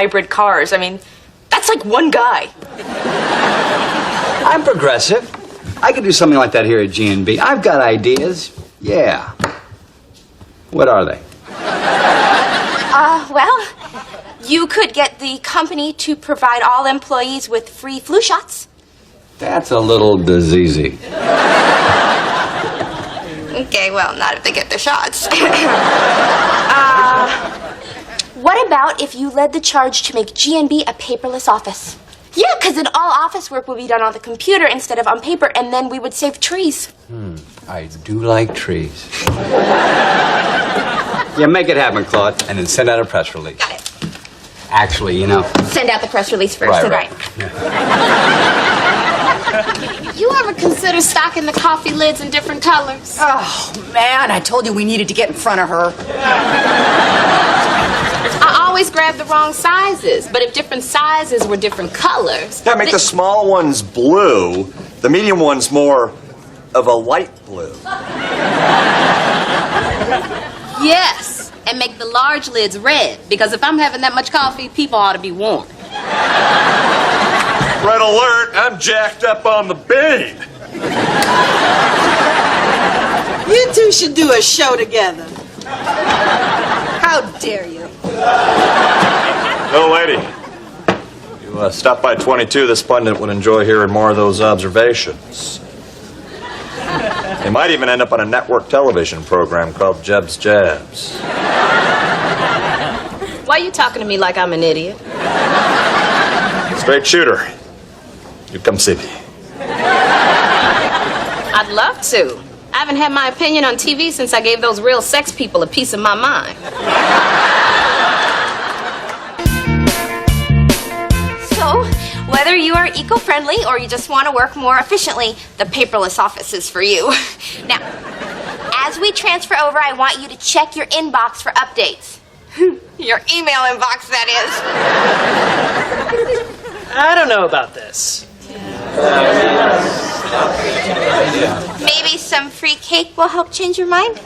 hybrid cars. I mean, that's like one guy. I'm progressive. I could do something like that here at G&B. I've got ideas. Yeah. What are they? Well, you could get the company to provide all employees with free flu shots. That's a little diseasy. Okay, well, not if they get their shots. What about if you led the charge to make G&B a paperless office? Yeah, because then all office work would be done on the computer instead of on paper, and then we would save trees. I do like trees. Yeah, make it happen, Claude, and then send out a press release. Got it. Actually, you know... Send out the press release first. Right. You ever consider stocking the coffee lids in different colors? Oh, man, I told you we needed to get in front of her. I always grab the wrong sizes, but if different sizes were different colors... Yeah, make the small ones blue, the medium ones more of a light blue. Yes, and make the large lids red, because if I'm having that much coffee, people ought to be warm. Red alert, I'm jacked up on the bean. You two should do a show together. How dare you? No, lady. You stop by 22, this pundit would enjoy hearing more of those observations. They might even end up on a network television program called Jeb's Jabs. Why are you talking to me like I'm an idiot? Straight shooter. You come see me. I'd love to. I haven't had my opinion on TV since I gave those real sex people a piece of my mind. So, whether you are eco-friendly or you just want to work more efficiently, the paperless office is for you. Now, as we transfer over, I want you to check your inbox for updates. Your email inbox, that is. I don't know about this. Maybe some free cake will help change your mind?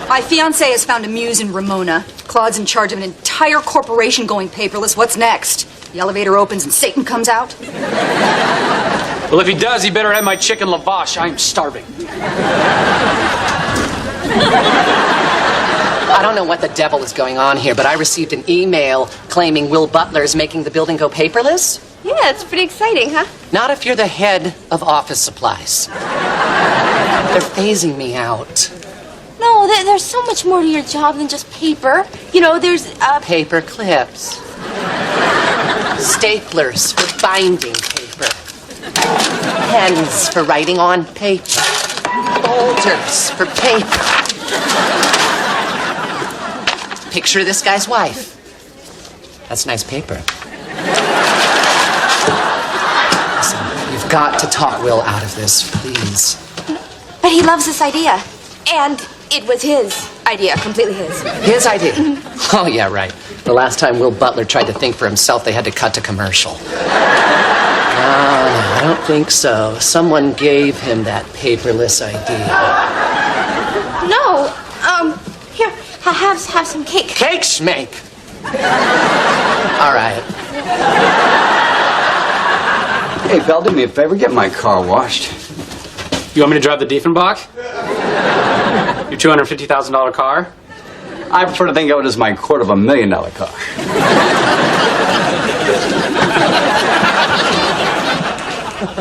My fiancé has found a muse in Ramona. Claude's in charge of an entire corporation going paperless. What's next? The elevator opens and Satan comes out? Well, if he does, he better have my chicken lavash. I'm starving. I don't know what the devil is going on here, but I received an email claiming Will Butler is making the building go paperless. Yeah, it's pretty exciting, huh? Not if you're the head of office supplies. They're phasing me out. No, there's so much more to your job than just paper. You know, there's Paper clips. Staplers for binding paper. Pens for writing on paper. Folders for paper. Picture of this guy's wife. That's nice paper. Listen, you've got to talk Will out of this, please. But he loves this idea. And it was his idea, completely his. His idea? Oh, yeah, right. The last time Will Butler tried to think for himself, they had to cut to commercial. No, I don't think so. Someone gave him that paperless idea. No, here, have some cake. Cake schmake! All right. Hey, pal, do me a favor. Get my car washed. You want me to drive the Diefenbach? Your $250,000 car? I prefer to think of it as my $250,000 car.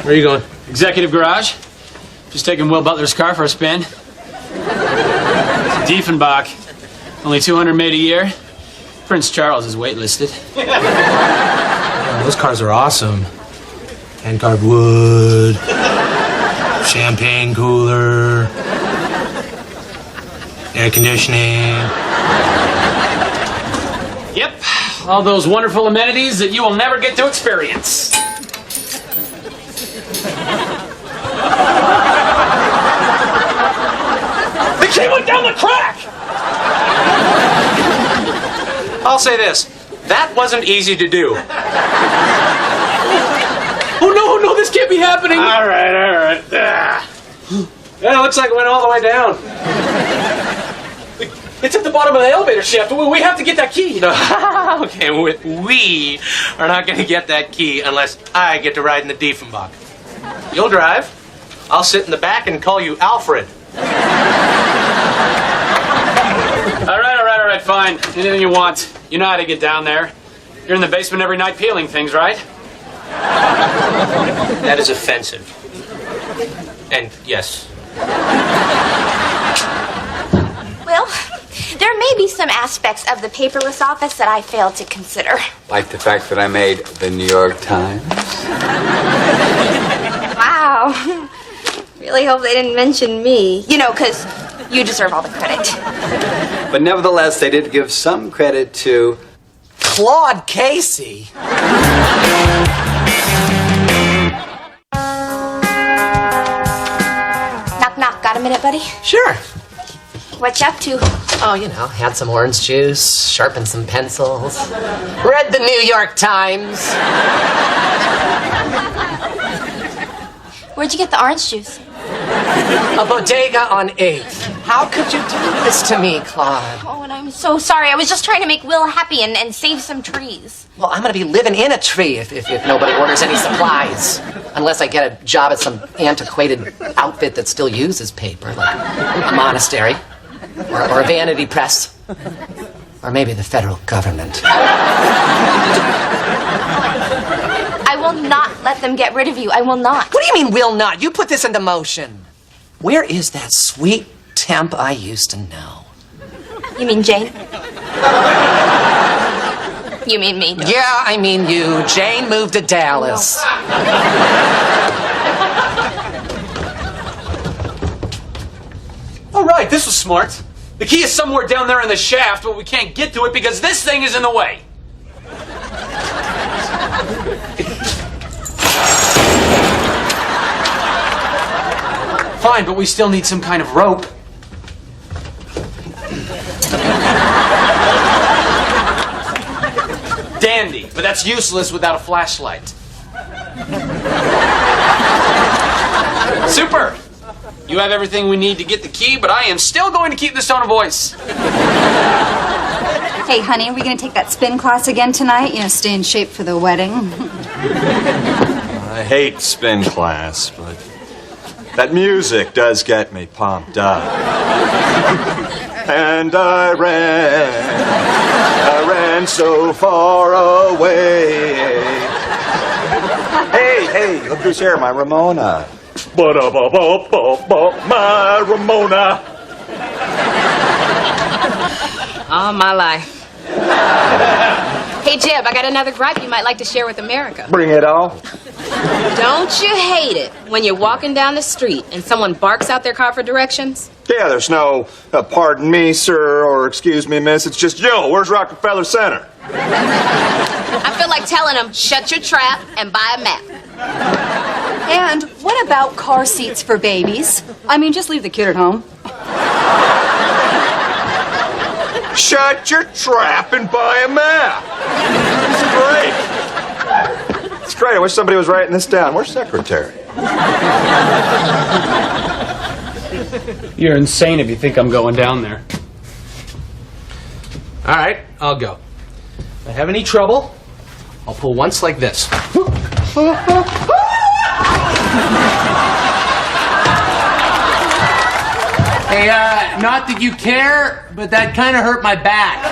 Where are you going? Executive garage. Just taking Will Butler's car for a spin. It's a Diefenbach. Only 200 made a year. Prince Charles is waitlisted. Yeah, those cars are awesome. Handcarved wood, champagne cooler, air conditioning. Yep, all those wonderful amenities that you will never get to experience. The key went down the crack! I'll say this, that wasn't easy to do. Oh no, this can't be happening! All right. Yeah, it looks like it went all the way down. It's at the bottom of the elevator shaft. We have to get that key. Okay, we are not going to get that key unless I get to ride in the Diefenbach. You'll drive. I'll sit in the back and call you Alfred. All right, fine. Anything you want. You know how to get down there. You're in the basement every night peeling things, right? That is offensive. And yes. Well, there may be some aspects of the paperless office that I failed to consider. Like the fact that I made the New York Times. Wow. Really hope they didn't mention me. You know, because you deserve all the credit. But nevertheless, they did give some credit to Claude Casey. Knock, knock. Got a minute, buddy? Sure. What you up to? Oh, you know, had some orange juice, sharpened some pencils, read the New York Times. Where'd you get the orange juice? A bodega on 8th. How could you do this to me, Claude? Oh, and I'm so sorry. I was just trying to make Will happy and save some trees. Well, I'm going to be living in a tree if nobody orders any supplies. Unless I get a job at some antiquated outfit that still uses paper, like a monastery, or a vanity press, or maybe the federal government. I will not let them get rid of you. I will not. What do you mean, will not? You put this into motion. Where is that sweet temp I used to know? You mean Jane? You mean me? No. Yeah, I mean you. Jane moved to Dallas. All right, this was smart. The key is somewhere down there in the shaft, but we can't get to it because this thing is in the way. Fine, but we still need some kind of rope. Dandy, but that's useless without a flashlight. Super! You have everything we need to get the key, but I am still going to keep this tone of voice. Hey, honey, are we going to take that spin class again tonight? You know, stay in shape for the wedding. I hate spin class, but that music does get me pumped up. And I ran so far away. Hey, look who's here, my Ramona. My Ramona. All my life. Hey, Jeb, I got another gripe you might like to share with America. Bring it on. Don't you hate it when you're walking down the street and someone barks out their car for directions? Yeah, there's no pardon me, sir, or excuse me, miss. It's just, where's Rockefeller Center? I feel like telling them, shut your trap and buy a map. And what about car seats for babies? I mean, just leave the kid at home. Shut your trap and buy a map. It's great. It's great. I wish somebody was writing this down. Where's secretary? You're insane if you think I'm going down there. All right, I'll go. If I have any trouble, I'll pull once like this. Hey, not that you care, but that kind of hurt my back.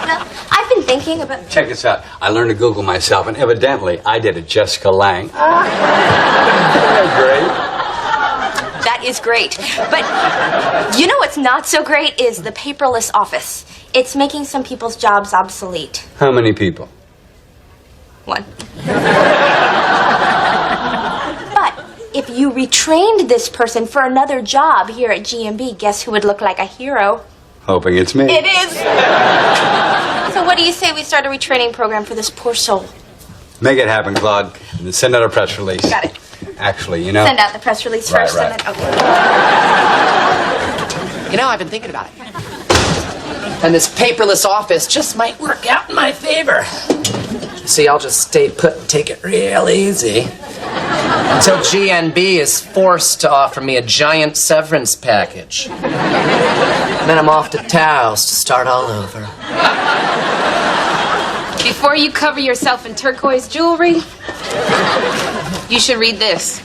Well, I've been thinking about... Check this out. I learned to Google myself, and evidently I did a Jessica Lange. Great. That is great. But you know what's not so great is the paperless office. It's making some people's jobs obsolete. How many people? One. But if you retrained this person for another job here at GMB, guess who would look like a hero? Hoping it's me. It is. So what do you say we start a retraining program for this poor soul? Make it happen, Claude. And then send out a press release. Got it. Actually, you know. Send out the press release Right, first, right. and then okay. You know, I've been thinking about it. And this paperless office just might work out in my favor. See, I'll just stay put and take it real easy. Until GNB is forced to offer me a giant severance package. And then I'm off to Taos to start all over. Before you cover yourself in turquoise jewelry, you should read this.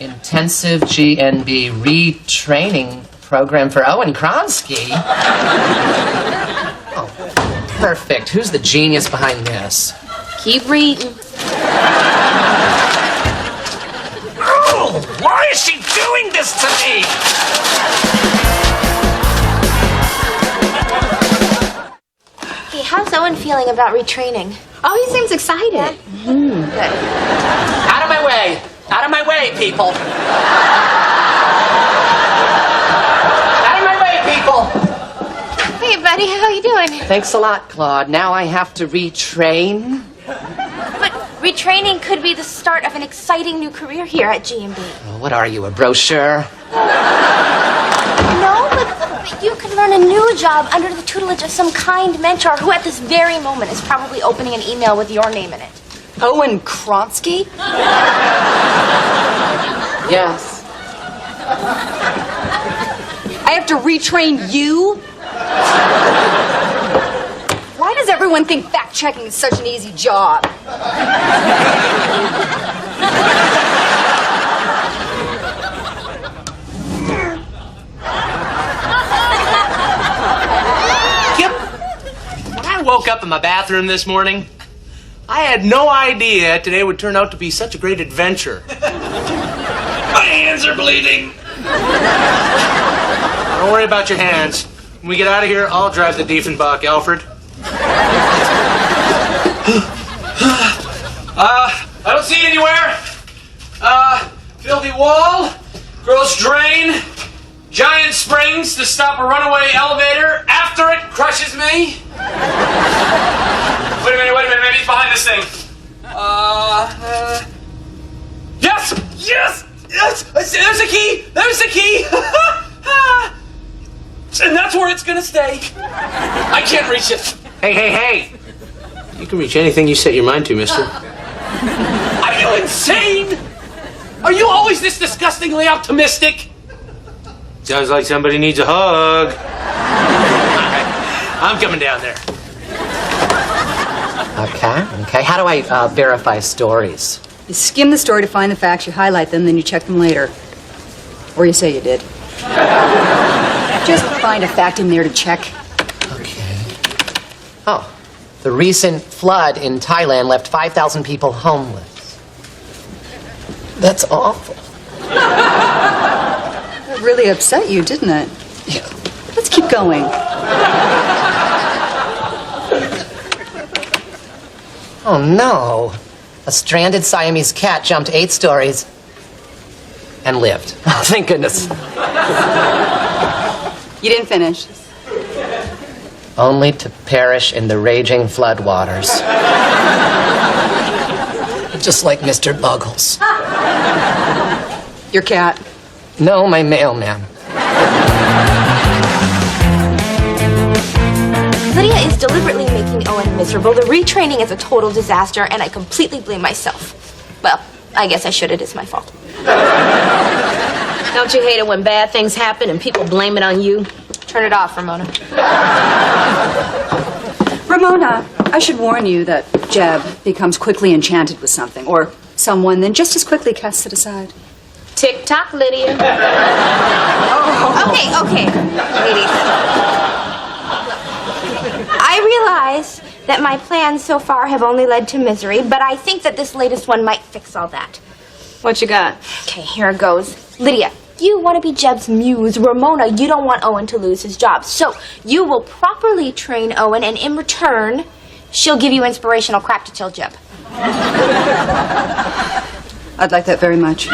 Intensive GNB retraining program for Owen Kronsky. Oh, perfect. Who's the genius behind this? Keep reading. Oh, why is she doing this to me? Hey, how's Owen feeling about retraining? Oh, he seems excited. Good. Out of my way! Out of my way, people! Out of my way, people! Hey, buddy, how you doing? Thanks a lot, Claude. Now I have to retrain. But retraining could be the start of an exciting new career here at GMB. Oh, what are you, a brochure? No, but you could learn a new job under the tutelage of some kind mentor who at this very moment is probably opening an email with your name in it. Owen Kronsky? Yes. I have to retrain you? Why does everyone think fact-checking is such an easy job? When I woke up in my bathroom this morning, I had no idea today would turn out to be such a great adventure. My hands are bleeding. Don't worry about your hands. When we get out of here, I'll drive the Diefenbach, Alfred. I don't see anywhere. Filthy wall, gross drain, giant springs to stop a runaway elevator after it crushes me. Wait a minute, maybe it's behind this thing. Yes! There's a key! There's the key! And that's where it's gonna stay. I can't reach it. Hey. You can reach anything you set your mind to, mister. Are you insane? Are you always this disgustingly optimistic? Sounds like somebody needs a hug. I'm coming down there. Okay. How do I verify stories? You skim the story to find the facts, you highlight them, then you check them later. Or you say you did. Just find a fact in there to check. Okay. Oh, the recent flood in Thailand left 5,000 people homeless. That's awful. That really upset you, didn't it? Yeah. Let's keep going. Oh, no. A stranded Siamese cat jumped 8 stories and lived. Oh, thank goodness. You didn't finish. Only to perish in the raging floodwaters. Just like Mr. Buggles. Your cat. No, my mailman. Lydia is deliberately making Owen miserable. The retraining is a total disaster, and I completely blame myself. Well, I guess I should. It is my fault. Don't you hate it when bad things happen and people blame it on you? Turn it off, Ramona. Ramona, I should warn you that Jeb becomes quickly enchanted with something, or someone, then just as quickly casts it aside. Tick-tock, Lydia. Okay, ladies. I realize that my plans so far have only led to misery, but I think that this latest one might fix all that. What you got? Okay, here it goes. Lydia, you want to be Jeb's muse. Ramona, you don't want Owen to lose his job. So you will properly train Owen, and in return, she'll give you inspirational crap to tell Jeb. I'd like that very much.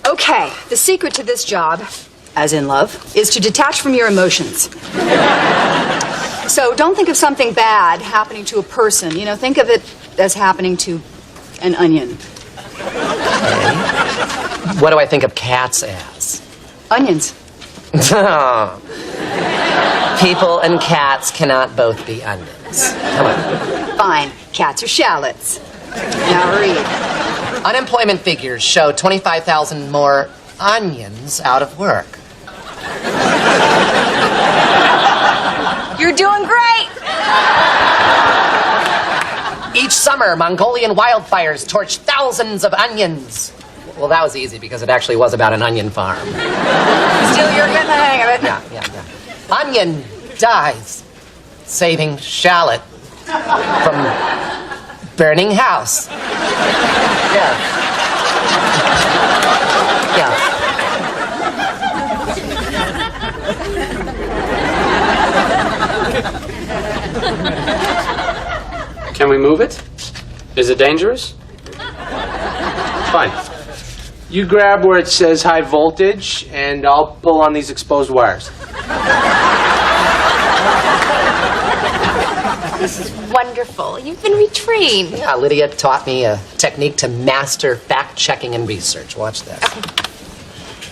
Okay, the secret to this job, as in love, is to detach from your emotions. So don't think of something bad happening to a person. You know, think of it as happening to an onion. What do I think of cats as? Onions. People and cats cannot both be onions. Come on. Fine. Cats are shallots. Now read. Unemployment figures show 25,000 more onions out of work. You're doing great. Each summer, Mongolian wildfires torch thousands of onions. Well, that was easy because it actually was about an onion farm. Still, you're getting the hang of it. Yeah. Onion dies, saving shallot from burning house. Yeah. Can we move it? Is it dangerous? Fine. You grab where it says high voltage, and I'll pull on these exposed wires. This is wonderful. You've been retrained. Yeah, Lydia taught me a technique to master fact-checking and research. Watch this.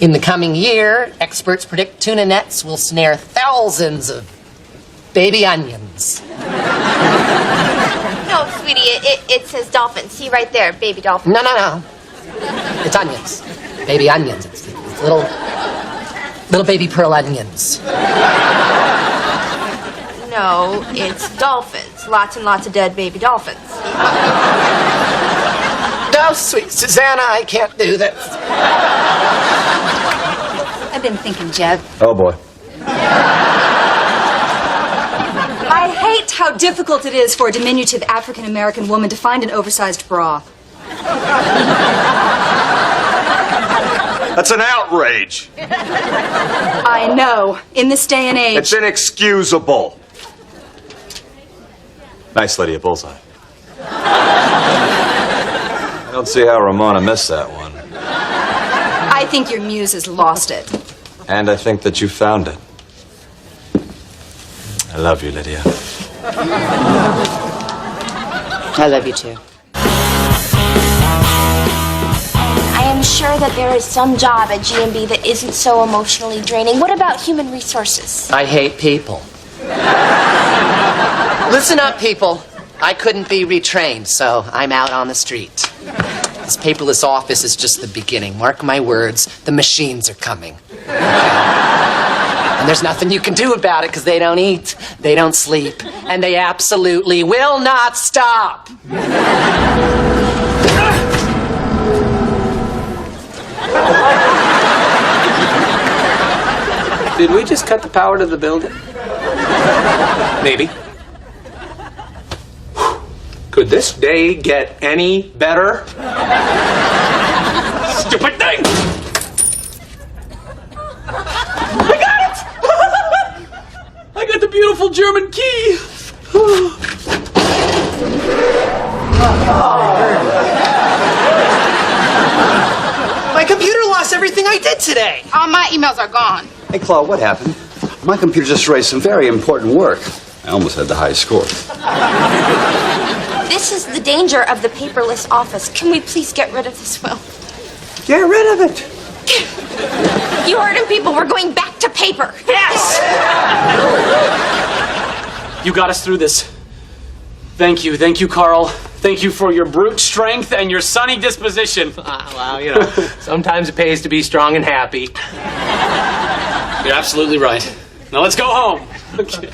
In the coming year, experts predict tuna nets will snare thousands of baby onions. No, sweetie, it says dolphins. See right there, baby dolphin. No. It's onions. Baby onions. It's little baby pearl onions. No, it's dolphins. Lots and lots of dead baby dolphins. No, sweet Susanna, I can't do this. I've been thinking, Jeb. Oh, boy. I hate how difficult it is for a diminutive African-American woman to find an oversized bra. That's an outrage. I know. In this day and age. It's inexcusable. Nice, Lydia, bullseye. I don't see how Ramona missed that one. I think your muse has lost it. And I think that you found it. I love you, Lydia. I love you too. I am sure that there is some job at GMB that isn't so emotionally draining. What about human resources? I hate people. Listen up, people. I couldn't be retrained, so I'm out on the street. This paperless office is just the beginning. Mark my words, the machines are coming. And there's nothing you can do about it because they don't eat, they don't sleep, and they absolutely will not stop. Did we just cut the power to the building? Maybe. Could this day get any better? Stupid thing! I got it! I got the beautiful German key! My computer lost everything I did today. All my emails are gone. Hey, Claude, what happened? My computer just erased some very important work. I almost had the high score. This is the danger of the paperless office. Can we please get rid of this will? Get rid of it. You heard him, people. We're going back to paper. Yes! You got us through this. Thank you, Carl. Thank you for your brute strength and your sunny disposition. Well, you know, sometimes it pays to be strong and happy. You're absolutely right. Now let's go home. Okay.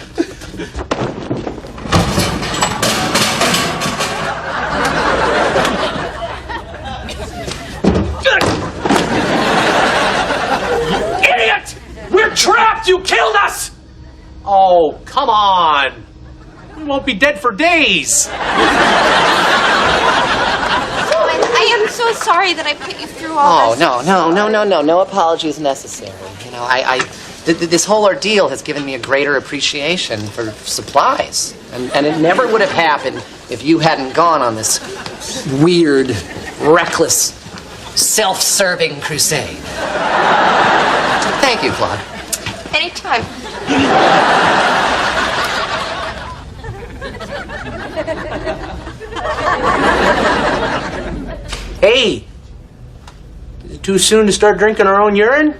Idiot! We're trapped! You killed us! Oh, come on. We won't be dead for days. I am so sorry that I put you through all this. No apologies necessary. You know, this whole ordeal has given me a greater appreciation for supplies. And it never would have happened if you hadn't gone on this weird, reckless, self-serving crusade. Thank you, Claude. Anytime. Hey, is it too soon to start drinking our own urine?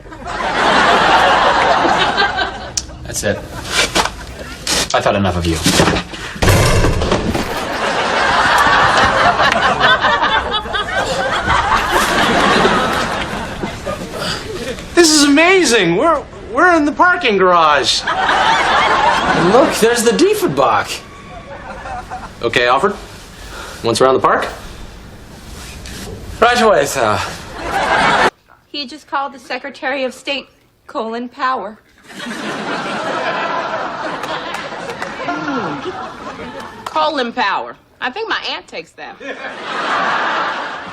That's it. I thought enough of you. This is amazing. We're in the parking garage. And look, there's the Diefenbach. Okay, Alfred. Once around the park. Right away, sir. He just called the Secretary of State, Power. Colin Power. I think my aunt takes that.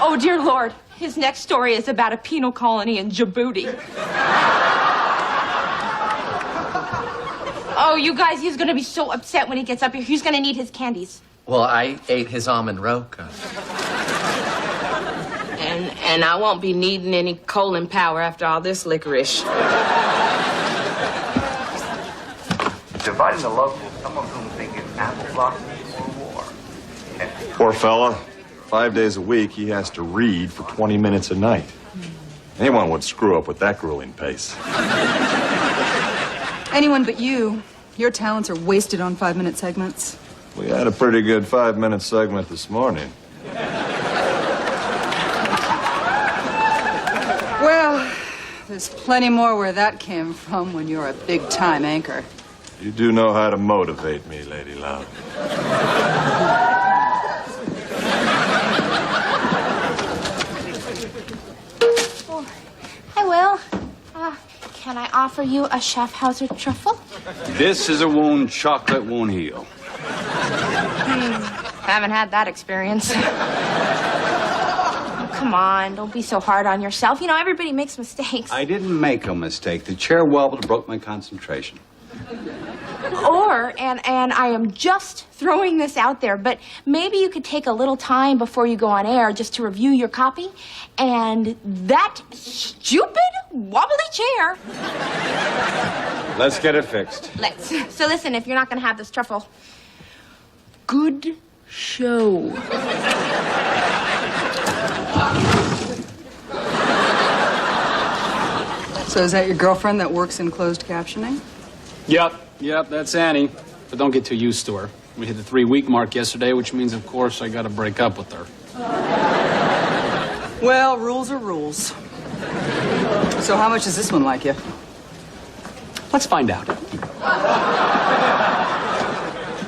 Oh, dear Lord. His next story is about a penal colony in Djibouti. Oh, you guys, he's gonna be so upset when he gets up here. He's gonna need his candies. Well, I ate his almond roca. And I won't be needing any Colin Power after all this licorice. Dividing the locals, some of whom think it's apple blossoms or war. Poor fella. 5 days a week, he has to read for 20 minutes a night. Anyone would screw up with that grueling pace. Anyone but you. Your talents are wasted on 5-minute segments. We had a pretty good 5-minute segment this morning. Well, there's plenty more where that came from when you're a big-time anchor. You do know how to motivate me, Lady Love. Hi, Will. Can I offer you a Schaffhauser truffle? This is a wound chocolate won't heal. Haven't had that experience. Oh, come on, don't be so hard on yourself. You know, everybody makes mistakes. I didn't make a mistake. The chair wobbled, broke my concentration. And I am just throwing this out there, but maybe you could take a little time before you go on air just to review your copy. And that stupid wobbly chair. Let's get it fixed. Let's. So listen, if you're not going to have this truffle, good show. So is that your girlfriend that works in closed captioning? Yep, that's Annie. But don't get too used to her. We hit the 3-week mark yesterday, which means, of course, I gotta break up with her. Well, rules are rules. So how much does this one like you? Let's find out.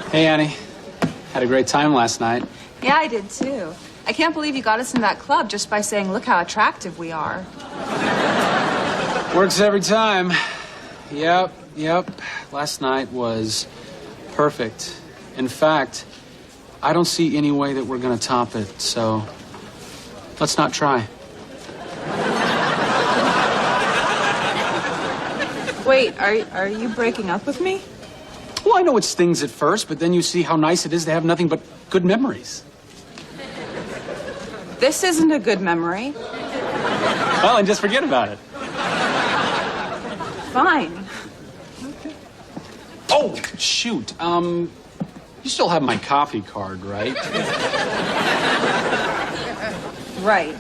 Hey, Annie. Had a great time last night. Yeah, I did too. I can't believe you got us in that club just by saying, look how attractive we are. Works every time. Yep. Last night was perfect. In fact, I don't see any way that we're gonna top it, so let's not try. Wait, are you breaking up with me? Well, I know it stings at first, but then you see how nice it is to have nothing but good memories. This isn't a good memory. Well, and just forget about it. Fine. Oh, shoot. You still have my coffee card, right? Right.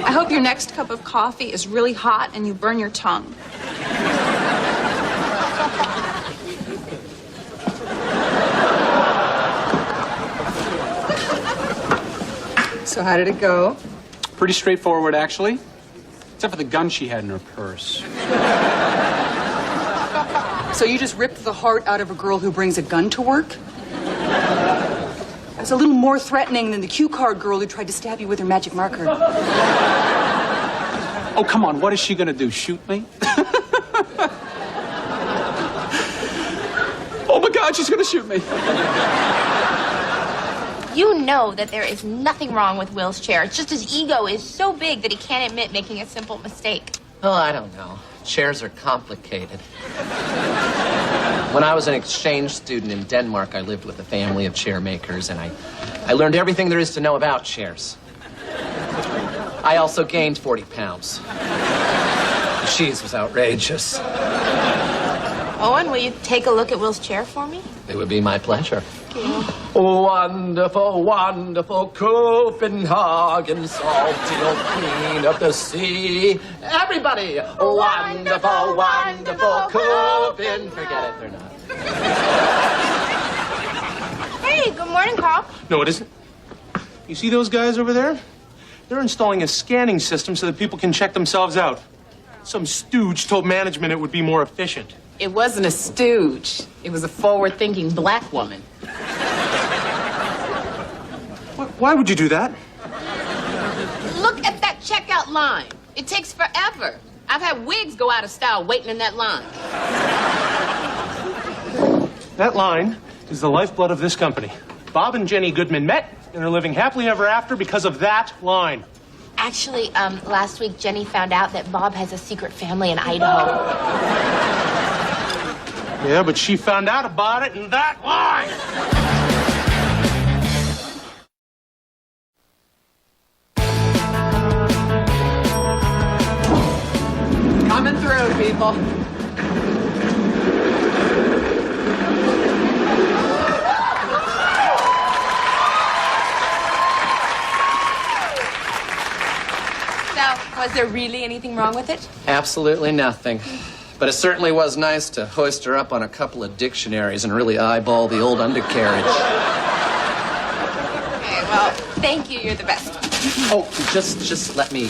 I hope your next cup of coffee is really hot and you burn your tongue. So how did it go? Pretty straightforward, actually. Except for the gun she had in her purse. So you just ripped the heart out of a girl who brings a gun to work? That's a little more threatening than the cue card girl who tried to stab you with her magic marker. Oh, come on. What is she gonna do? Shoot me? Oh, my God, she's gonna shoot me. You know that there is nothing wrong with Will's chair. It's just his ego is so big that he can't admit making a simple mistake. Oh, I don't know. Chairs are complicated. When I was an exchange student in Denmark, I lived with a family of chair makers, and I learned everything there is to know about chairs. I also gained 40 pounds. The cheese was outrageous. Owen, will you take a look at Will's chair for me? It would be my pleasure. Wonderful, wonderful Copenhagen, salty old queen of the sea. Everybody! Wonderful, wonderful Copenhagen. Forget it, they're not. Hey, good morning, Carl. No, it isn't. You see those guys over there? They're installing a scanning system so that people can check themselves out. Some stooge told management it would be more efficient. It wasn't a stooge. It was a forward-thinking black woman. Why would you do that? Look at that checkout line. It takes forever. I've had wigs go out of style waiting in that line. That line is the lifeblood of this company. Bob and Jenny Goodman met and are living happily ever after because of that line. Actually, last week Jenny found out that Bob has a secret family in Idaho. Yeah, but she found out about it in that line. Coming through, people. So, was there really anything wrong with it? Absolutely nothing. But it certainly was nice to hoist her up on a couple of dictionaries and really eyeball the old undercarriage. Okay, well, thank you. You're the best. Oh, just let me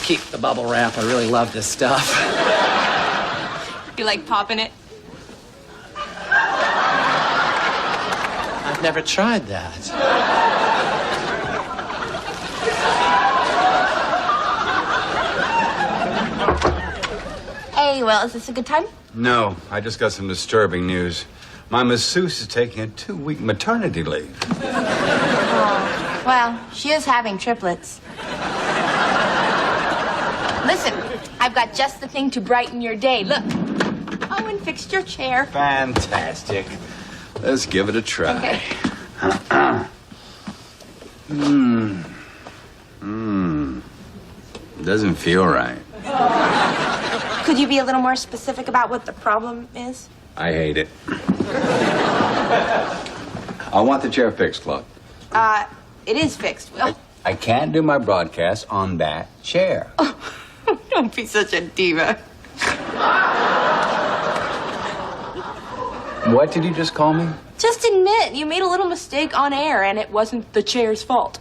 keep the bubble wrap. I really love this stuff. You like popping it? I've never tried that. Hey, Will, is this a good time? No, I just got some disturbing news. My masseuse is taking a 2-week maternity leave. Oh, well, she is having triplets. Listen, I've got just the thing to brighten your day. Look. Owen fixed your chair. Fantastic. Let's give it a try. Okay. Doesn't feel right. Could you be a little more specific about what the problem is? I hate it. I want the chair fixed, Claude. It is fixed, Will. I can't do my broadcast on that chair. Don't be such a diva. What did you just call me? Just admit you made a little mistake on air and it wasn't the chair's fault.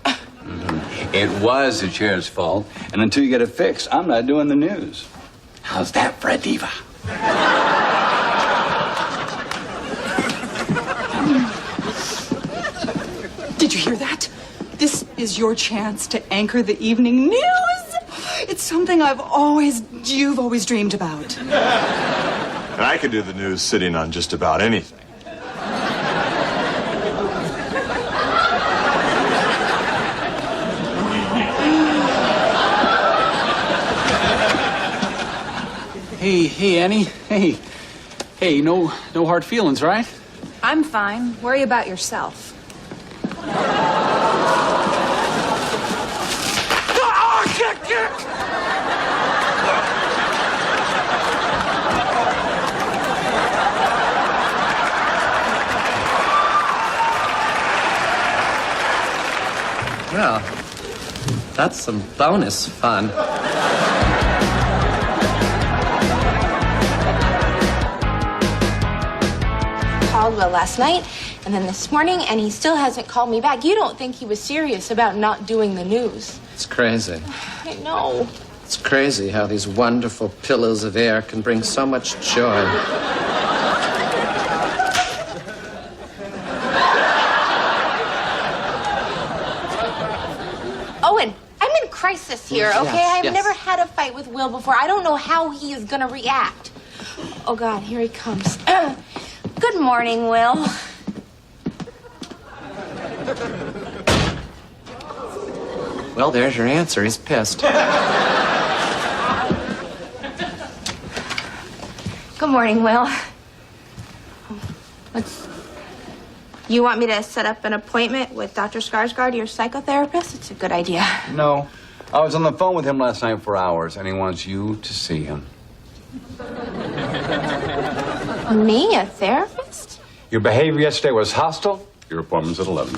It was the chair's fault, and until you get it fixed, I'm not doing the news. How's that for a diva? Did you hear that? This is your chance to anchor the evening news. It's something you've always dreamed about. And I could do the news sitting on just about anything. Hey, Annie. Hey, no hard feelings, right? I'm fine. Worry about yourself. Well, that's some bonus fun. Called Will last night and then this morning, and he still hasn't called me back. You don't think he was serious about not doing the news? It's crazy. I know. It's crazy how these wonderful pillows of air can bring so much joy. Owen, I'm in crisis here, okay? Yes, I've never had a fight with Will before. I don't know how he is gonna react. Oh, God, here he comes. Good morning, Will. Well, there's your answer. He's pissed. Good morning, Will. You want me to set up an appointment with Dr. Skarsgård, your psychotherapist? It's a good idea. No. I was on the phone with him last night for hours, and he wants you to see him. Me, a therapist? Your behavior yesterday was hostile. Your appointment's at 11.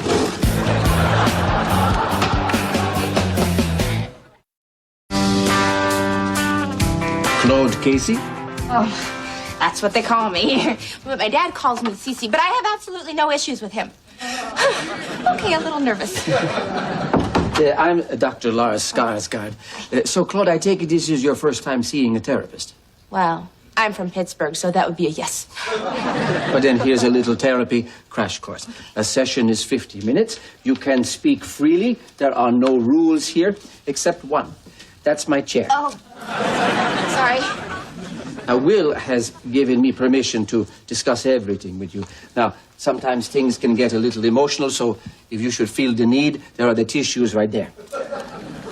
Claude Casey? Oh, that's what they call me. But my dad calls me Cece, but I have absolutely no issues with him. Okay, a little nervous. I'm Dr. Lars Skarsgård. So, Claude, I take it this is your first time seeing a therapist. Well, I'm from Pittsburgh, so that would be a yes. But then here's a little therapy crash course. A session is 50 minutes. You can speak freely. There are no rules here, except one. That's my chair. Oh, sorry. Now, Will has given me permission to discuss everything with you. Now, sometimes things can get a little emotional, so if you should feel the need, there are the tissues right there.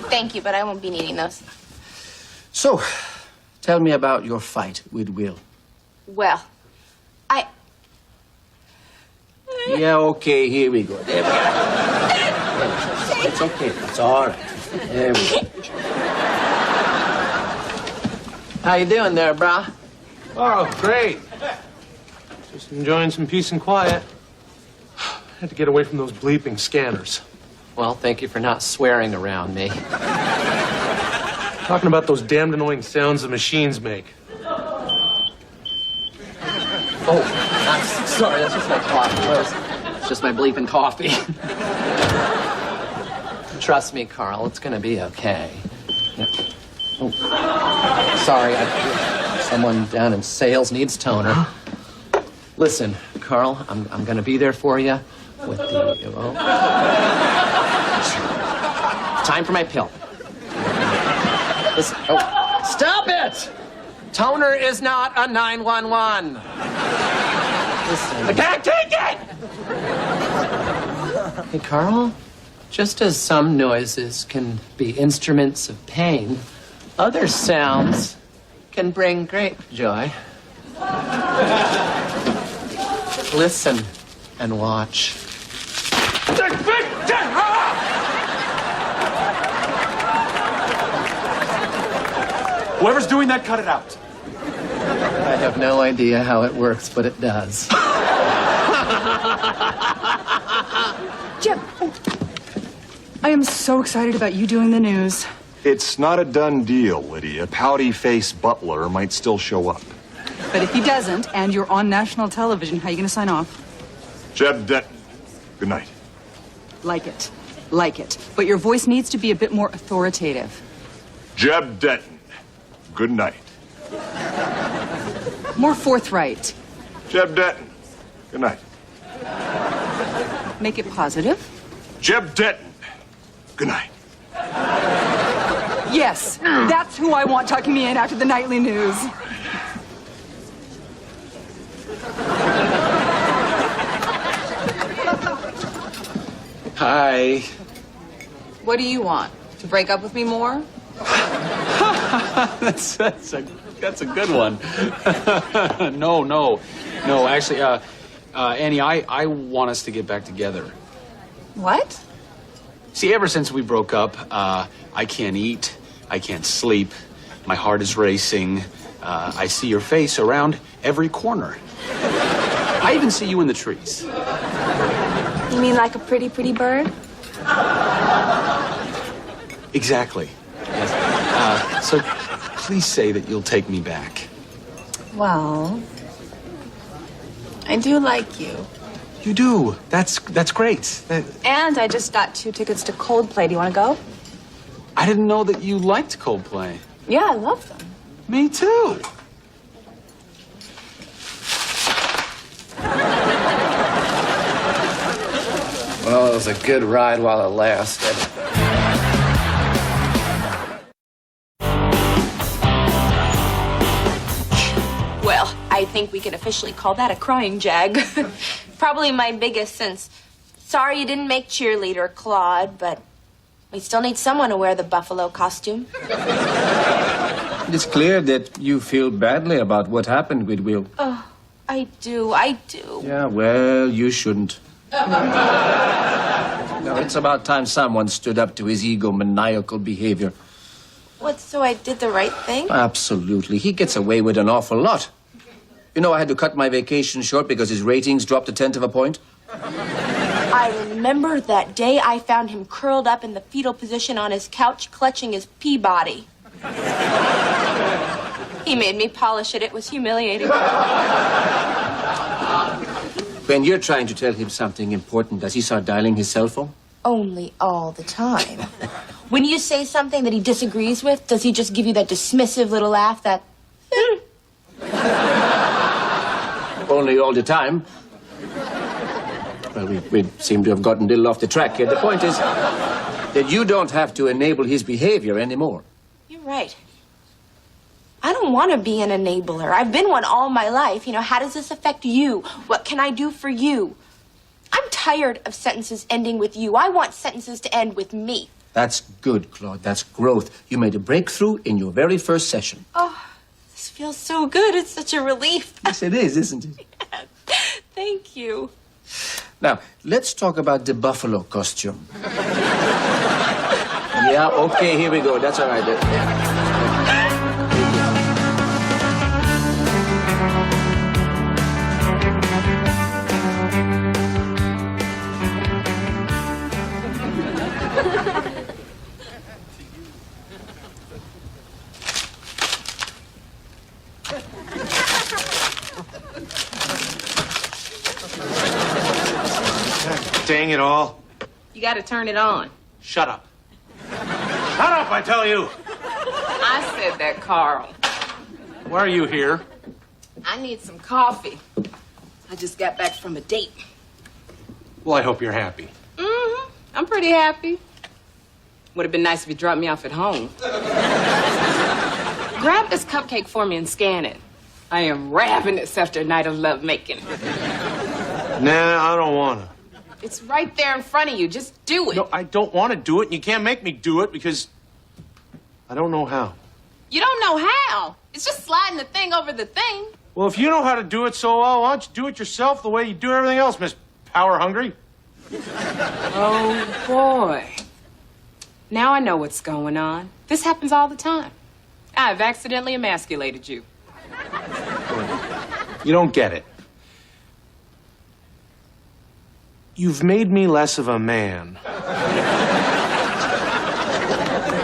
Thank you, but I won't be needing those. So, tell me about your fight with Will. Well, Yeah, okay, here we go. There we go. It's okay, it's all right. There we go. How you doing there, brah? Oh, great. Just enjoying some peace and quiet. Had to get away from those bleeping scanners. Well, thank you for not swearing around me. Talking about those damned annoying sounds the machines make. Oh, I'm sorry, that's just my coffee. It's just my bleeping coffee. Trust me, Carl, it's gonna be okay. Yep. Oh, sorry, someone down in sales needs toner. Listen, Carl, I'm gonna be there for you with the... Oh. Time for my pill. Listen, oh, stop it! Toner is not a 911. Listen. I can't take it! Hey, Carl, just as some noises can be instruments of pain, other sounds can bring great joy. Listen and watch. Whoever's doing that, cut it out. I have no idea how it works, but it does. Jeb, I am so excited about you doing the news. It's not a done deal, Lydia. Pouty-faced Butler might still show up. But if he doesn't, and you're on national television, how are you going to sign off? Jeb Denton, good night. Like it. Like it. But your voice needs to be a bit more authoritative. Jeb Denton, good night. More forthright. Jeb Denton, good night. Make it positive. Jeb Denton, good night. Yes, that's who I want tucking me in after the nightly news. Hi. What do you want? To break up with me more? That's a good one. No. Actually, Annie, I want us to get back together. What? See, ever since we broke up, I can't eat, I can't sleep, my heart is racing. I see your face around every corner. I even see you in the trees. You mean like a pretty, pretty bird? Exactly. Yes. So please say that you'll take me back. Well, I do like you. You do. That's great. And I just got 2 tickets to Coldplay. Do you want to go? I didn't know that you liked Coldplay. Yeah, I love them. Me too. Well, it was a good ride while it lasted. Well, I think we can officially call that a crying jag. Probably my biggest since. Sorry you didn't make cheerleader, Claude, but we still need someone to wear the buffalo costume. It's clear that you feel badly about what happened with Will. Oh, I do. Yeah, well, you shouldn't. No, it's about time someone stood up to his egomaniacal behavior. What, so I did the right thing? Absolutely. He gets away with an awful lot. You know, I had to cut my vacation short because his ratings dropped a tenth of a point. I remember that day I found him curled up in the fetal position on his couch, clutching his Peabody. He made me polish it. It was humiliating. When you're trying to tell him something important, does he start dialing his cell phone? Only all the time. When you say something that he disagrees with, does he just give you that dismissive little laugh that... Only all the time. Well, we seem to have gotten a little off the track here. The point is that you don't have to enable his behavior anymore. You're right. I don't want to be an enabler. I've been one all my life. You know, how does this affect you? What can I do for you? I'm tired of sentences ending with you. I want sentences to end with me. That's good, Claude. That's growth. You made a breakthrough in your very first session. Oh, this feels so good. It's such a relief. Yes, it is, isn't it? Yes. Thank you. Now, let's talk about the buffalo costume. Yeah, okay, here we go. That's all right. Dang it all. You got to turn it on. Shut up. Shut up, I tell you. I said that, Carl. Why are you here? I need some coffee. I just got back from a date. Well, I hope you're happy. Mm-hmm. I'm pretty happy. Would have been nice if you dropped me off at home. Grab this cupcake for me and scan it. I am ravenous after a night of lovemaking. Nah, I don't want to. It's right there in front of you. Just do it. No, I don't want to do it, and you can't make me do it because I don't know how. You don't know how. It's just sliding the thing over the thing. Well, if you know how to do it so well, why don't you do it yourself the way you do everything else, Miss Power Hungry? Oh, boy. Now I know what's going on. This happens all the time. I've accidentally emasculated you. You don't get it. You've made me less of a man.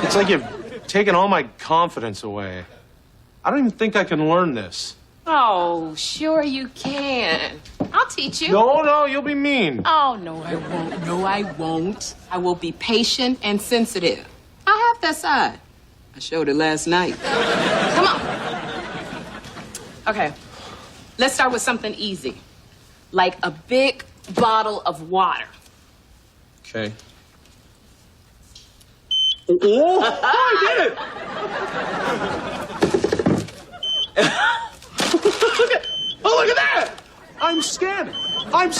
It's like you've taken all my confidence away. I don't even think I can learn this. Oh, sure you can. I'll teach you. No, you'll be mean. Oh, no, I won't. No, I won't. I will be patient and sensitive. I have that side. I showed it last night. Come on. Okay, let's start with something easy. Like a big bottle of water. Okay. Oh, I did it! Look at that! I'm scanning. I'm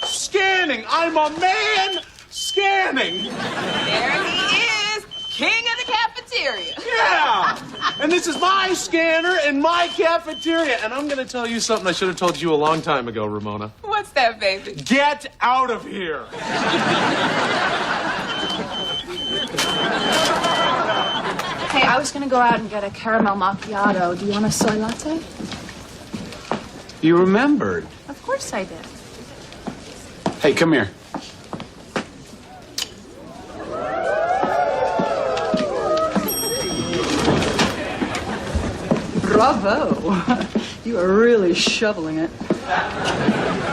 scanning. I'm a man scanning. There he is, king of the cafeteria. Yeah! And this is my scanner in my cafeteria. And I'm going to tell you something I should have told you a long time ago, Ramona. What's that, baby? Get out of here. Hey, I was gonna go out and get a caramel macchiato. Do you want a soy latte? You remembered. Of course I did. Hey, come here. Bravo. You are really shoveling it.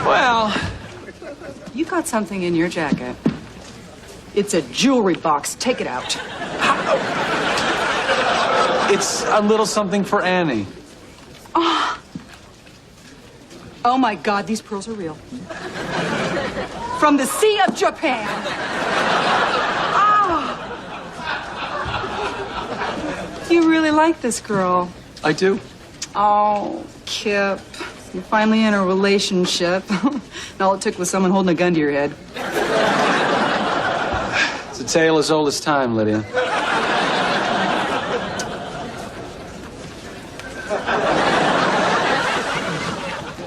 Well, You got something in your jacket. It's a jewelry box. Take it out. it's a little something for Annie. Oh my God, these pearls are real. From the Sea of Japan. Oh. You really like this girl. I do. Oh, Kip. You're finally in a relationship. And all it took was someone holding a gun to your head. It's a tale as old as time, Lydia.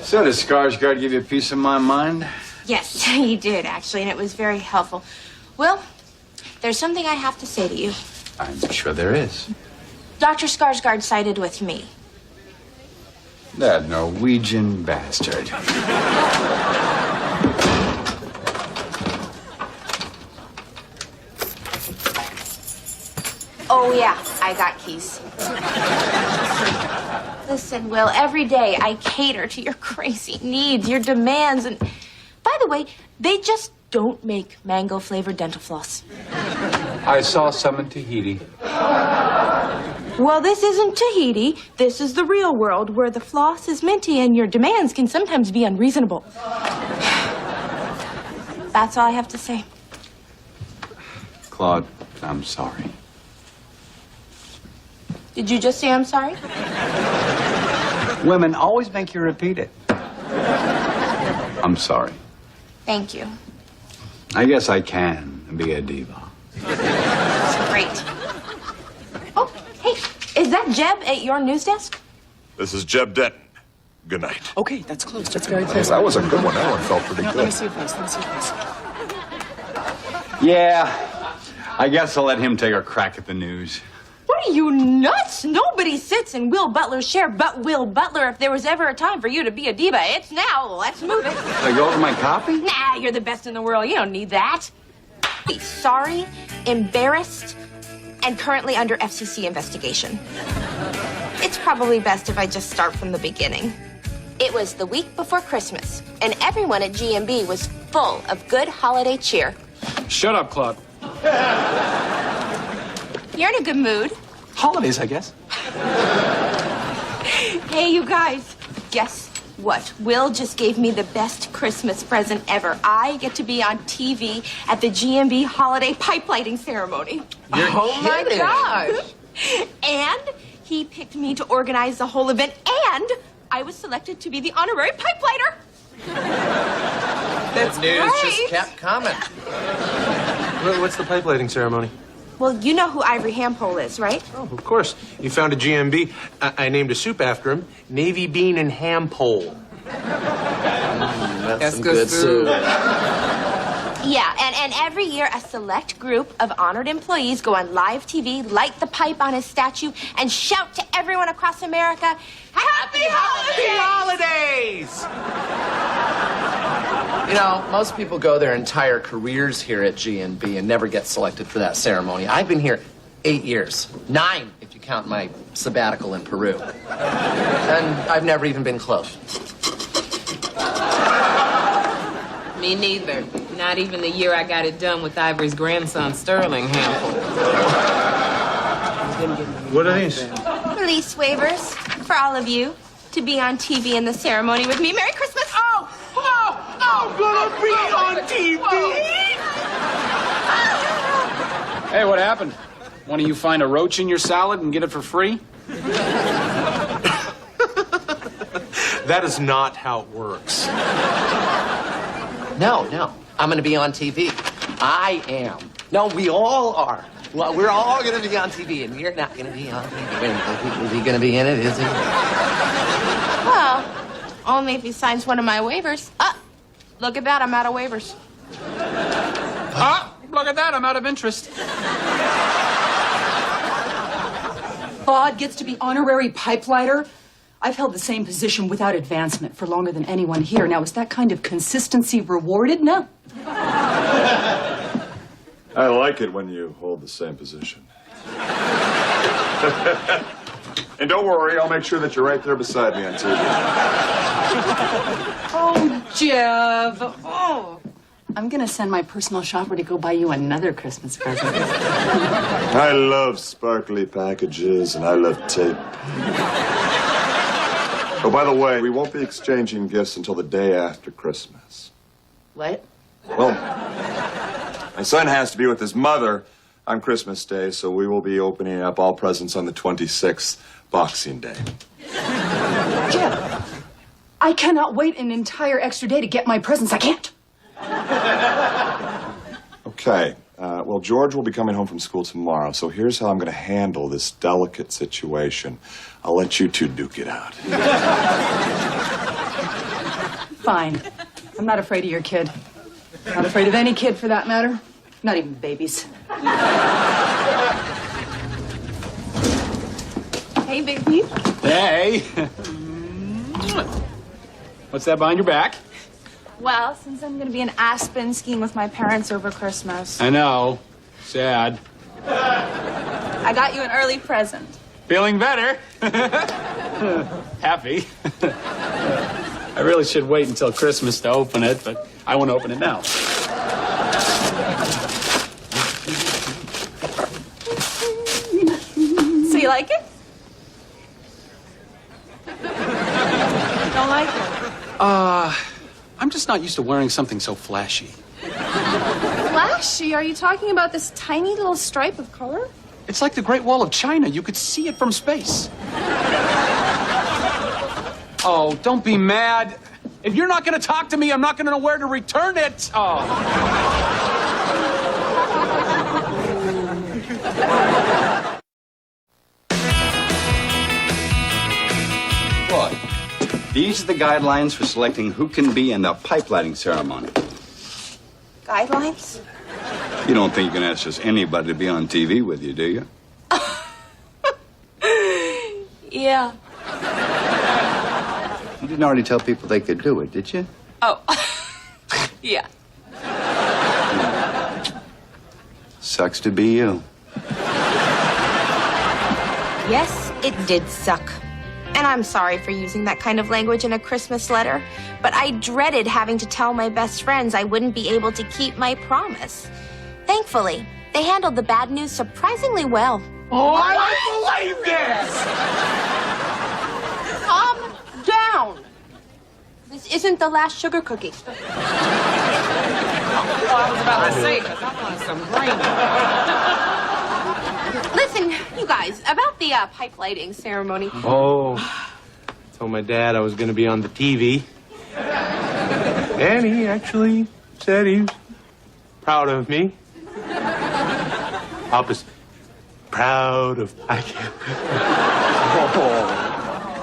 So, does Skarsgård give you a piece of my mind? Yes, he did, actually, and it was very helpful. Well, there's something I have to say to you. I'm sure there is. Dr. Skarsgård sided with me. That Norwegian bastard. Oh, yeah, I got keys. Listen, Will, every day I cater to your crazy needs, your demands, and by the way, they just don't make mango-flavored dental floss. I saw some in Tahiti. Well, this isn't Tahiti. This is the real world where the floss is minty and your demands can sometimes be unreasonable. That's all I have to say. Claude, I'm sorry. Did you just say I'm sorry? Women always make you repeat it. I'm sorry. Thank you. I guess I can be a diva. That's great. Oh, hey, is that Jeb at your news desk? This is Jeb Denton. Good night. Okay, that's close. That's very close. That was a good one. That one felt pretty Let good. me see your face. Let me see your face. Yeah, I guess I'll let him take a crack at the news. What are you, nuts? Nobody sits in Will Butler's chair but Will Butler. If there was ever a time for you to be a diva, it's now. Let's move it. Should I go over my copy? Nah, you're the best in the world. You don't need that. Be sorry, embarrassed, and currently under FCC investigation. It's probably best if I just start from the beginning. It was the week before Christmas, and everyone at GMB was full of good holiday cheer. Shut up, Claude. You're in a good mood. Holidays, I guess. Hey, you guys, guess what? Will just gave me the best Christmas present ever. I get to be on TV at the GMB holiday pipe lighting ceremony. Oh my gosh. And he picked me to organize the whole event, and I was selected to be the honorary pipe lighter. That news right. just kept coming. What's the pipe lighting ceremony? Well, you know who Ivory Hampole is, right? Oh, of course. You found a GMB. I named a soup after him. Navy bean and ham pole. That's some good soup. Yeah, and every year a select group of honored employees go on live TV, light the pipe on his statue, and shout to everyone across America, Happy Holidays! You know, most people go their entire careers here at GNB and never get selected for that ceremony. I've been here 8 years. 9, if you count my sabbatical in Peru. And I've never even been close. Me neither. Not even the year I got it done with Ivory's grandson, Sterling Hampel. What are these? Release waivers for all of you to be on TV in the ceremony with me. Merry Christmas! I'm gonna be on TV! Hey, what happened? One of you find a roach in your salad and get it for free? That is not how it works. No. I'm going to be on TV. I am. No, we all are. Well, we're all going to be on TV, and you're not going to be on TV. Is he going to be in it? Is he? Well, only if he signs one of my waivers. Look at that, I'm out of waivers. Look at that, I'm out of interest. Claude gets to be honorary pipe lighter. I've held the same position without advancement for longer than anyone here. Now, is that kind of consistency rewarded? No. I like it when you hold the same position. And don't worry, I'll make sure that you're right there beside me on TV. Oh, Jeff. Oh. I'm going to send my personal shopper to go buy you another Christmas present. I love sparkly packages, and I love tape. Oh, by the way, we won't be exchanging gifts until the day after Christmas. What? Well, my son has to be with his mother on Christmas Day, so we will be opening up all presents on the 26th, Boxing Day. Jeff, I cannot wait an entire extra day to get my presents. I can't. Okay. Well, George will be coming home from school tomorrow, so here's how I'm going to handle this delicate situation. I'll let you two duke it out. Fine. I'm not afraid of your kid. Not afraid of any kid, for that matter. Not even babies. Hey, baby. Hey. What's that behind your back? Well, since I'm going to be in Aspen skiing with my parents over Christmas, I know. Sad. I got you an early present. Feeling better. Happy. I really should wait until Christmas to open it, but I want to open it now. So you like it? Don't like it? I'm just not used to wearing something so flashy. Flashy? Are you talking about this tiny little stripe of color? It's like the Great Wall of China. You could see it from space. Oh, don't be mad. If you're not going to talk to me, I'm not going to know where to return it. Oh. What? These are the guidelines for selecting who can be in the pipe lighting ceremony. Guidelines? You don't think you can ask just anybody to be on TV with you, do you? Yeah. You didn't already tell people they could do it, did you? Oh. Yeah. Sucks to be you. Yes, it did suck. And I'm sorry for using that kind of language in a Christmas letter, but I dreaded having to tell my best friends I wouldn't be able to keep my promise. Thankfully, they handled the bad news surprisingly well. Oh, I don't believe this! Calm down. This isn't the last sugar cookie. Oh, I was about to say, because I want some gravy. Listen, you guys, about the pipe lighting ceremony. Oh, I told my dad I was going to be on the TV. And he actually said he was proud of me. Opposite. Proud of... I can't...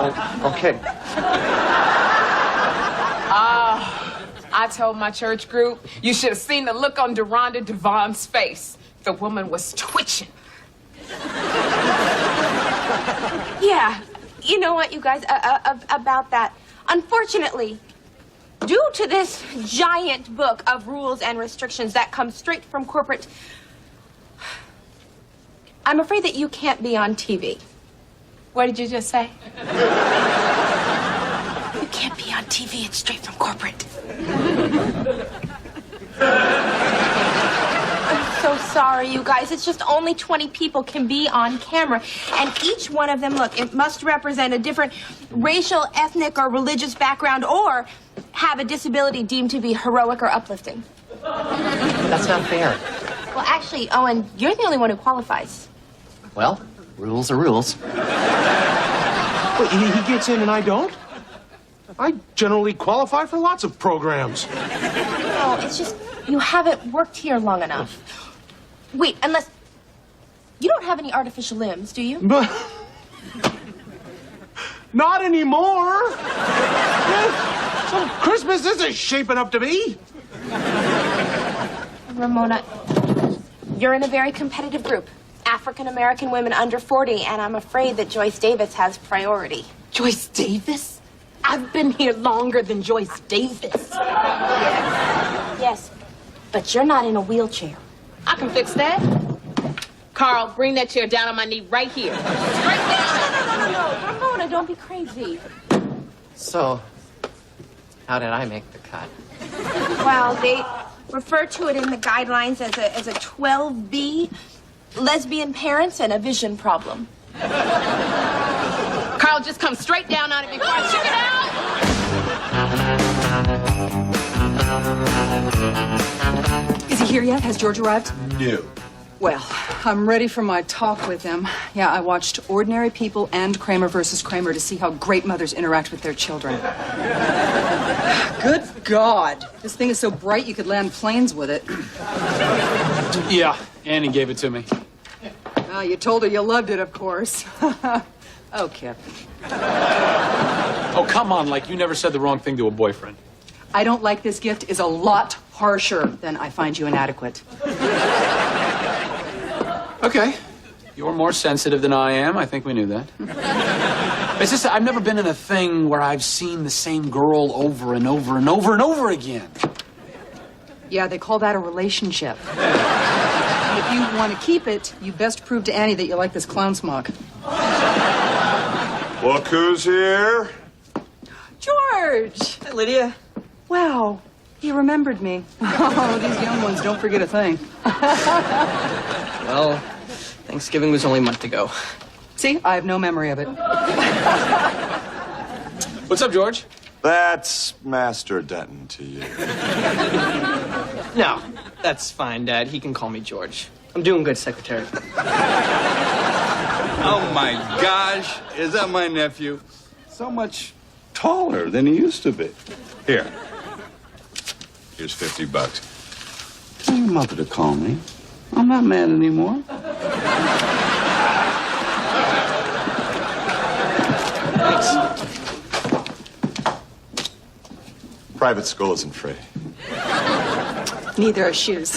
Oh, okay. I told my church group, you should have seen the look on Deronda Devon's face. The woman was twitching. Yeah, you know what, you guys, about that. Unfortunately, due to this giant book of rules and restrictions that come straight from corporate, I'm afraid that you can't be on TV. What did you just say? You can't be on TV, it's straight from corporate. I'm so sorry, you guys. It's just only 20 people can be on camera. And each one of them, look, it must represent a different racial, ethnic, or religious background, or have a disability deemed to be heroic or uplifting. That's not fair. Well, actually, Owen, you're the only one who qualifies. Well, rules are rules. Wait, he gets in and I don't? I generally qualify for lots of programs. No, it's just you haven't worked here long enough. Wait, unless... You don't have any artificial limbs, do you? But... Not anymore. So Christmas isn't shaping up to be. Ramona, you're in a very competitive group. African-American women under 40, and I'm afraid that Joyce Davis has priority. Joyce Davis? I've been here longer than Joyce Davis. Yes, but you're not in a wheelchair. I can fix that. Carl, bring that chair down on my knee right here. Right there. No, Ramona, don't be crazy. So, how did I make the cut? Well, they refer to it in the guidelines as a 12B, lesbian parents and a vision problem. Carl, just come straight down on it before I check it out. Is he here yet? Has George arrived? No. Well, I'm ready for my talk with him. Yeah, I watched Ordinary People and Kramer versus Kramer to see how great mothers interact with their children. Good God. This thing is so bright you could land planes with it. Yeah, Annie gave it to me. Well, you told her you loved it, of course. Oh, Kip. Oh, come on, like you never said the wrong thing to a boyfriend. I don't like this gift is a lot harsher than I find you inadequate. Okay. You're more sensitive than I am. I think we knew that. It's just that I've never been in a thing where I've seen the same girl over and over and over and over again. Yeah, they call that a relationship. And if you want to keep it, you best prove to Annie that you like this clown smock. Look who's here. George! Hey, Lydia. Wow, you remembered me. Oh, these young ones don't forget a thing. Well, Thanksgiving was only a month ago. See, I have no memory of it. What's up, George? That's Master Denton to you. No, that's fine, Dad. He can call me George. I'm doing good, Secretary. Oh my gosh, is that my nephew? So much taller than he used to be. Here. Here's $50. Tell your mother to call me. I'm not mad anymore. Thanks. Private school isn't free. Neither are shoes.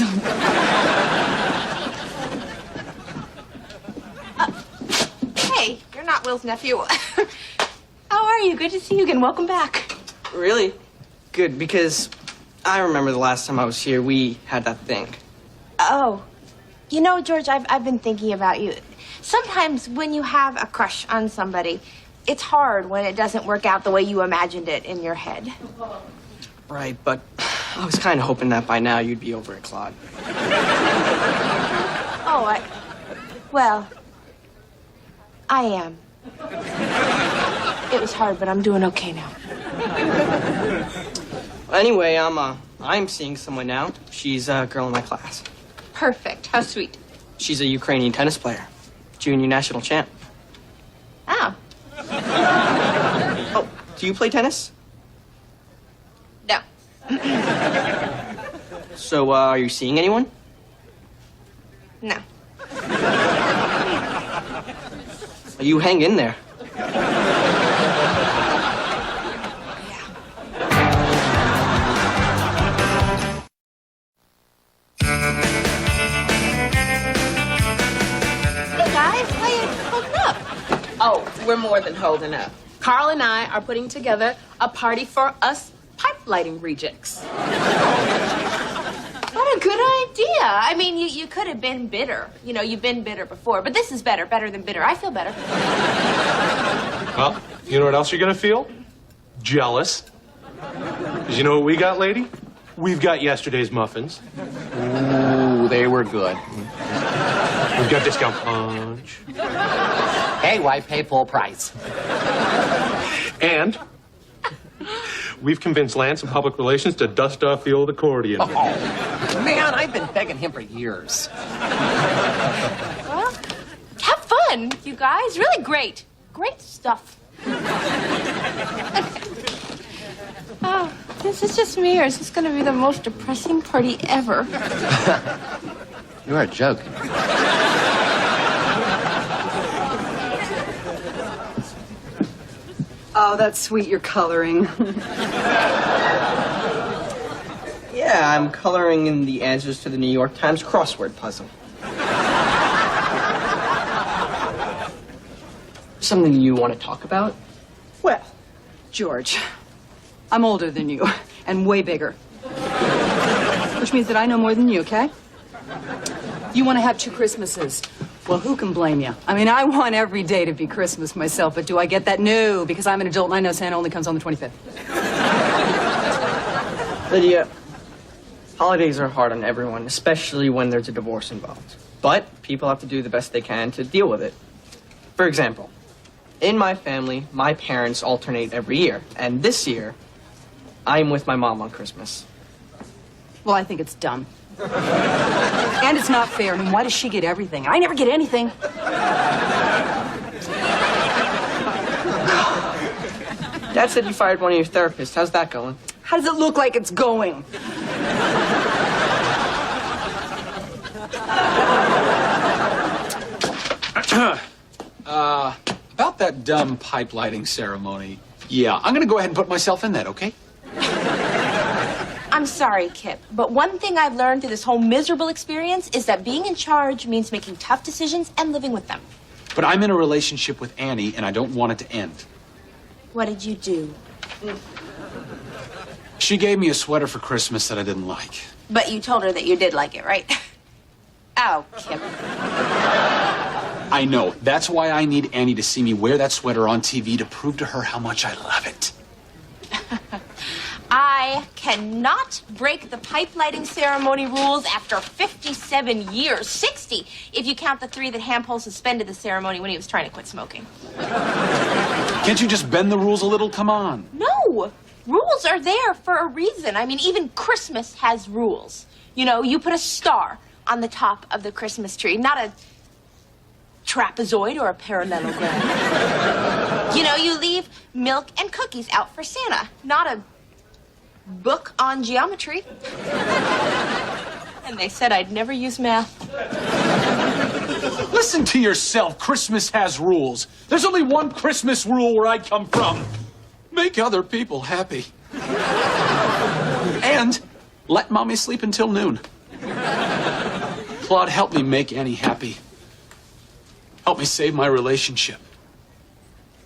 Hey, you're not Will's nephew. How are you? Good to see you again. Welcome back. Really? Good, because I remember the last time I was here, we had that thing. Oh. You know, George, I've been thinking about you. Sometimes when you have a crush on somebody, it's hard when it doesn't work out the way you imagined it in your head. Right, but I was kind of hoping that by now you'd be over at Claude. Oh, well, I am. It was hard, but I'm doing okay now. Anyway, I'm seeing someone now. She's a girl in my class. Perfect. How sweet. She's a Ukrainian tennis player. Junior national champ. Oh. Oh, do you play tennis? No. So, are you seeing anyone? No. You hang in there. Oh, we're more than holding up. Carl and I are putting together a party for us pipe lighting rejects. What a good idea. I mean, you could have been bitter. You know, you've been bitter before, but this is better than bitter. I feel better. Well, you know what else you're gonna feel? Jealous. Because you know what we got, lady? We've got yesterday's muffins. Ooh, they were good. We've got discount punch. Hey, why pay full price? And we've convinced Lance in public relations to dust off the old accordion. Oh, man, I've been begging him for years. Well, have fun, you guys. Really great. Great stuff. Oh, this is just me, or is this going to be the most depressing party ever? You're a joke. Oh, that's sweet, you're coloring. Yeah, I'm coloring in the answers to the New York Times crossword puzzle. Something you want to talk about? Well, George, I'm older than you, and way bigger. Which means that I know more than you, okay? You want to have 2 Christmases. Well, who can blame you? I mean, I want every day to be Christmas myself, but do I get that? No, because I'm an adult and I know Santa only comes on the 25th. Lydia, holidays are hard on everyone, especially when there's a divorce involved. But people have to do the best they can to deal with it. For example, in my family, my parents alternate every year. And this year, I'm with my mom on Christmas. Well, I think it's dumb. And it's not fair. I mean, why does she get everything? I never get anything. Dad said you fired one of your therapists. How's that going? How does it look like it's going? About that dumb pipe lighting ceremony. Yeah, I'm gonna go ahead and put myself in that, okay? I'm sorry, Kip, but one thing I've learned through this whole miserable experience is that being in charge means making tough decisions and living with them. But I'm in a relationship with Annie, and I don't want it to end. What did you do? She gave me a sweater for Christmas that I didn't like. But you told her that you did like it, right? Oh, Kip. I know. That's why I need Annie to see me wear that sweater on TV to prove to her how much I love it. I cannot break the pipe lighting ceremony rules after 57 years. 60, if you count the 3 that Hampole suspended the ceremony when he was trying to quit smoking. Can't you just bend the rules a little? Come on. No! Rules are there for a reason. I mean, even Christmas has rules. You know, you put a star on the top of the Christmas tree, not a trapezoid or a parallelogram. You know, you leave milk and cookies out for Santa, not a book on geometry. And they said I'd never use math. Listen to yourself. Christmas has rules. There's only one Christmas rule where I come from. Make other people happy. And let Mommy sleep until noon. Claude, help me make Annie happy. Help me save my relationship.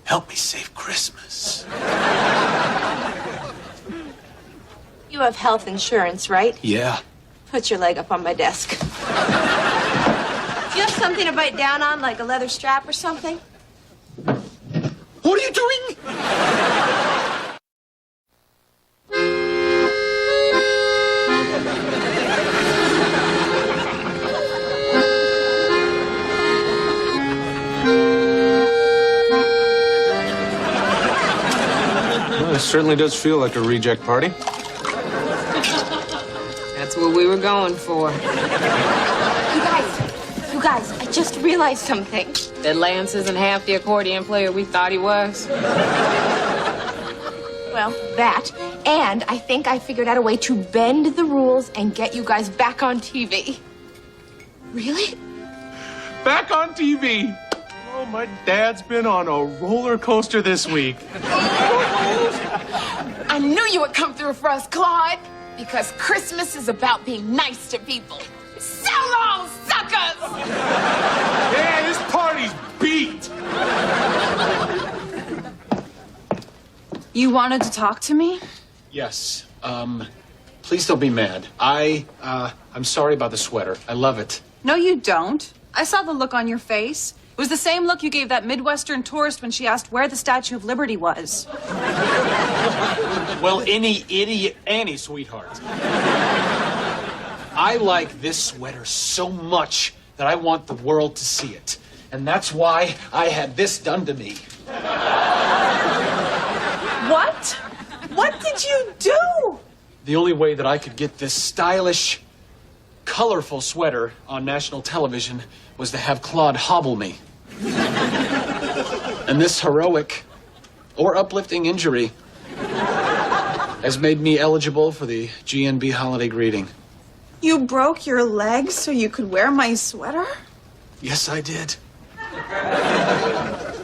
Help me save Christmas. You have health insurance, right? Yeah. Put your leg up on my desk. Do you have something to bite down on, like a leather strap or something? What are you doing? Well, it certainly does feel like a reject party. That's what we were going for. You guys, I just realized something. That Lance isn't half the accordion player we thought he was. Well, that, and I think I figured out a way to bend the rules and get you guys back on TV. Really? Back on TV. Oh, my dad's been on a roller coaster this week. I knew you would come through for us, Claude. Because Christmas is about being nice to people. So long, suckers! Yeah, this party's beat. You wanted to talk to me? Yes. Please don't be mad. I'm sorry about the sweater. I love it. No, you don't. I saw the look on your face. It was the same look you gave that Midwestern tourist when she asked where the Statue of Liberty was. Well, any idiot Annie, sweetheart. I like this sweater so much that I want the world to see it. And that's why I had this done to me. What? What did you do? The only way that I could get this stylish, colorful sweater on national television was to have Claude hobble me. And this heroic or uplifting injury has made me eligible for the GNB holiday greeting. You broke your leg so you could wear my sweater? Yes, I did.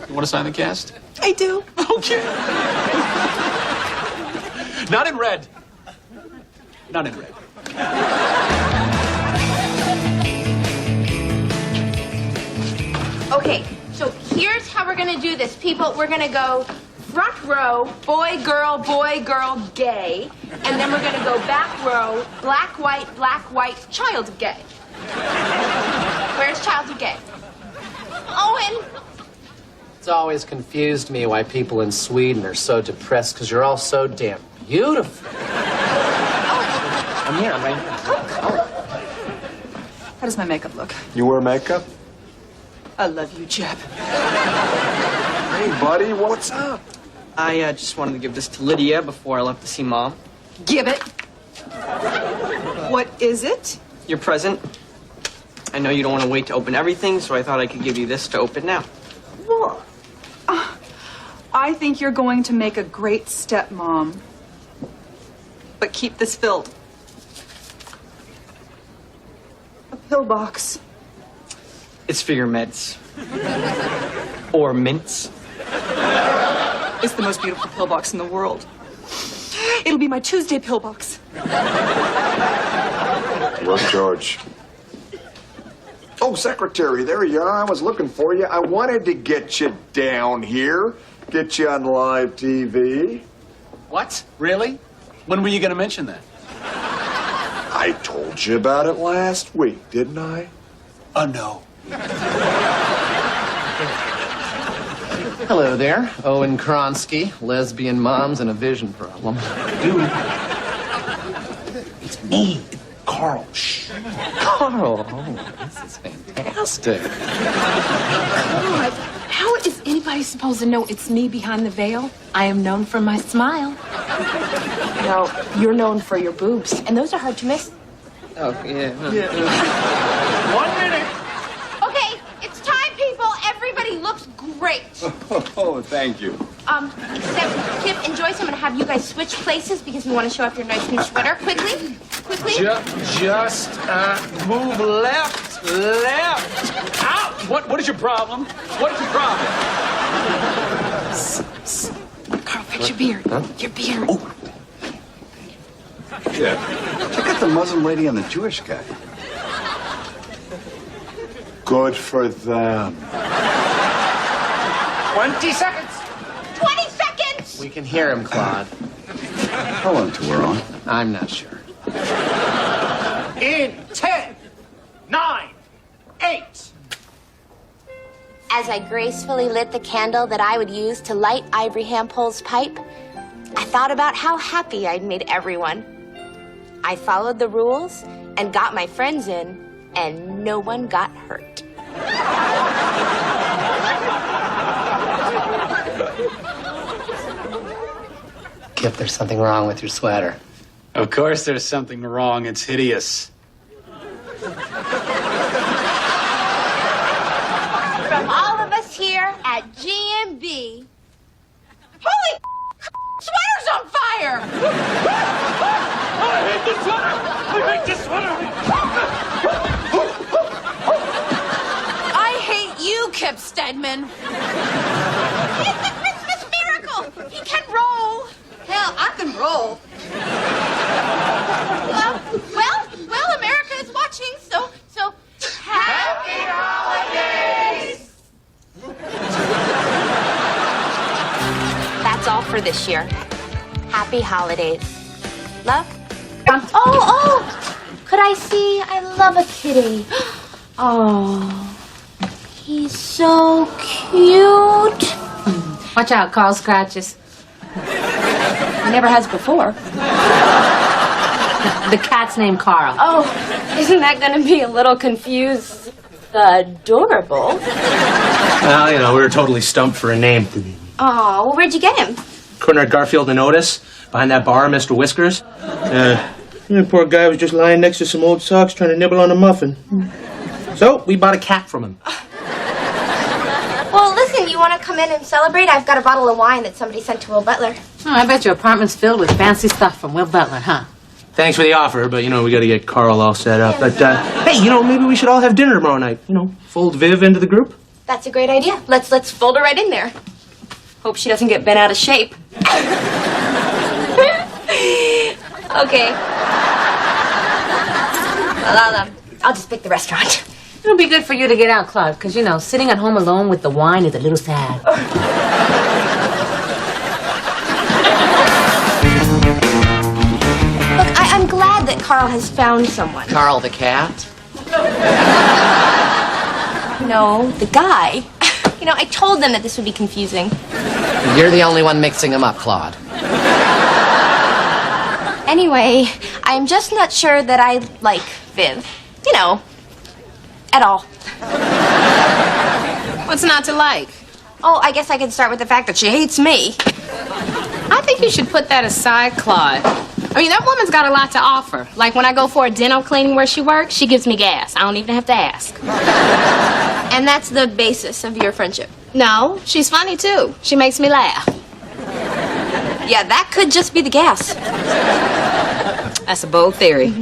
You want to sign the cast? I do. Okay. Not in red. Not in red. Okay, so here's how we're gonna do this. People, we're gonna go front row, boy, girl, gay. And then we're gonna go back row, black, white, child of gay. Where's child of gay? Owen! It's always confused me why people in Sweden are so depressed, because you're all so damn beautiful. I'm here, I'm right here. How does my makeup look? You wear makeup? I love you, Jeb. Hey, buddy, what's up? I just wanted to give this to Lydia before I left to see Mom. Give it. What is it? Your present. I know you don't want to wait to open everything, so I thought I could give you this to open now. Well, I think you're going to make a great stepmom. But keep this filled. A pillbox. It's for your meds. Or mints. It's the most beautiful pillbox in the world. It'll be my Tuesday pillbox. Look, George. Oh, secretary, there you are. I was looking for you. I wanted to get you down here. Get you on live TV. What? Really? When were you going to mention that? I told you about it last week, didn't I? Oh, no. Hello there, Owen Kronsky, lesbian moms and a vision problem. Dude. It's me, Carl. Shh. Carl, oh, this is fantastic. God, how is anybody supposed to know it's me behind the veil? I am known for my smile. No, you're known for your boobs, and those are hard to miss. Oh, yeah. 1 minute. Okay, it's time, people. Everybody looks great. Oh, thank you. Except Kip and Joyce, I'm gonna have you guys switch places because we want to show off your nice new sweater. Quickly. Just move left. Out! What is your problem? What is your problem? Carl, fix your beard. Huh? Your beard. Oh. Yeah. Check out the Muslim lady and the Jewish guy. Good for them. 20 seconds. 20 seconds! We can hear him, Claude. How long till we're on? I'm not sure. In 10, 9, 8. As I gracefully lit the candle that I would use to light Ivory Hampole's pipe, I thought about how happy I'd made everyone. I followed the rules and got my friends in, and no one got hurt. Kip, there's something wrong with your sweater. Of course there's something wrong. It's hideous. From all of us here at GMB, holy sweater's on fire! I hate this sweater! I hate this sweater! I hate you, Kip Stedman. He's the Christmas miracle! He can roll! Hell, I can roll. Well, America is watching, so happy holidays! That's all for this year. Happy holidays. Love? Oh, could I see? I love a kitty. Oh, he's so cute. Watch out, Carl scratches. He never has before. The cat's named Carl. Oh, isn't that going to be a little confused? Adorable. Well, you know, we were totally stumped for a name. Oh, well, where'd you get him? Corner at Garfield and Otis, behind that bar, Mr. Whiskers. The poor guy was just lying next to some old socks trying to nibble on a muffin. So, we bought a cat from him. Well, listen, you want to come in and celebrate? I've got a bottle of wine that somebody sent to Will Butler. Oh, I bet your apartment's filled with fancy stuff from Will Butler, huh? Thanks for the offer, but, you know, we got to get Carl all set up. But, hey, you know, maybe we should all have dinner tomorrow night. You know, fold Viv into the group. That's a great idea. Let's fold her right in there. Hope she doesn't get bent out of shape. Okay. Well, I'll just pick the restaurant. It'll be good for you to get out, Claude, because, you know, sitting at home alone with the wine is a little sad. Look, I'm glad that Carl has found someone. Carl the cat? No, the guy. You know, I told them that this would be confusing. You're the only one mixing them up, Claude. Anyway, I'm just not sure that I like Viv. You know, at all. What's not to like? Oh, I guess I could start with the fact that she hates me. I think you should put that aside, Claude. I mean, that woman's got a lot to offer. Like when I go for a dental cleaning where she works, she gives me gas. I don't even have to ask. And that's the basis of your friendship. No, she's funny too. She makes me laugh. Yeah, that could just be the gas. That's a bold theory.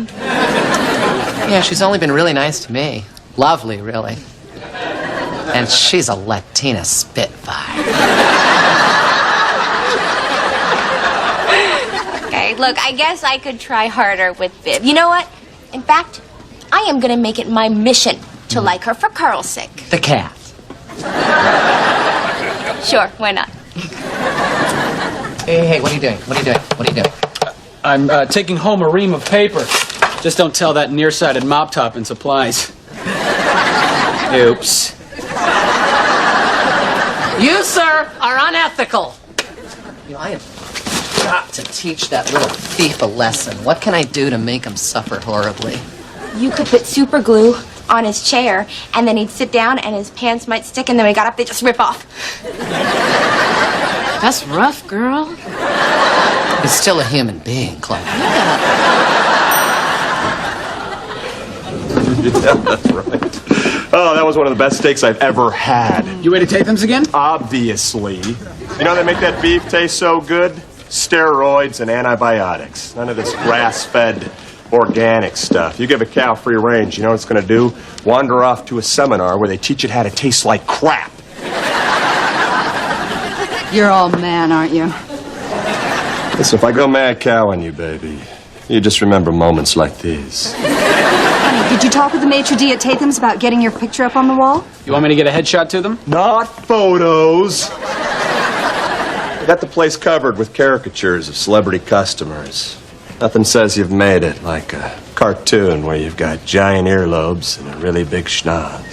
Yeah, she's only been really nice to me. Lovely, really. And she's a Latina spitfire. Okay, look, I guess I could try harder with Viv. You know what? In fact, I am gonna make it my mission to like her for Carl's sake. The cat. Sure, why not? Hey, what are you doing? What are you doing? What are you doing? I'm taking home a ream of paper. Just don't tell that nearsighted mop top in supplies. Oops. You, sir, are unethical. You know, I have got to teach that little thief a lesson. What can I do to make him suffer horribly? You could put super glue on his chair, and then he'd sit down, and his pants might stick, and then when he got up, they just rip off. That's rough, girl. He's still a human being, Claude. Yeah, that's right. Oh, that was one of the best steaks I've ever had. You ate at Tatham's again? Obviously. You know they make that beef taste so good? Steroids and antibiotics. None of this grass-fed organic stuff. You give a cow free range, you know what it's going to do? Wander off to a seminar where they teach it how to taste like crap. You're all man, aren't you? Listen, if I go mad cow on you, baby, you just remember moments like these. Honey, did you talk with the maitre d' at Tatham's about getting your picture up on the wall? You want me to get a headshot to them? Not photos. I got the place covered with caricatures of celebrity customers. Nothing says you've made it like a cartoon where you've got giant earlobes and a really big schnoz.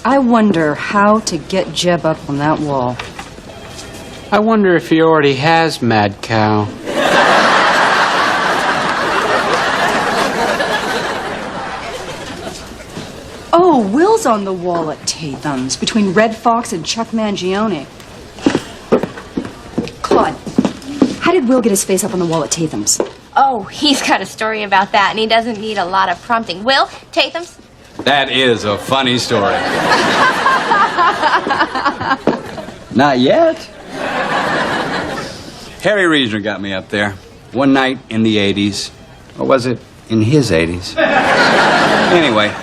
I wonder how to get Jeb up on that wall. I wonder if he already has Mad Cow. Oh, Will's on the wall at Tatham's between Red Fox and Chuck Mangione. Claude, how did Will get his face up on the wall at Tatham's? Oh, he's got a story about that, and he doesn't need a lot of prompting. Will, Tatham's? That is a funny story. Not yet. Harry Reasoner got me up there one night in the 80s. Or was it in his 80s? Anyway,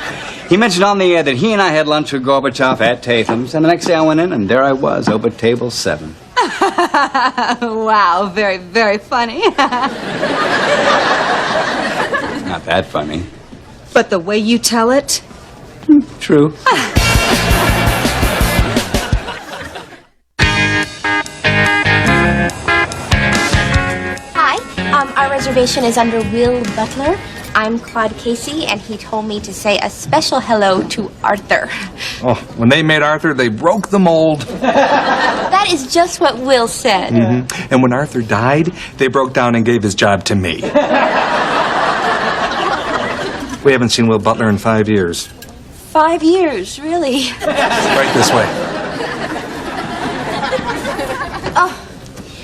he mentioned on the air that he and I had lunch with Gorbachev at Tatham's, and the next day I went in, and there I was, over table 7. Wow, very, very funny. Not that funny. But the way you tell it... True. Hi, our reservation is under Will Butler. I'm Claude Casey, and he told me to say a special hello to Arthur. Oh, when they made Arthur, they broke the mold. That is just what Will said. Mm-hmm. And when Arthur died, they broke down and gave his job to me. We haven't seen Will Butler in 5 years. 5 years, really? Right this way. Oh,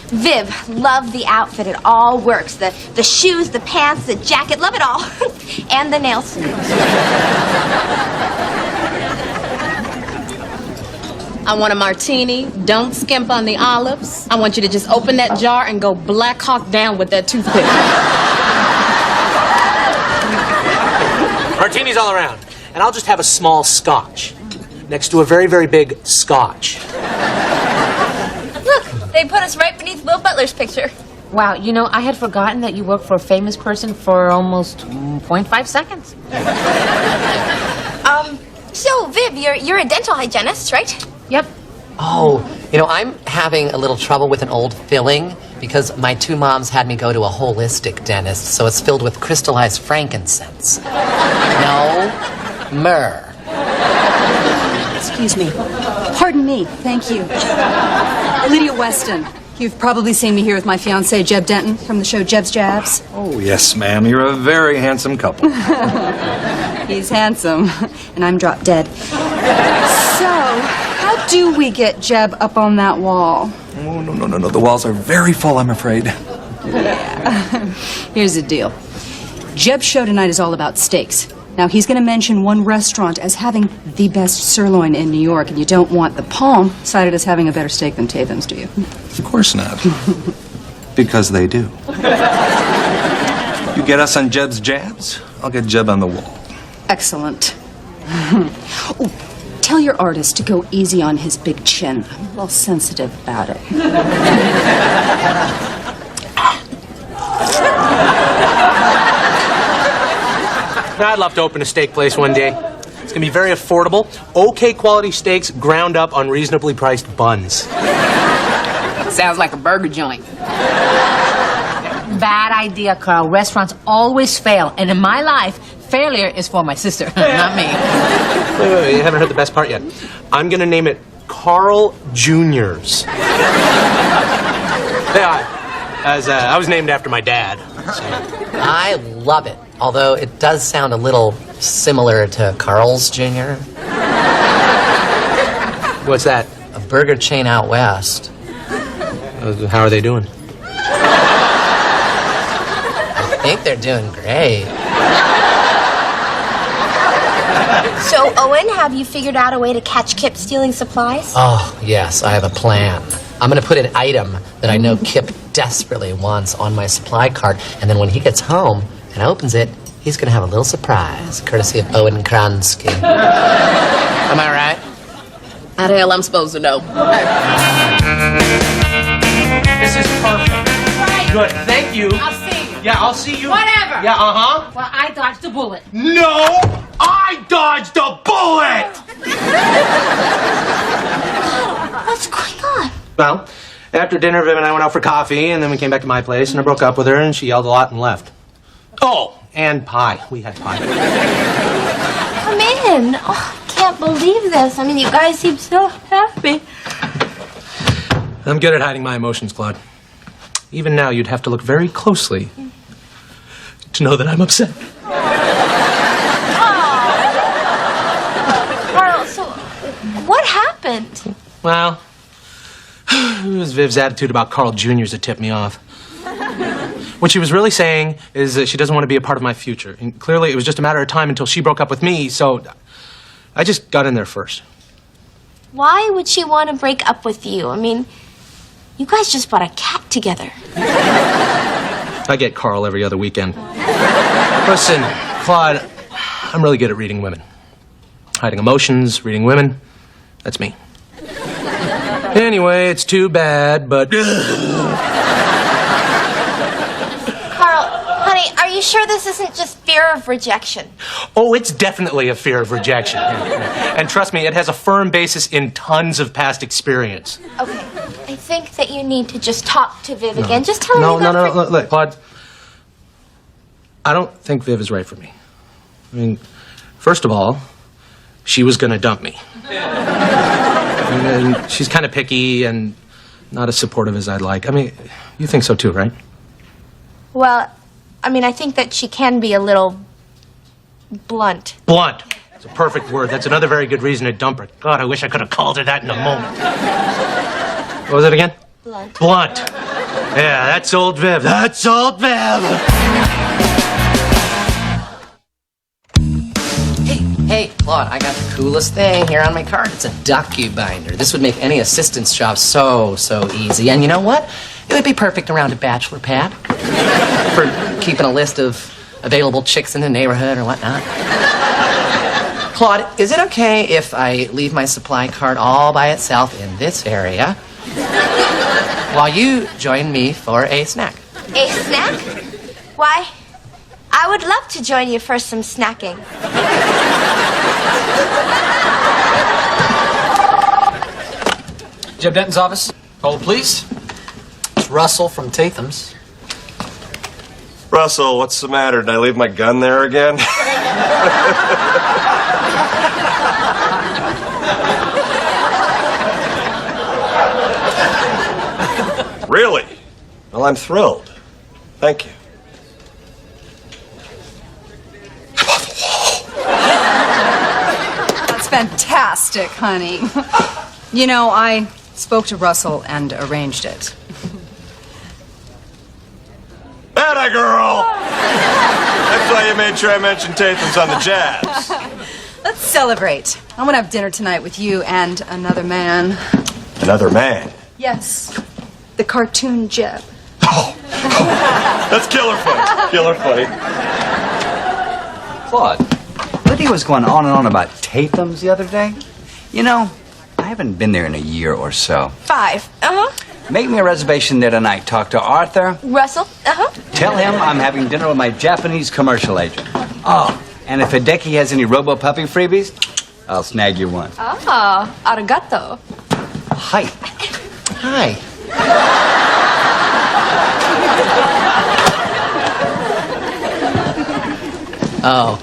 Viv, love the outfit. It all works. The shoes, the pants, the jacket, love it all. And the nails. I want a martini. Don't skimp on the olives. I want you to just open that jar and go Black Hawk down with that toothpick. Martinis all around. And I'll just have a small scotch next to a very, very big scotch. Look, they put us right beneath Will Butler's picture. Wow, you know, I had forgotten that you worked for a famous person for almost 0.5 seconds. So, Viv, you're a dental hygienist, right? Yep. Oh, you know, I'm having a little trouble with an old filling because my 2 moms had me go to a holistic dentist, so it's filled with crystallized frankincense. No myrrh. Excuse me. Pardon me. Thank you. Lydia Weston. You've probably seen me here with my fiancé, Jeb Denton, from the show Jeb's Jabs. Oh, yes, ma'am. You're a very handsome couple. He's handsome, and I'm drop dead. So, how do we get Jeb up on that wall? Oh, no. The walls are very full, I'm afraid. Yeah. Here's the deal. Jeb's show tonight is all about steaks. Now, he's going to mention one restaurant as having the best sirloin in New York, and you don't want the Palm cited as having a better steak than Tatham's, do you? Of course not. Because they do. You get us on Jeb's jabs, I'll get Jeb on the wall. Excellent. Oh, tell your artist to go easy on his big chin. I'm a little sensitive about it. I'd love to open a steak place one day. It's going to be very affordable. Okay quality steaks ground up on reasonably priced buns. Sounds like a burger joint. Bad idea, Carl. Restaurants always fail. And in my life, failure is for my sister, not me. Wait, you haven't heard the best part yet. I'm going to name it Carl Jr.'s. Yeah, I was named after my dad. So. I love it, although it does sound a little similar to Carl's Jr. What's that? A burger chain out west. How are they doing? I think they're doing great. So, Owen, have you figured out a way to catch Kip stealing supplies? Oh, yes, I have a plan. I'm going to put an item that I know Kip desperately wants on my supply cart, and then when he gets home and opens it, he's going to have a little surprise, courtesy of Owen Kransky. Am I right? How the hell I'm supposed to know? This is perfect. Good, thank you. I'll see you. Yeah, I'll see you. Whatever. Yeah, uh-huh. Well, I dodged a bullet. No! I dodged a bullet! What's going on? Well, after dinner, Viv and I went out for coffee, and then we came back to my place, and I broke up with her, and she yelled a lot and left. Oh, and pie. We had pie. Come in. Oh, I can't believe this. I mean, you guys seem so happy. I'm good at hiding my emotions, Claude. Even now, you'd have to look very closely to know that I'm upset. Carl, so what happened? Well, it was Viv's attitude about Carl Jr.'s that tipped me off. What she was really saying is that she doesn't want to be a part of my future. And clearly, it was just a matter of time until she broke up with me, so I just got in there first. Why would she want to break up with you? I mean, you guys just bought a cat together. I get Carl every other weekend. Listen, Claude, I'm really good at reading women. Hiding emotions, reading women, that's me. Anyway, it's too bad, but... Carl, honey, are you sure this isn't just fear of rejection? Oh, it's definitely a fear of rejection. And trust me, it has a firm basis in tons of past experience. Okay, I think that you need to just talk to Viv again. Just tell her No, you got look, Claude. I don't think Viv is right for me. I mean, first of all, she was gonna dump me. And she's kind of picky and not as supportive as I'd like. I mean, you think so too, right? Well, I mean, I think that she can be a little blunt. Blunt. It's a perfect word. That's another very good reason to dump her. God, I wish I could have called her that in a moment. What was it again? Blunt. Blunt. Yeah, that's old Viv. That's old Viv. Hey, Claude, I got the coolest thing here on my cart. It's a docu-binder. This would make any assistant's job so easy. And you know what? It would be perfect around a bachelor pad for keeping a list of available chicks in the neighborhood or whatnot. Claude, is it okay if I leave my supply cart all by itself in this area while you join me for a snack? A snack? Why, I would love to join you for some snacking. Jeb Denton's office. Hold, please. It's Russell from Tatham's. Russell, what's the matter? Did I leave my gun there again? Really? Well, I'm thrilled. Thank you. That's fantastic, honey. You know, I spoke to Russell and arranged it. Atta girl! That's why you made sure I mentioned Tatham's on the jabs. Let's celebrate. I want to have dinner tonight with you and another man. Another man? Yes, the cartoon Jeb. That's killer funny. Killer funny. Claude, Lydia was going on and on about Tatham's the other day. You know, I haven't been there in a year or so. 5. Make me a reservation there tonight. Talk to Arthur. Russell. Tell him I'm having dinner with my Japanese commercial agent. Oh, And if Hideki has any Robo Puppy freebies, I'll snag you one. Ah, arigato. Hi. Hi. Oh.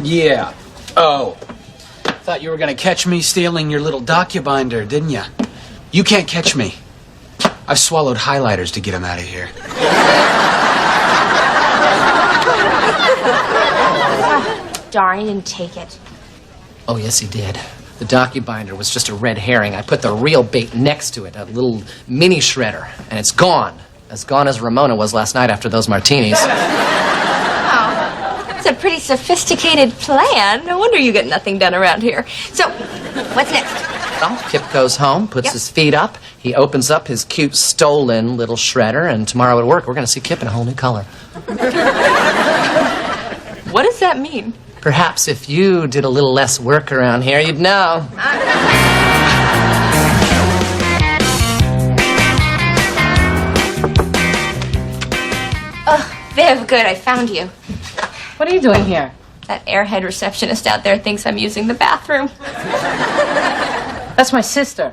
Yeah. Oh. Thought you were gonna catch me stealing your little docu-binder, didn't you? You can't catch me. I've swallowed highlighters to get him out of here. Darn, he didn't take it. Oh, yes, he did. The docu-binder was just a red herring. I put the real bait next to it, a little mini shredder, and it's gone. As gone as Ramona was last night after those martinis. It's a pretty sophisticated plan. No wonder you get nothing done around here. So, what's next? Well, Kip goes home, puts his feet up, he opens up his cute stolen little shredder, and tomorrow at work we're going to see Kip in a whole new color. What does that mean? Perhaps if you did a little less work around here, you'd know. Oh, Viv, good, I found you. What are you doing here? That airhead receptionist out there thinks I'm using the bathroom. That's my sister.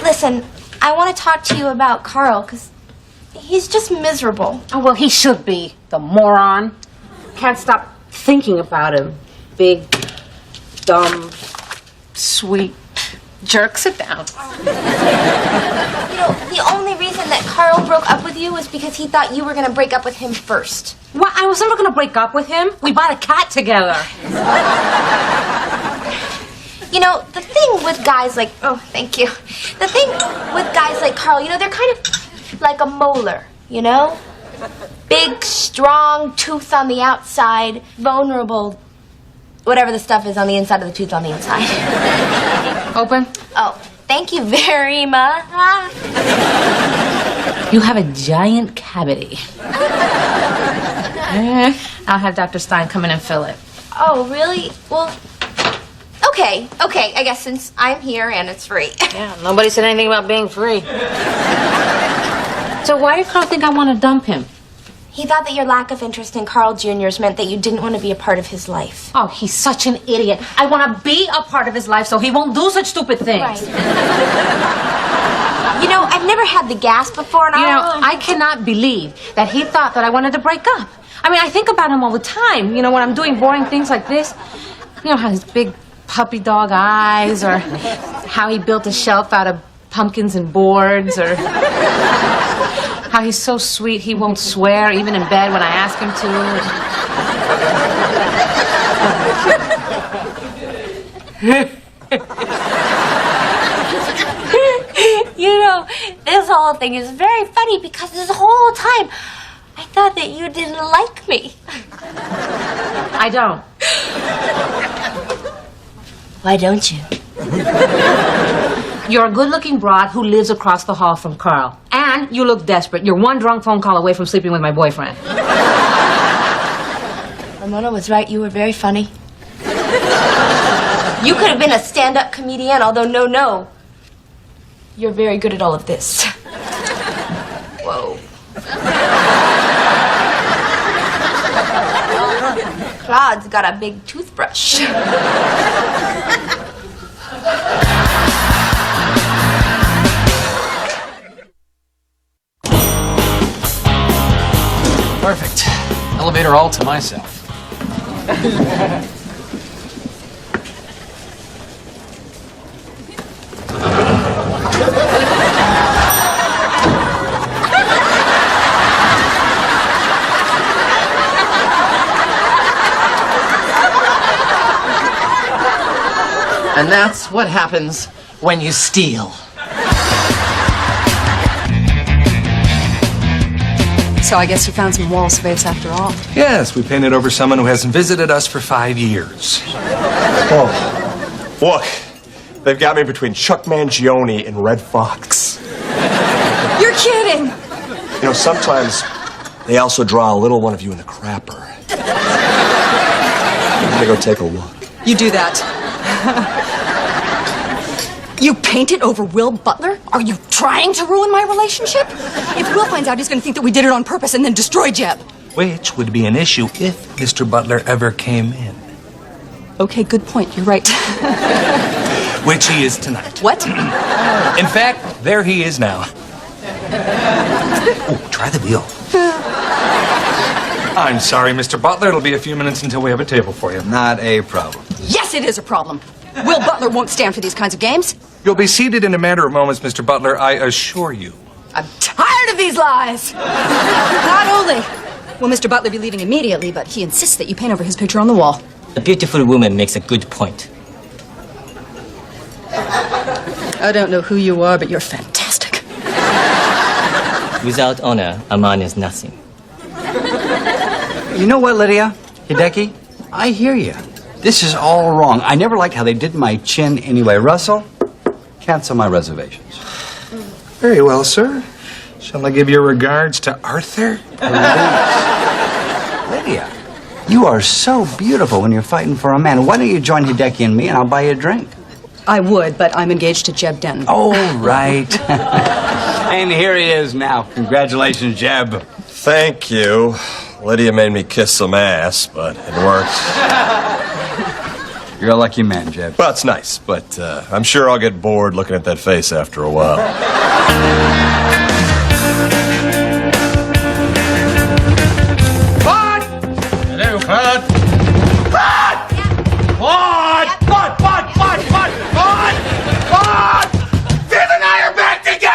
Listen, I want to talk to you about Carl, because he's just miserable. Oh, well, he should be. The moron. Can't stop thinking about him. Big, dumb, sweet jerk. Sit down. You know, the only reason that Carl broke up with you was because he thought you were going to break up with him first. What? I was never going to break up with him. We bought a cat together. You know, the thing with guys like... Oh, thank you. The thing with guys like Carl, you know, they're kind of like a molar, you know? Big, strong, tooth on the outside, vulnerable, whatever the stuff is on the inside of the tooth on the inside. Open? Oh, thank you very much. You have a giant cavity. I'll have Dr. Stein come in and fill it. Oh, really? Well, okay, I guess since I'm here and it's free. Yeah, nobody said anything about being free. So why did Carl think I want to dump him? He thought that your lack of interest in Carl Jr.'s meant that you didn't want to be a part of his life. Oh, he's such an idiot. I want to be a part of his life so he won't do such stupid things. Right. You know, I've never had the gas before, and I cannot believe that he thought that I wanted to break up. I mean, I think about him all the time, you know, when I'm doing boring things like this. You know, how his big puppy dog eyes, or how he built a shelf out of pumpkins and boards, or how he's so sweet he won't swear even in bed when I ask him to. You know, this whole thing is very funny because this whole time I thought that you didn't like me. I don't. Why don't you? You're a good-looking broad who lives across the hall from Carl. And you look desperate. You're one drunk phone call away from sleeping with my boyfriend. Ramona was right. You were very funny. You could have been a stand-up comedian, although no. You're very good at all of this. Whoa. Claude's got a big toothbrush. Perfect. Elevator all to myself. And that's what happens when you steal. So I guess you found some wall space after all. Yes, we painted over someone who hasn't visited us for 5 years. Oh, look, they've got me between Chuck Mangione and Red Fox. You're kidding! You know, sometimes they also draw a little one of you in the crapper. I'm gonna go take a look. You do that. You painted over Will Butler? Are you trying to ruin my relationship? If Will finds out, he's going to think that we did it on purpose and then destroy Jeb. which would be an issue if Mr. Butler ever came in. Okay, good point. You're right. Which he is tonight. What? In fact, there he is now. Oh, try the veal. I'm sorry, Mr. Butler. It'll be a few minutes until we have a table for you. Not a problem. Yes, it is a problem. Will Butler won't stand for these kinds of games. You'll be seated in a matter of moments, Mr. Butler, I assure you. I'm tired of these lies. Not only will Mr. Butler be leaving immediately, but he insists that you paint over his picture on the wall. A beautiful woman makes a good point. I don't know who you are, but you're fantastic. Without honor, a man is nothing. You know what, Lydia? Hideki? I hear you. This is all wrong. I never liked how they did my chin anyway. Russell, cancel my reservations. Very well, sir. Shall I give your regards to Arthur? Lydia, you are so beautiful when you're fighting for a man. Why don't you join Hideki and me, and I'll buy you a drink? I would, but I'm engaged to Jeb Denton. Oh, right. And here he is now. Congratulations, Jeb. Thank you. Lydia made me kiss some ass, but it worked. You're a lucky man, Jeb. Well, it's nice, but I'm sure I'll get bored looking at that face after a while. Claude! Hello, Claude. Claude! Claude! Claude! Claude! Claude! Claude! Claude! Claude! Viv and I are back together!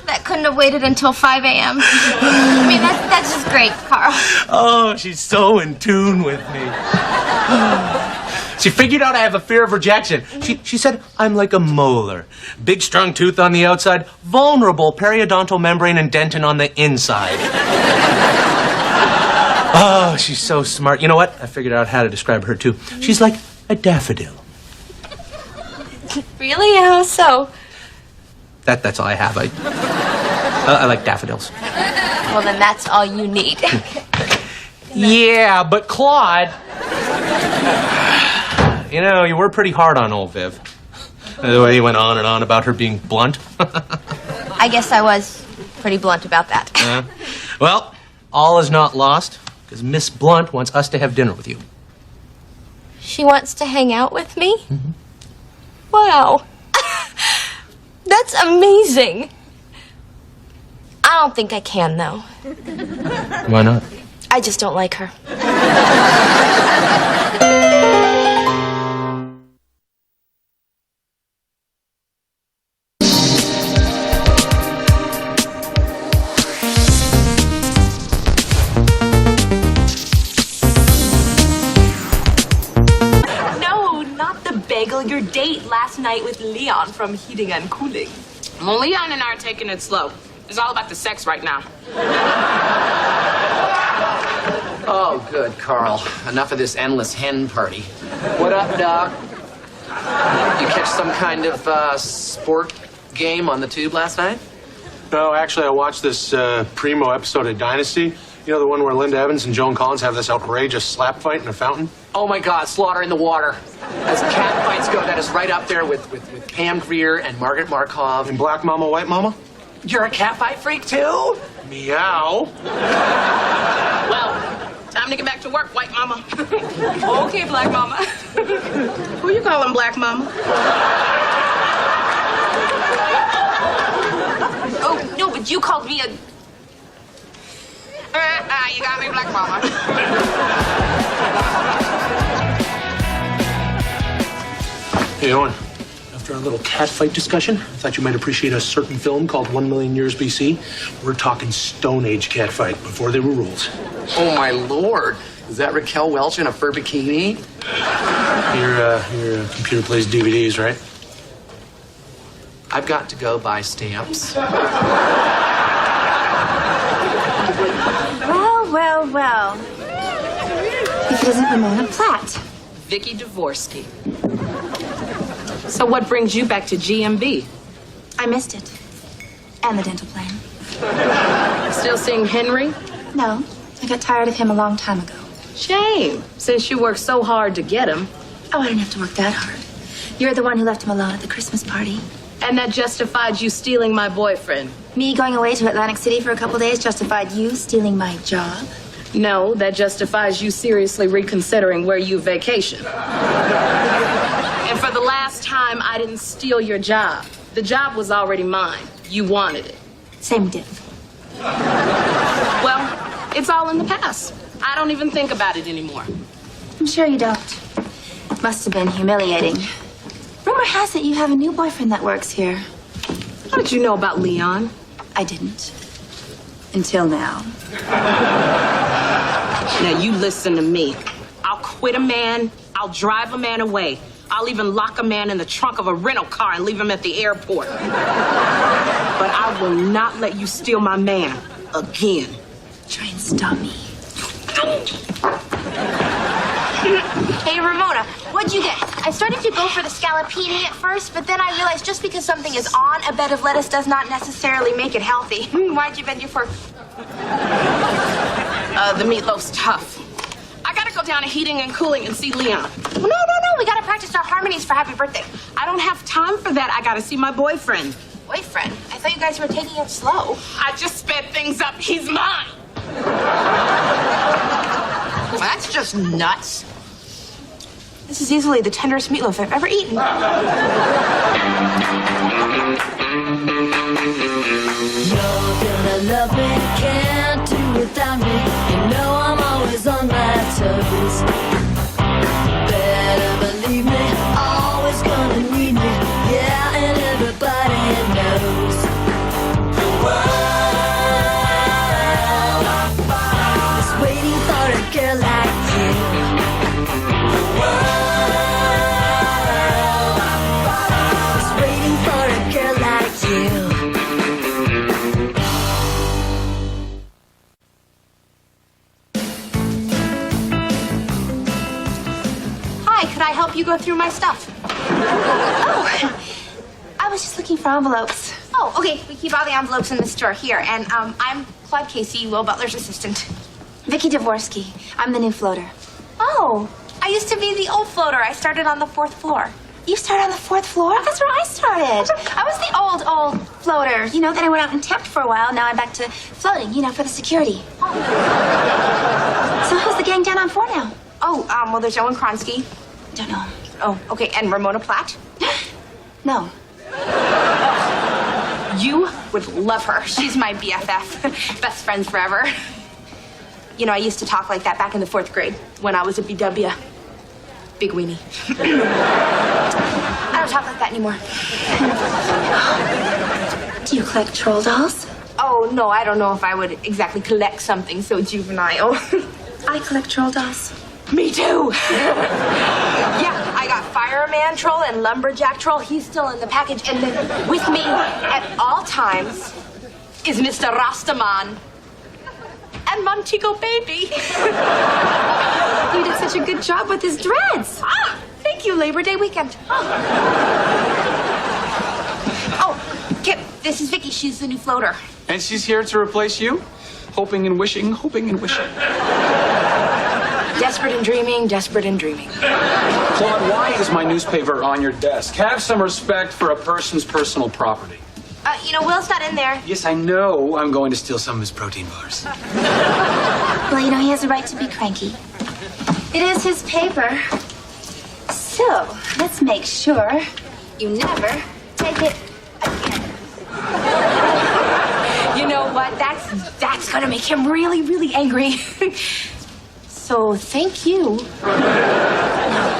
That couldn't have waited until 5 a.m. I mean, that's just great, Carl. Oh, she's so in tune with me. She figured out I have a fear of rejection. She said I'm like a molar. Big, strong tooth on the outside, vulnerable periodontal membrane and dentin on the inside. Oh, she's so smart. You know what? I figured out how to describe her, too. She's like a daffodil. Really? How so? That's all I have. I like daffodils. Well, then that's all you need. Yeah, but Claude... You know, you were pretty hard on old Viv. The way you went on and on about her being blunt. I guess I was pretty blunt about that. Well, all is not lost, because Miss Blunt wants us to have dinner with you. She wants to hang out with me? Mm-hmm. Wow. That's amazing. I don't think I can, though. Why not? I just don't like her. Your date last night with Leon from Heating and Cooling. Well, Leon and I are taking it slow. It's all about the sex right now. Oh, good, Carl. Enough of this endless hen party. What up, Doc? You catch some kind of sport game on the tube last night? No, actually, I watched this primo episode of Dynasty. You know, the one where Linda Evans and Joan Collins have this outrageous slap fight in a fountain? Oh, my God, Slaughter in the Water. As cat fights go, that is right up there with Pam Grier and Margaret Markov. And Black Mama, White Mama? You're a cat fight freak, too? Meow. Well, time to get back to work, White Mama. Okay, Black Mama. Who you calling Black Mama? Oh, no, but you called me a... You got me, Black Mama. Hey, Owen. After our little cat fight discussion, I thought you might appreciate a certain film called 1 Million Years BC. We're talking Stone Age cat fight, before there were rules. Oh, my Lord. Is that Raquel Welch in a fur bikini? Your computer plays DVDs, right? I've got to go buy stamps. Well. If it isn't Ramona Platt. Vicky Dvorsky. So what brings you back to GMB? I missed it. And the dental plan. Still seeing Henry? No, I got tired of him a long time ago. Shame, since you worked so hard to get him. Oh, I didn't have to work that hard. You're the one who left him alone at the Christmas party. And that justified you stealing my boyfriend. Me going away to Atlantic City for a couple days justified you stealing my job? No, that justifies you seriously reconsidering where you vacation. And for the last time, I didn't steal your job. The job was already mine. You wanted it. Same diff. Well, it's all in the past. I don't even think about it anymore. I'm sure you don't. Must have been humiliating. Rumor has it you have a new boyfriend that works here. How did you know about Leon? I didn't. Until now. Now you listen to me. I'll quit a man. I'll drive a man away. I'll even lock a man in the trunk of a rental car and leave him at the airport. But I will not let you steal my man again. Try and stop me. Hey, Ramona, what'd you get? I started to go for the scallopini at first, but then I realized just because something is on a bed of lettuce does not necessarily make it healthy. Why'd you bend your fork? The meatloaf's tough. I gotta go down to heating and cooling and see Leon. No. We gotta practice our harmonies for happy birthday. I don't have time for that. I gotta see my boyfriend. Boyfriend? I thought you guys were taking it slow. I just sped things up. He's mine. Well, that's just nuts. This is easily the tenderest meatloaf I've ever eaten. You're gonna love me, can't do without me. You know I'm always on my toes. Better believe me, always gonna need me. Yeah, and everybody knows. The world is waiting for a girl like you. The world is waiting for a girl like you. Could I help you go through my stuff? Oh, I was just looking for envelopes. Oh, okay. We keep all the envelopes in this drawer here. And I'm Claude Casey, Will Butler's assistant. Vicky Dvorsky. I'm the new floater. Oh, I used to be the old floater. I started on the 4th floor. You started on the 4th floor? That's where I started. I was the old floater. You know, then I went out and temped for a while. Now I'm back to floating, you know, for the security. Oh. So who's the gang down on 4 now? Oh, well, there's Owen Kronsky. Don't know. Oh, okay. And Ramona Platt? No. You would love her. She's my BFF. Best friends forever. You know, I used to talk like that back in the 4th grade when I was a BW. Big weenie. I don't talk like that anymore. Do you collect troll dolls? Oh, no, I don't know if I would exactly collect something so juvenile. I collect troll dolls. Me too. Yeah, I got fireman troll and lumberjack troll. He's still in the package. And then with me at all times is Mr. Rastaman and Montego Baby. You did such a good job with his dreads. Ah, thank you, Labor Day weekend. Oh, Kip, this is Vicky. She's the new floater. And she's here to replace you? Hoping and wishing, hoping and wishing. Desperate and dreaming, desperate and dreaming. Claude, why is my newspaper on your desk? Have some respect for a person's personal property. You know, Will's not in there. Yes, I know I'm going to steal some of his protein bars. Well, you know, he has a right to be cranky. It is his paper. So, let's make sure you never take it again. You know what? That's gonna make him really, really angry. So, thank you. No,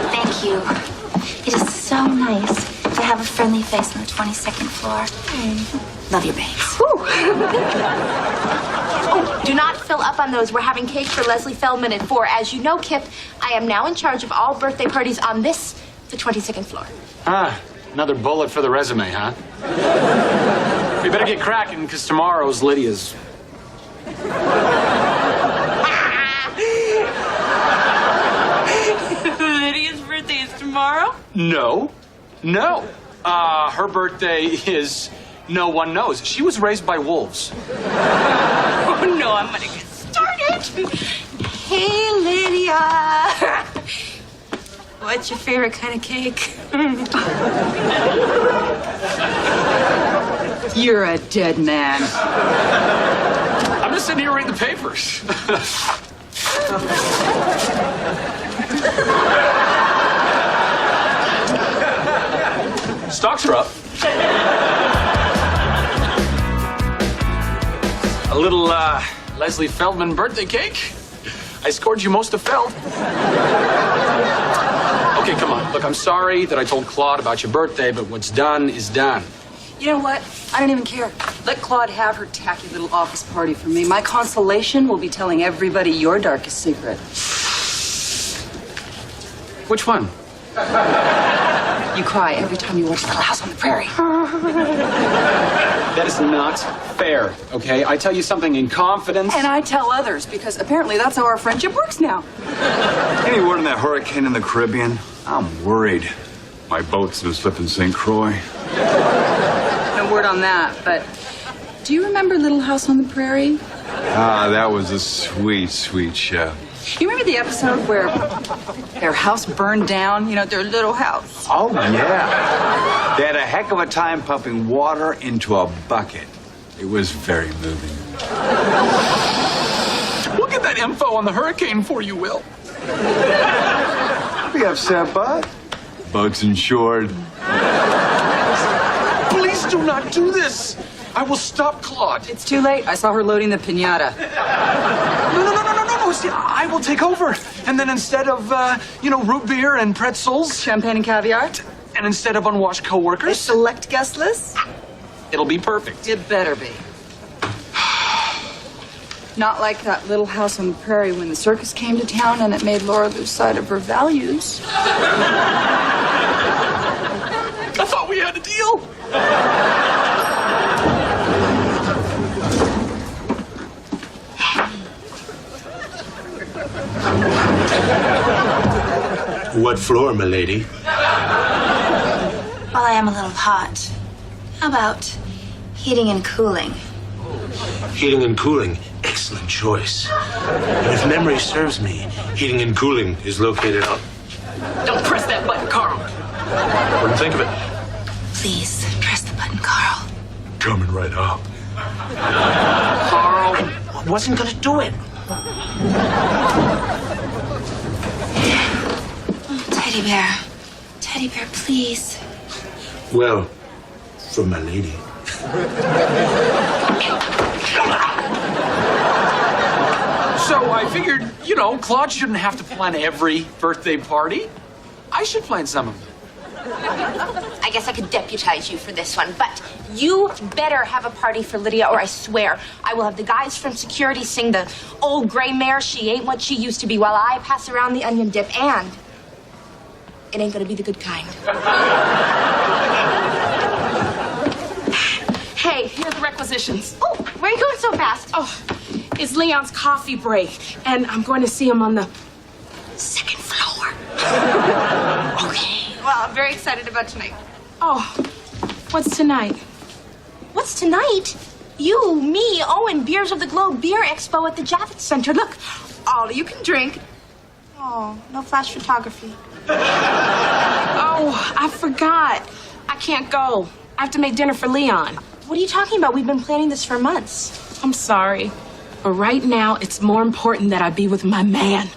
thank you. It is so nice to have a friendly face on the 22nd floor. Love your babes. Oh, do not fill up on those. We're having cake for Leslie Feldman at 4. As you know, Kip, I am now in charge of all birthday parties on the 22nd floor. Ah, another bullet for the resume, huh? We better get cracking, because tomorrow's Lydia's. Lydia's birthday is tomorrow? No. Her birthday is... No one knows. She was raised by wolves. Oh, no, I'm gonna get started. Hey, Lydia. What's your favorite kind of cake? You're a dead man. I'm just sitting here reading the papers. Stocks are up. A little Leslie Feldman birthday cake. I scored you most of Feld. Okay, come on. Look, I'm sorry that I told Claude about your birthday, but what's done is done. You know what? I don't even care. Let Claude have her tacky little office party for me. My consolation will be telling everybody your darkest secret. Which one? You cry every time you watch Little House on the Prairie. That is not fair, okay? I tell you something in confidence. And I tell others, because apparently that's how our friendship works now. Any word on that hurricane in the Caribbean? I'm worried. My boat's gonna slip in St. Croix. No word on that, but do you remember Little House on the Prairie? Ah, that was a sweet, sweet show. You remember the episode where their house burned down? You know, their little house. Oh, yeah. They had a heck of a time pumping water into a bucket. It was very moving. We'll get that info on the hurricane for you, Will. Don't be upset, bud. Boat's insured. Please do not do this. I will stop Claude. It's too late. I saw her loading the piñata. No. See, I will take over. And then instead of, root beer and pretzels. Champagne and caviar. And instead of unwashed coworkers. A select guest list? It'll be perfect. It better be. Not like that Little House on the Prairie when the circus came to town and it made Laura lose sight of her values. I thought we had a deal. What floor, milady? Well, I am a little hot. How about heating and cooling? Heating and cooling. Excellent choice. And if memory serves me, heating and cooling is located on... Don't press that button, Carl. What do you think of it? Please, press the button, Carl. Coming right up. Carl. I wasn't gonna do it. Teddy bear. Teddy bear, please. Well, from my lady. So I figured, Claude shouldn't have to plan every birthday party. I should plan some of them. I guess I could deputize you for this one, but you better have a party for Lydia, or I swear I will have the guys from security sing the old gray mare, she ain't what she used to be, while I pass around the onion dip, and it ain't gonna be the good kind. Hey, here are the requisitions. Oh, where are you going so fast? Oh, it's Leon's coffee break, and I'm going to see him on the second floor. Okay. Well, I'm very excited about tonight. Oh, what's tonight? What's tonight? You, me, Owen, Beers of the Globe Beer Expo at the Javits Center. Look, all you can drink. Oh, no flash photography. Oh, I forgot. I can't go. I have to make dinner for Leon. What are you talking about? We've been planning this for months. I'm sorry, but right now it's more important that I be with my man.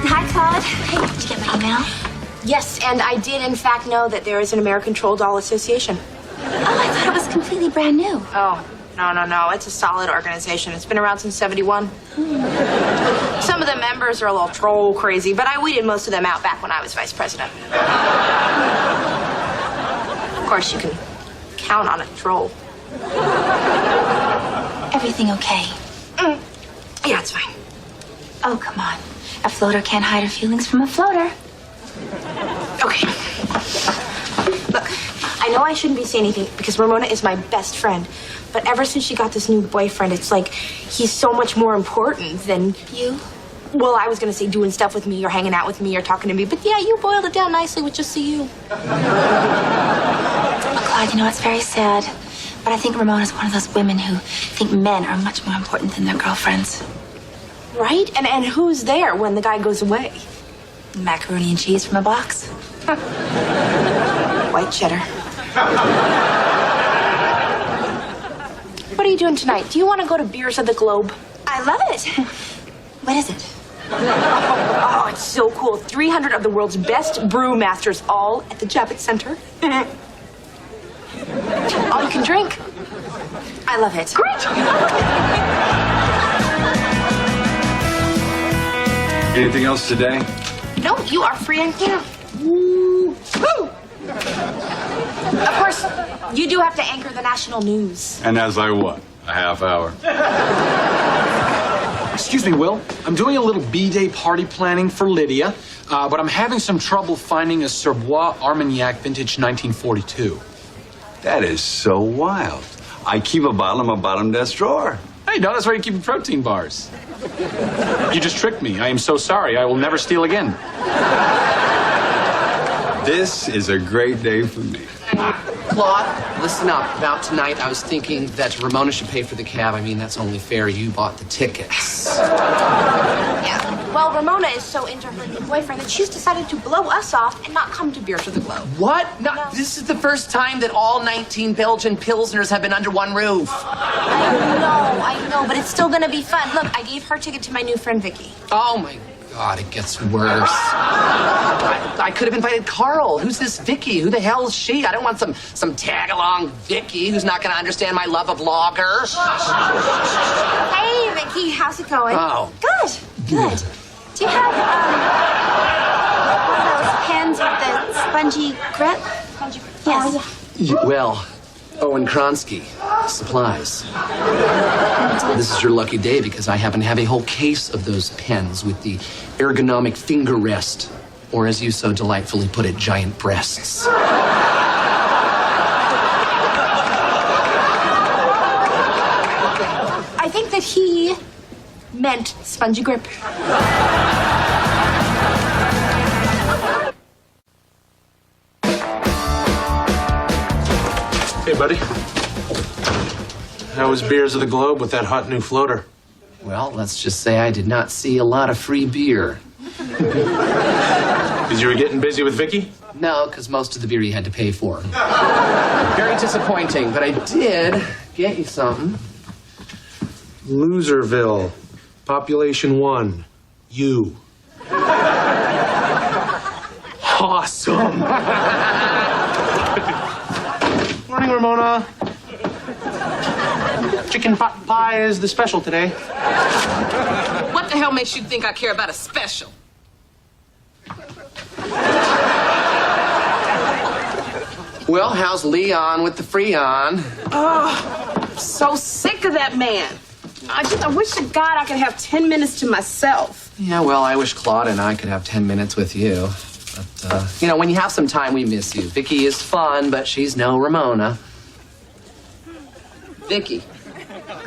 Hi, Claude. Hey, did you get my email? Yes, and I did in fact know that there is an American Troll Doll Association. Oh, I thought it was completely brand new. Oh, no. It's a solid organization. It's been around since '71. Some of the members are a little troll crazy, but I weeded most of them out back when I was vice president. Of course, you can count on a troll. Everything okay? Yeah, it's fine. Oh, come on. A floater can't hide her feelings from a floater. Okay. Look, I know I shouldn't be saying anything because Ramona is my best friend. But ever since she got this new boyfriend, it's like he's so much more important than you. Well, I was going to say doing stuff with me or hanging out with me or talking to me. But yeah, you boiled it down nicely with just the you. Claude, you know, it's very sad. But I think Ramona's one of those women who think men are much more important than their girlfriends. Right? And who's there when the guy goes away? Macaroni and cheese from a box. White cheddar. What are you doing tonight? Do you want to go to Beers of the Globe? I love it. What is it? Oh, it's so cool. 300 of the world's best brew masters all at the Javits Center. All you can drink. I love it. Great. Anything else today? No, you are free and clear. Woo. Woo. Of course, you do have to anchor the national news. And as I what? A half hour. Excuse me, Will. I'm doing a little B-Day party planning for Lydia, but I'm having some trouble finding a Cerbois Armagnac vintage 1942. That is so wild. I keep a bottle in my bottom desk drawer. Hey, no, that's where you keep your protein bars. You just tricked me. I am so sorry. I will never steal again. This is a great day for me. Claude, listen up. About tonight, I was thinking that Ramona should pay for the cab. I mean, that's only fair. You bought the tickets. Yeah. Well, Ramona is so into her new boyfriend that she's decided to blow us off and not come to Beers of the Globe. What? No, this is the first time that all 19 Belgian Pilsners have been under one roof. I know, but it's still gonna be fun. Look, I gave her ticket to my new friend, Vicky. Oh, my God, it gets worse. I could have invited Carl. Who's this Vicky? Who the hell is she? I don't want some tag-along Vicky who's not going to understand my love of lager. Hey, Vicky, how's it going? Oh. Good. Do you have, one of those pens with the spongy grip? Yes. Well, Owen Kronsky, supplies. This is your lucky day because I happen to have a whole case of those pens with the ergonomic finger rest, or as you so delightfully put it, giant breasts. I think that he meant spongy grip. Hey, buddy. How was Beers of the Globe with that hot new floater? Well, let's just say I did not see a lot of free beer. Because you were getting busy with Vicky? No, because most of the beer you had to pay for. Very disappointing, but I did get you something. Loserville. Population 1. You. Awesome. Morning, Ramona. Chicken pot pie is the special today. What the hell makes you think I care about a special? Well, how's Leon with the Freon? Oh, I'm so sick of that man. I wish to God I could have 10 minutes to myself. Yeah, well, I wish Claude and I could have 10 minutes with you. But, when you have some time, we miss you. Vicky is fun, but she's no Ramona. Vicky.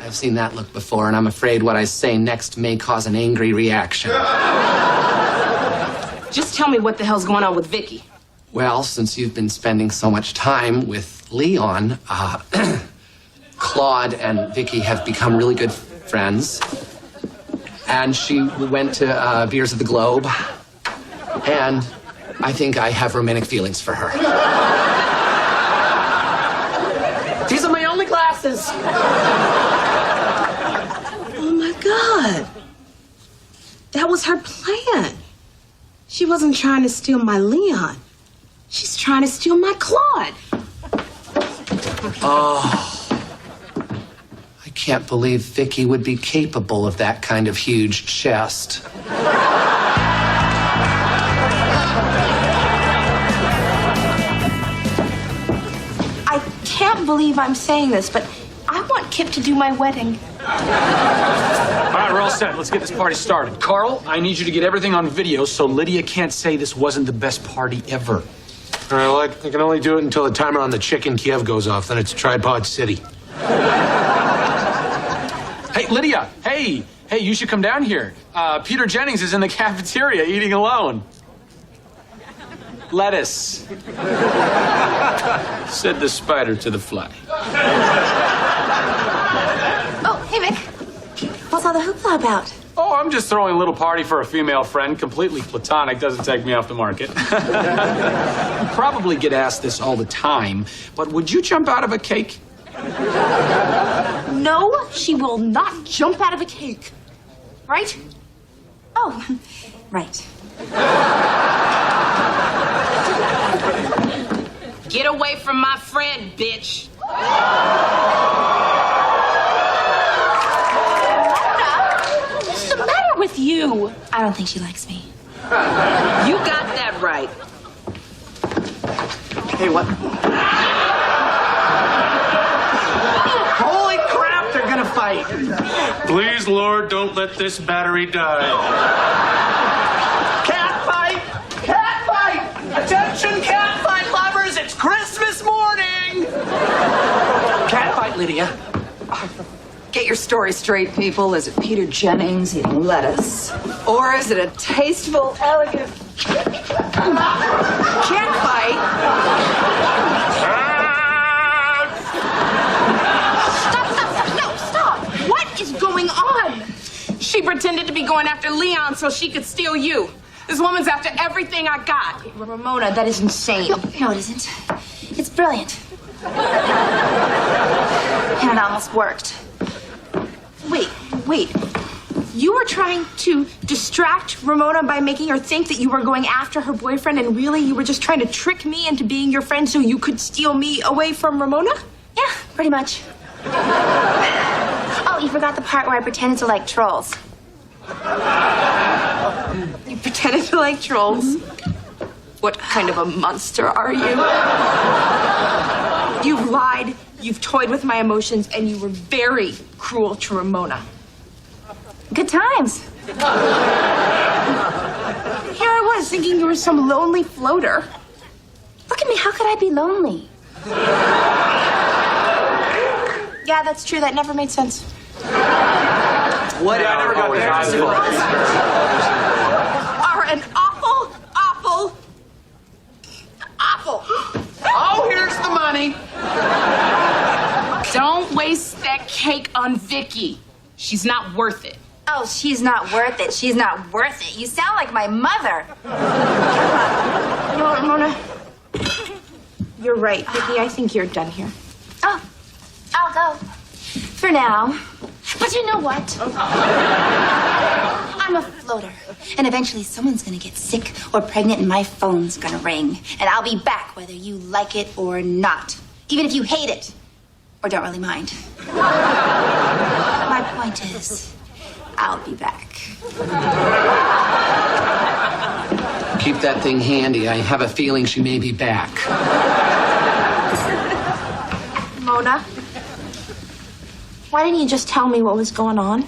I've seen that look before, and I'm afraid what I say next may cause an angry reaction. Just tell me what the hell's going on with Vicky. Well, since you've been spending so much time with Leon, Claude and Vicky have become really good friends. And she went to Beers of the Globe. And I think I have romantic feelings for her. These are my only glasses. Oh, my God. That was her plan. She wasn't trying to steal my Leon. She's trying to steal my Claude. Oh. I can't believe Vicky would be capable of that kind of huge chest. I can't believe I'm saying this, but I want Kip to do my wedding. All right, we're all set. Let's get this party started. Carl, I need you to get everything on video so Lydia can't say this wasn't the best party ever. All right, well, I can only do it until the timer on the chicken Kiev goes off. Then it's Tripod City. Hey, Lydia, hey, you should come down here. Peter Jennings is in the cafeteria eating alone. Lettuce, said the spider to the fly. Oh, hey, Vic. What's all the hoopla about? Oh, I'm just throwing a little party for a female friend, completely platonic, doesn't take me off the market. You probably get asked this all the time, but would you jump out of a cake? No, she will not jump out of a cake. Right? Oh, right. Get away from my friend, bitch. What's the matter with you? I don't think she likes me. You got that right. Hey, what? Holy crap, they're gonna fight. Please, Lord, don't let this battery die. Cat fight! Cat fight! Attention, cat fight lovers! It's Christmas morning! Cat fight, Lydia. Get your story straight, people. Is it Peter Jennings eating lettuce? Or is it a tasteful, elegant cat fight? What is going on? She pretended to be going after Leon so she could steal you. This woman's after everything I got. Ramona, that is insane. No, it isn't. It's brilliant. And it almost worked. Wait. You were trying to distract Ramona by making her think that you were going after her boyfriend, and really you were just trying to trick me into being your friend so you could steal me away from Ramona? Yeah, pretty much. Oh, you forgot the part where I pretended to like trolls. You pretended to like trolls? What kind of a monster are you? You've lied, you've toyed with my emotions, and you were very cruel to Ramona. Good times. Here I was thinking you were some lonely floater. Look at me, how could I be lonely? Yeah, that's true, that never made sense. What? I never got that. Are an awful. Oh, here's the money. Don't waste that cake on Vicky. She's not worth it. Oh, she's not worth it. She's not worth it. You sound like my mother. You know what, Ramona? You're right, Vicky. I think you're done here. Oh, I'll go. For now. But you know what? I'm a floater. And eventually someone's gonna get sick or pregnant and my phone's gonna ring. And I'll be back whether you like it or not. Even if you hate it. Or don't really mind. My point is, I'll be back. Keep that thing handy. I have a feeling she may be back. Mona, why didn't you just tell me what was going on?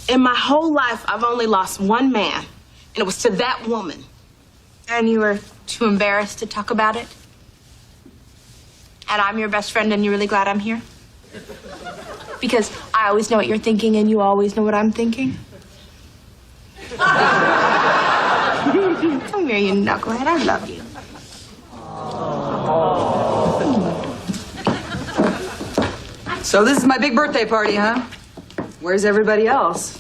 In my whole life, I've only lost one man, and it was to that woman. And you were too embarrassed to talk about it? And I'm your best friend and you're really glad I'm here? Because I always know what you're thinking and you always know what I'm thinking? Come here, you knucklehead. I love you. So this is my big birthday party, huh? Where's everybody else?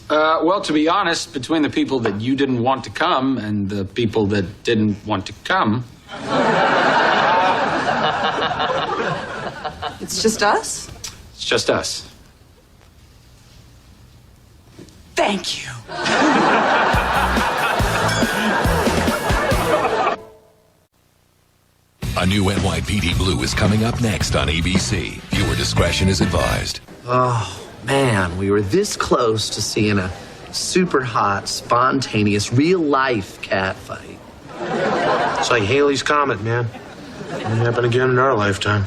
Well, to be honest, between the people that you didn't want to come and the people that didn't want to come. It's just us? It's just us. Thank you. A new NYPD Blue is coming up next on ABC. Viewer discretion is advised. Oh, man, we were this close to seeing a super hot, spontaneous, real-life cat fight. It's like Haley's Comet, man. Won't happen again in our lifetime.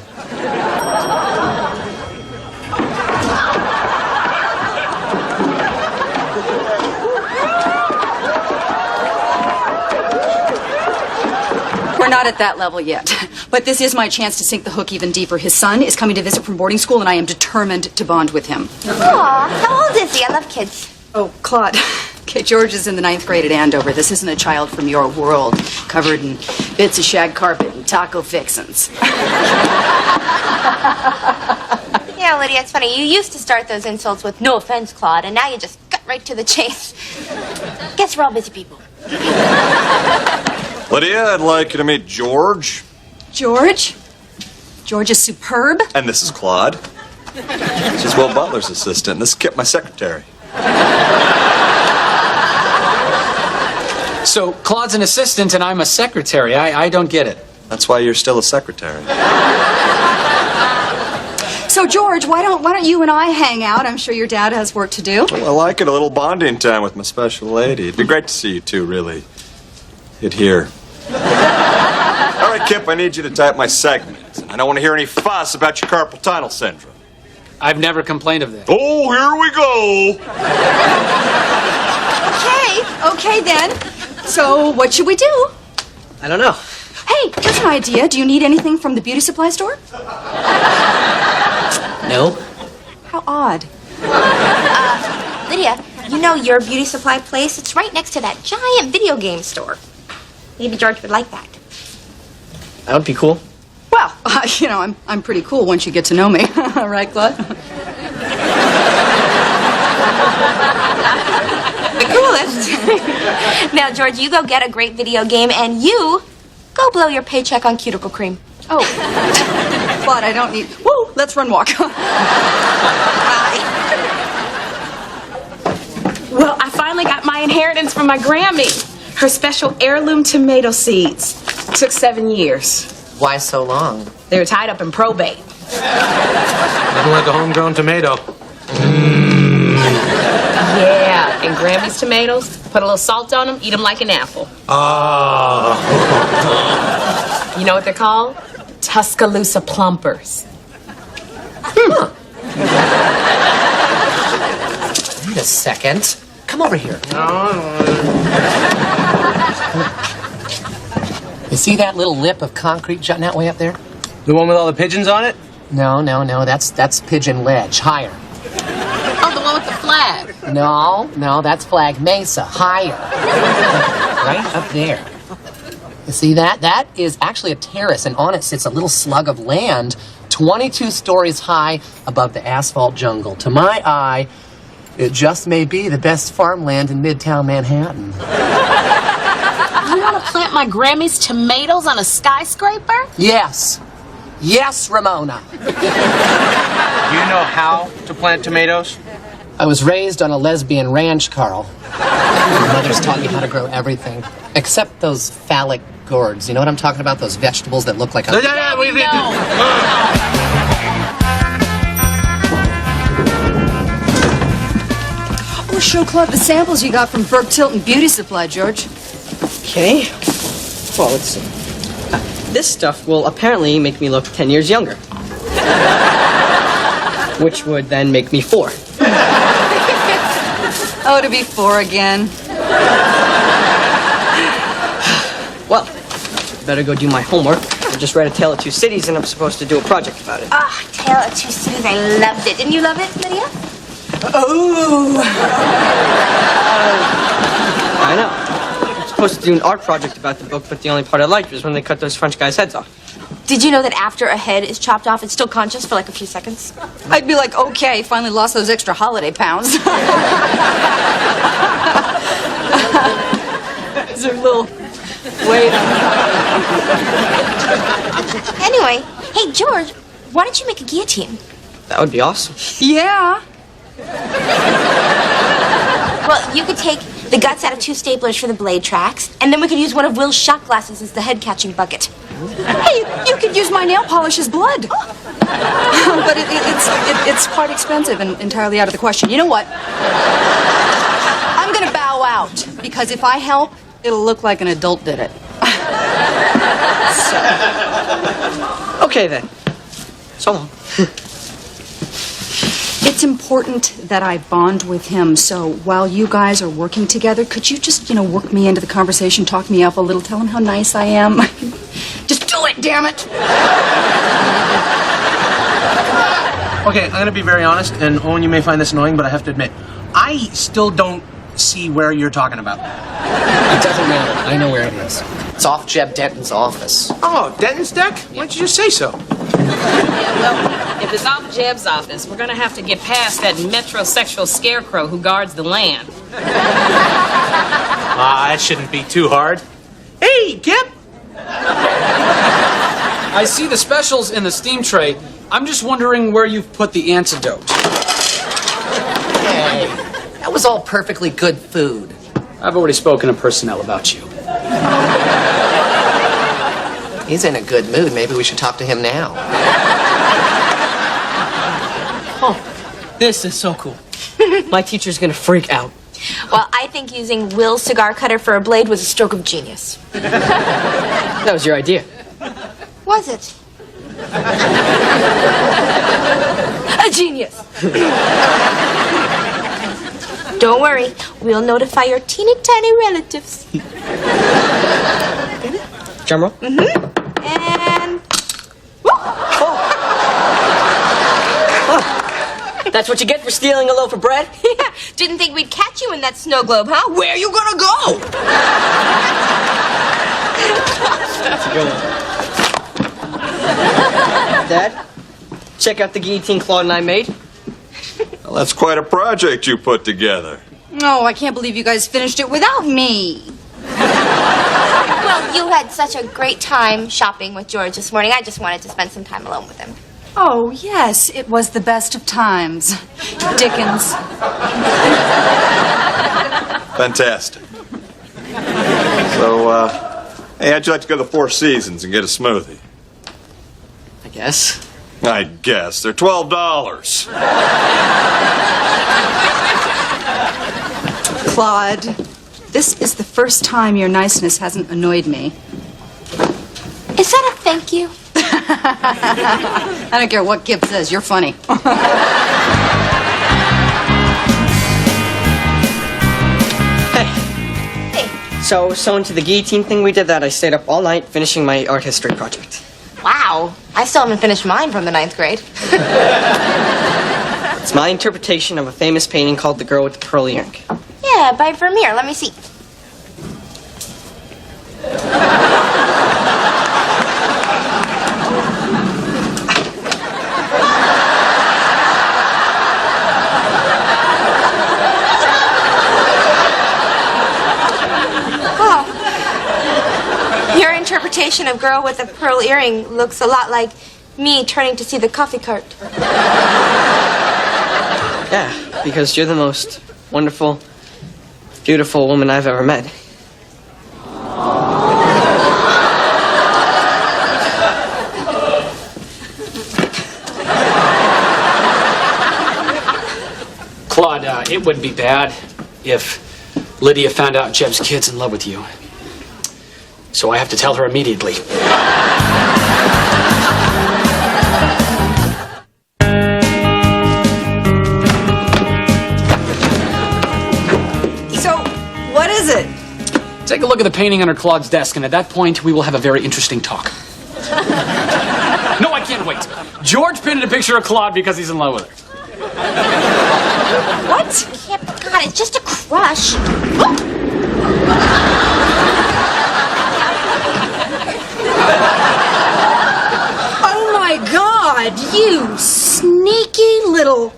We're not at that level yet, but this is my chance to sink the hook even deeper. His son is coming to visit from boarding school, and I am determined to bond with him. Aw, how old is he? I love kids. Oh, Claude. Okay, George is in the 9th grade at Andover. This isn't a child from your world, covered in bits of shag carpet and taco fixins. Yeah, Lydia, it's funny. You used to start those insults with "no offense, Claude," and now you just right to the chase. Guess we're all busy people. Lydia, I'd like you to meet George. George? George is superb. And this is Claude. She's Will Butler's assistant. This is Kip, my secretary. So Claude's an assistant and I'm a secretary. I don't get it. That's why you're still a secretary. So, George, why don't you and I hang out? I'm sure your dad has work to do. Well, I like it, a little bonding time with my special lady. It'd be great to see you two, really. Get here. All right, Kip, I need you to type my segment. I don't want to hear any fuss about your carpal tunnel syndrome. I've never complained of that. Oh, here we go. Okay then. So, what should we do? I don't know. Hey, here's an idea. Do you need anything from the beauty supply store? No. How odd. Lydia, you know your beauty supply place? It's right next to that giant video game store. Maybe George would like that. That would be cool. Well, I'm pretty cool once you get to know me. Right, Claude? The coolest. Now, George, you go get a great video game, and you go blow your paycheck on cuticle cream. Oh. Claude, I don't need... Woo! Let's run walk. Well, I finally got my inheritance from my Grammy. Her special heirloom tomato seeds. Took 7 years. Why so long? They were tied up in probate. Nothing like a homegrown tomato. Yeah, and Grammy's tomatoes, put a little salt on them, eat them like an apple. Oh. You know what they're called? Tuscaloosa plumpers. Wait a second. Come over here. You see that little lip of concrete jutting out way up there? The one with all the pigeons on it? No. That's Pigeon Ledge. Higher. Oh, the one with the flag. No, that's Flag Mesa. Higher. Right up there. You see that? That is actually a terrace, and on it sits a little slug of land 22 stories high above the asphalt jungle. To my eye, it just may be the best farmland in Midtown Manhattan. You want to plant my Grammy's tomatoes on a skyscraper? Yes, Ramona. Do you know how to plant tomatoes? I was raised on a lesbian ranch, Carl. My mother's taught me how to grow everything, except those phallic gourds. You know what I'm talking about? Those vegetables that look like a... Oh, show Claude the samples you got from Burke Tilton Beauty Supply, George. Okay. Well, let's see. This stuff will apparently make me look 10 years younger. Which would then make me 4. Oh, to be 4 again. Well, better go do my homework. I just read A Tale of Two Cities and I'm supposed to do a project about it. Ah, Tale of Two Cities. I loved it. Didn't you love it, Lydia? Oh! I know. I'm supposed to do an art project about the book, but the only part I liked was when they cut those French guys' heads off. Did you know that after a head is chopped off, it's still conscious for like a few seconds? I'd be like, okay, finally lost those extra holiday pounds. Is there a little weight on Anyway, hey, George, why don't you make a guillotine? That would be awesome. Yeah. Well, you could take the guts out of 2 staplers for the blade tracks, and then we could use one of Will's shot glasses as the head-catching bucket. Hey, you could use my nail polish as blood. But it's quite expensive and entirely out of the question. You know what? I'm going to bow out, because if I help, it'll look like an adult did it. Okay, then. So long. It's important that I bond with him, so while you guys are working together, could you just, work me into the conversation, talk me up a little, tell him how nice I am? Just do it, damn it! Okay, I'm going to be very honest, and Owen, you may find this annoying, but I have to admit, I still don't see where you're talking about. It doesn't matter. I know where it is. It's off Jeb Denton's office. Oh, Denton's deck? Why don't you just say so? Yeah, well, If it's off Jeb's office, we're gonna have to get past that metrosexual scarecrow who guards the land. That shouldn't be too hard. Hey, Kip! I see the specials in the steam tray. I'm just wondering where you've put the antidote. Hey, that was all perfectly good food. I've already spoken to personnel about you. He's in a good mood. Maybe we should talk to him now. Oh, this is so cool. My teacher's gonna freak out. Well, I think using Will's cigar cutter for a blade was a stroke of genius. That was your idea. Was it? A genius. Don't worry, we'll notify your teeny tiny relatives. Drum roll. And That's what you get for stealing a loaf of bread? yeah, didn't think we'd catch you in that snow globe, huh? Where are you gonna go? That's a good one. Dad, check out the guillotine Claude and I made. Well, that's quite a project you put together. Oh, I can't believe you guys finished it without me. Well, you had such a great time shopping with George this morning. I just wanted to spend some time alone with him. Oh, yes, it was the best of times. Dickens. Fantastic. So, hey, how'd you like to go to the Four Seasons and get a smoothie? I guess. I guess. They're $12. Claude, this is the first time your niceness hasn't annoyed me. Is that a thank you? I don't care what Gib says, you're funny. Hey. So into the guillotine thing we did that, I stayed up all night finishing my art history project. Wow, I still haven't finished mine from the 9th grade. It's my interpretation of a famous painting called The Girl with the Pearl Earring. Yeah, by Vermeer. Let me see. Your interpretation of Girl with a Pearl Earring looks a lot like me turning to see the coffee cart. Yeah, because you're the most wonderful, beautiful woman I've ever met. Claude, it wouldn't be bad if Lydia found out Jeb's kid's in love with you. So I have to tell her immediately. So, what is it? Take a look at the painting under Claude's desk, and at that point, we will have a very interesting talk. No, I can't wait. George painted a picture of Claude because he's in love with her. What? God, it's just a crush. Oh my God, you sneaky little...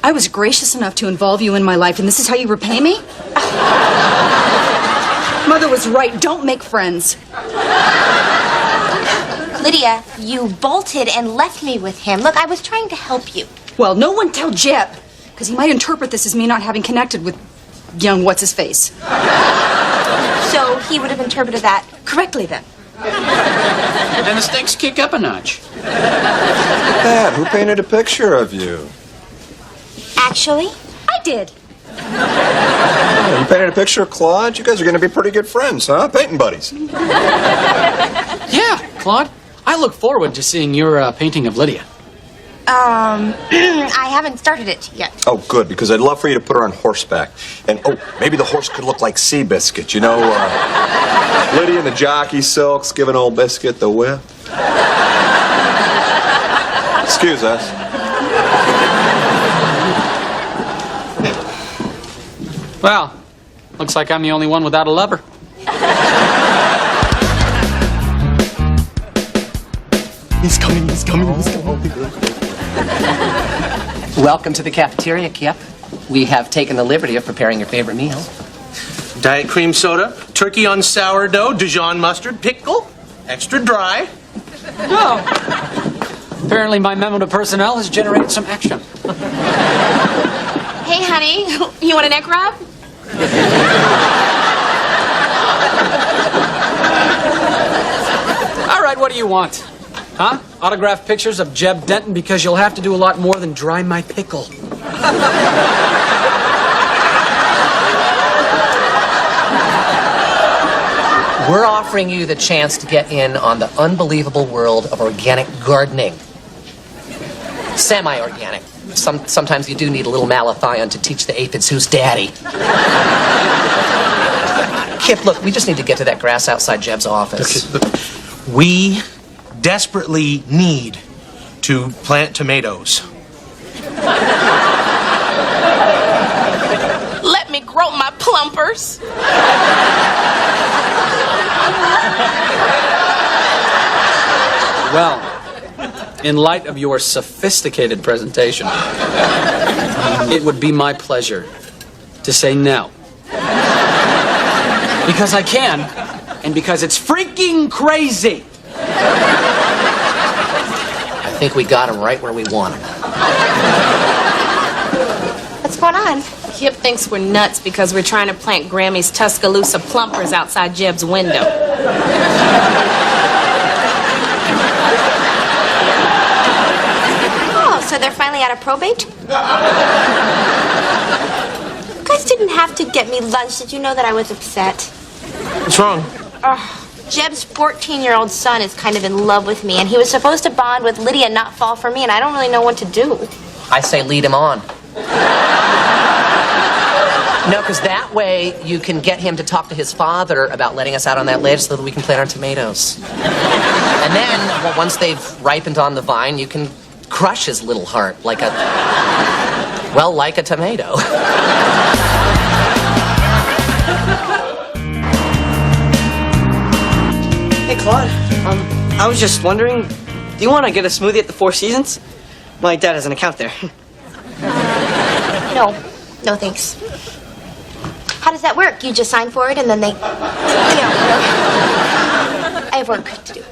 I was gracious enough to involve you in my life, and this is how you repay me? Mother was right, don't make friends. Lydia, you bolted and left me with him. Look, I was trying to help you. Well, no one tell Jeb, because he might interpret this as me not having connected with young what's-his-face. So he would have interpreted that correctly then. Then the stakes kick up a notch. Dad, who painted a picture of you? Actually, I did. Yeah, you painted a picture of Claude? You guys are going to be pretty good friends, huh? Painting buddies. Yeah, Claude, I look forward to seeing your painting of Lydia. I haven't started it yet. Oh, good, because I'd love for you to put her on horseback. And, oh, maybe the horse could look like Seabiscuit, you know? Lydia in the jockey silks giving old Biscuit the whip. Excuse us. Well, looks like I'm the only one without a lover. He's coming, he's coming, he's coming. Welcome to the cafeteria, Kip. We have taken the liberty of preparing your favorite meal. Diet cream soda, turkey on sourdough, Dijon mustard, pickle, extra dry. Oh. Apparently my memo to personnel has generated some action. Hey, honey, you want a neck rub? All right, what do you want? Huh? Autographed pictures of Jeb Denton because you'll have to do a lot more than dry my pickle. We're offering you the chance to get in on the unbelievable world of organic gardening. Semi-organic. Sometimes you do need a little malathion to teach the aphids who's daddy. Kip, look, we just need to get to that grass outside Jeb's office. Okay, look, we desperately need to plant tomatoes. Let me grow my plumpers. Well, in light of your sophisticated presentation, it would be my pleasure to say no. Because I can, and because it's freaking crazy. I think we got him right where we want him. What's going on? Kip thinks we're nuts because we're trying to plant Grammy's Tuscaloosa plumpers outside Jeb's window. Oh, so they're finally out of probate? You guys didn't have to get me lunch. Did you know that I was upset? What's wrong? Jeb's 14-year-old son is kind of in love with me, and he was supposed to bond with Lydia, not fall for me, and I don't really know what to do. I say lead him on. No, because that way you can get him to talk to his father about letting us out on that ledge so that we can plant our tomatoes. And then, well, once they've ripened on the vine, you can crush his little heart like a tomato. Hey, Claude. I was just wondering, do you want to get a smoothie at the Four Seasons? My dad has an account there. No. No, thanks. How does that work? You just sign for it and then they... I have work to do.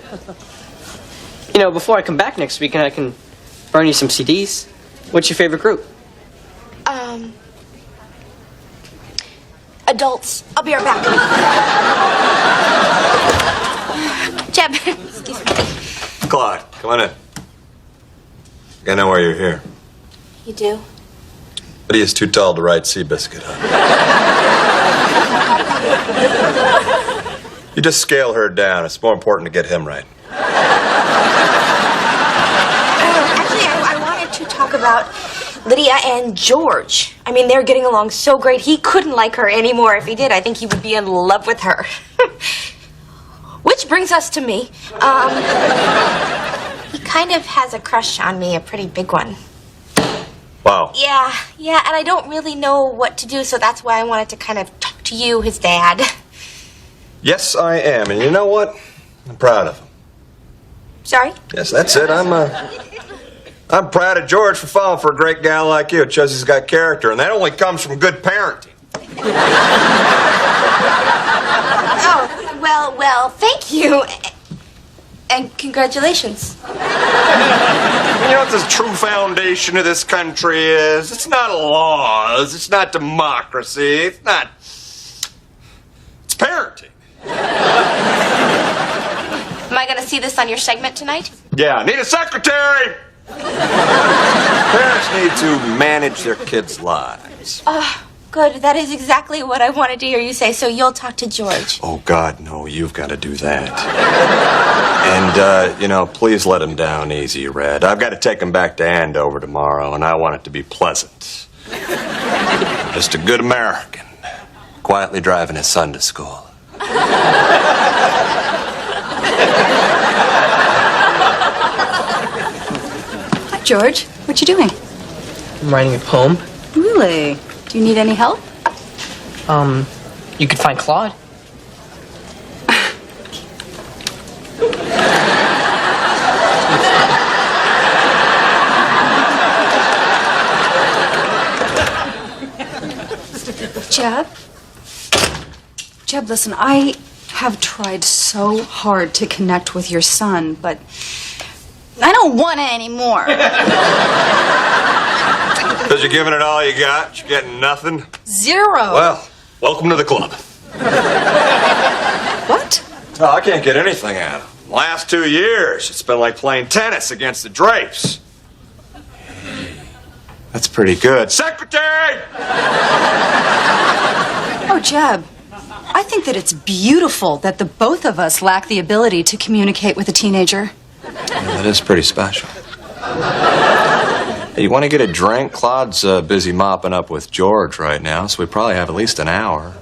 You know, before I come back next week and I can burn you some CDs, what's your favorite group? Adults. I'll be right back. Jeb, excuse me. Claude, come on in. I know why you're here. You do? Lydia's too tall to ride Seabiscuit, huh? You just scale her down. It's more important to get him right. Actually, I wanted to talk about Lydia and George. I mean, they're getting along so great. He couldn't like her anymore. If he did, I think he would be in love with her. Which brings us to me. He kind of has a crush on me, a pretty big one. Wow. Yeah, and I don't really know what to do, so that's why I wanted to kind of talk to you, his dad. Yes, I am. And you know what? I'm proud of him. Sorry? Yes, that's it. I'm proud of George for falling for a great gal like you. It shows he's got character, and that only comes from good parenting. Oh, well, thank you. And congratulations. You know what the true foundation of this country is? It's not laws. It's not democracy. It's parenting. Am I going to see this on your segment tonight? Yeah, I need a secretary. Parents need to manage their kids' lives. Good. That is exactly what I wanted to hear you say, so you'll talk to George. Oh, God, no, you've got to do that. And, please let him down easy, Red. I've got to take him back to Andover tomorrow, and I want it to be pleasant. Just a good American, quietly driving his son to school. Hi, George. What you doing? I'm writing a poem. Really? Do you need any help? You could find Claude. Jeb, listen, I have tried so hard to connect with your son, but I don't want it anymore. Because you're giving it all you got, you're getting nothing. Zero. Well, welcome to the club. What? No, I can't get anything out of him. Last 2 years, it's been like playing tennis against the drapes. That's pretty good. Secretary! Oh, Jeb, I think that it's beautiful that the both of us lack the ability to communicate with a teenager. Yeah, that is pretty special. Hey, you want to get a drink? Claude's busy mopping up with George right now, so we probably have at least an hour.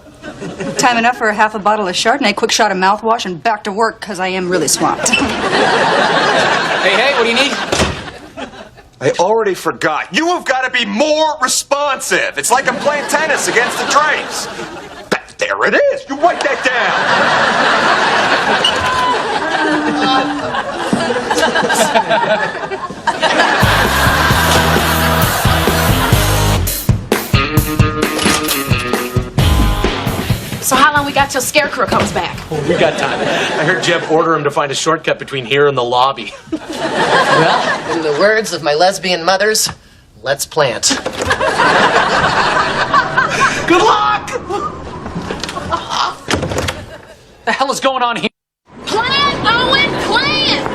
Time enough for a half a bottle of Chardonnay, quick shot of mouthwash, and back to work, because I am really swamped. Hey, what do you need? I already forgot. You have got to be more responsive. It's like I'm playing tennis against the drapes. There it is. You write that So how long we got till Scarecrow comes back? Oh, we got time. I heard Jeb order him to find a shortcut between here and the lobby. Well, in the words of my lesbian mothers, let's plant. Good luck! The hell is going on here? Plant, Owen, plant!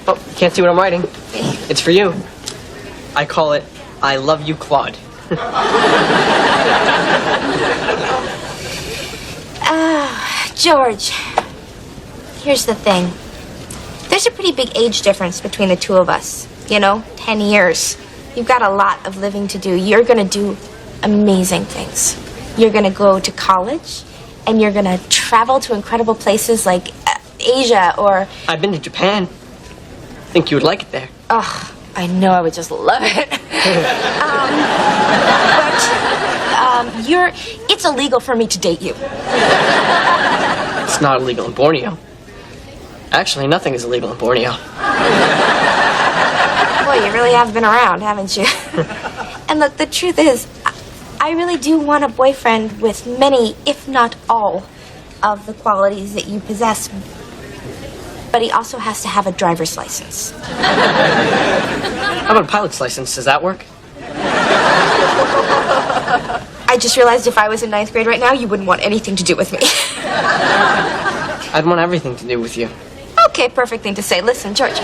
Oh, can't see what I'm writing. It's for you. I call it, I love you, Claude. George, here's the thing. There's a pretty big age difference between the two of us. 10 years. You've got a lot of living to do. You're gonna do amazing things. You're gonna go to college, and you're gonna travel to incredible places like Asia or... I've been to Japan. Think you would like it there. Oh, I know I would just love it. It's illegal for me to date you. It's not illegal in Borneo. Actually, nothing is illegal in Borneo. Boy, you really have been around, haven't you? And look, the truth is, I really do want a boyfriend with many, if not all, of the qualities that you possess. But he also has to have a driver's license. How about a pilot's license? Does that work? I just realized if I was in 9th grade right now, you wouldn't want anything to do with me. I'd want everything to do with you. Okay, perfect thing to say. Listen, George.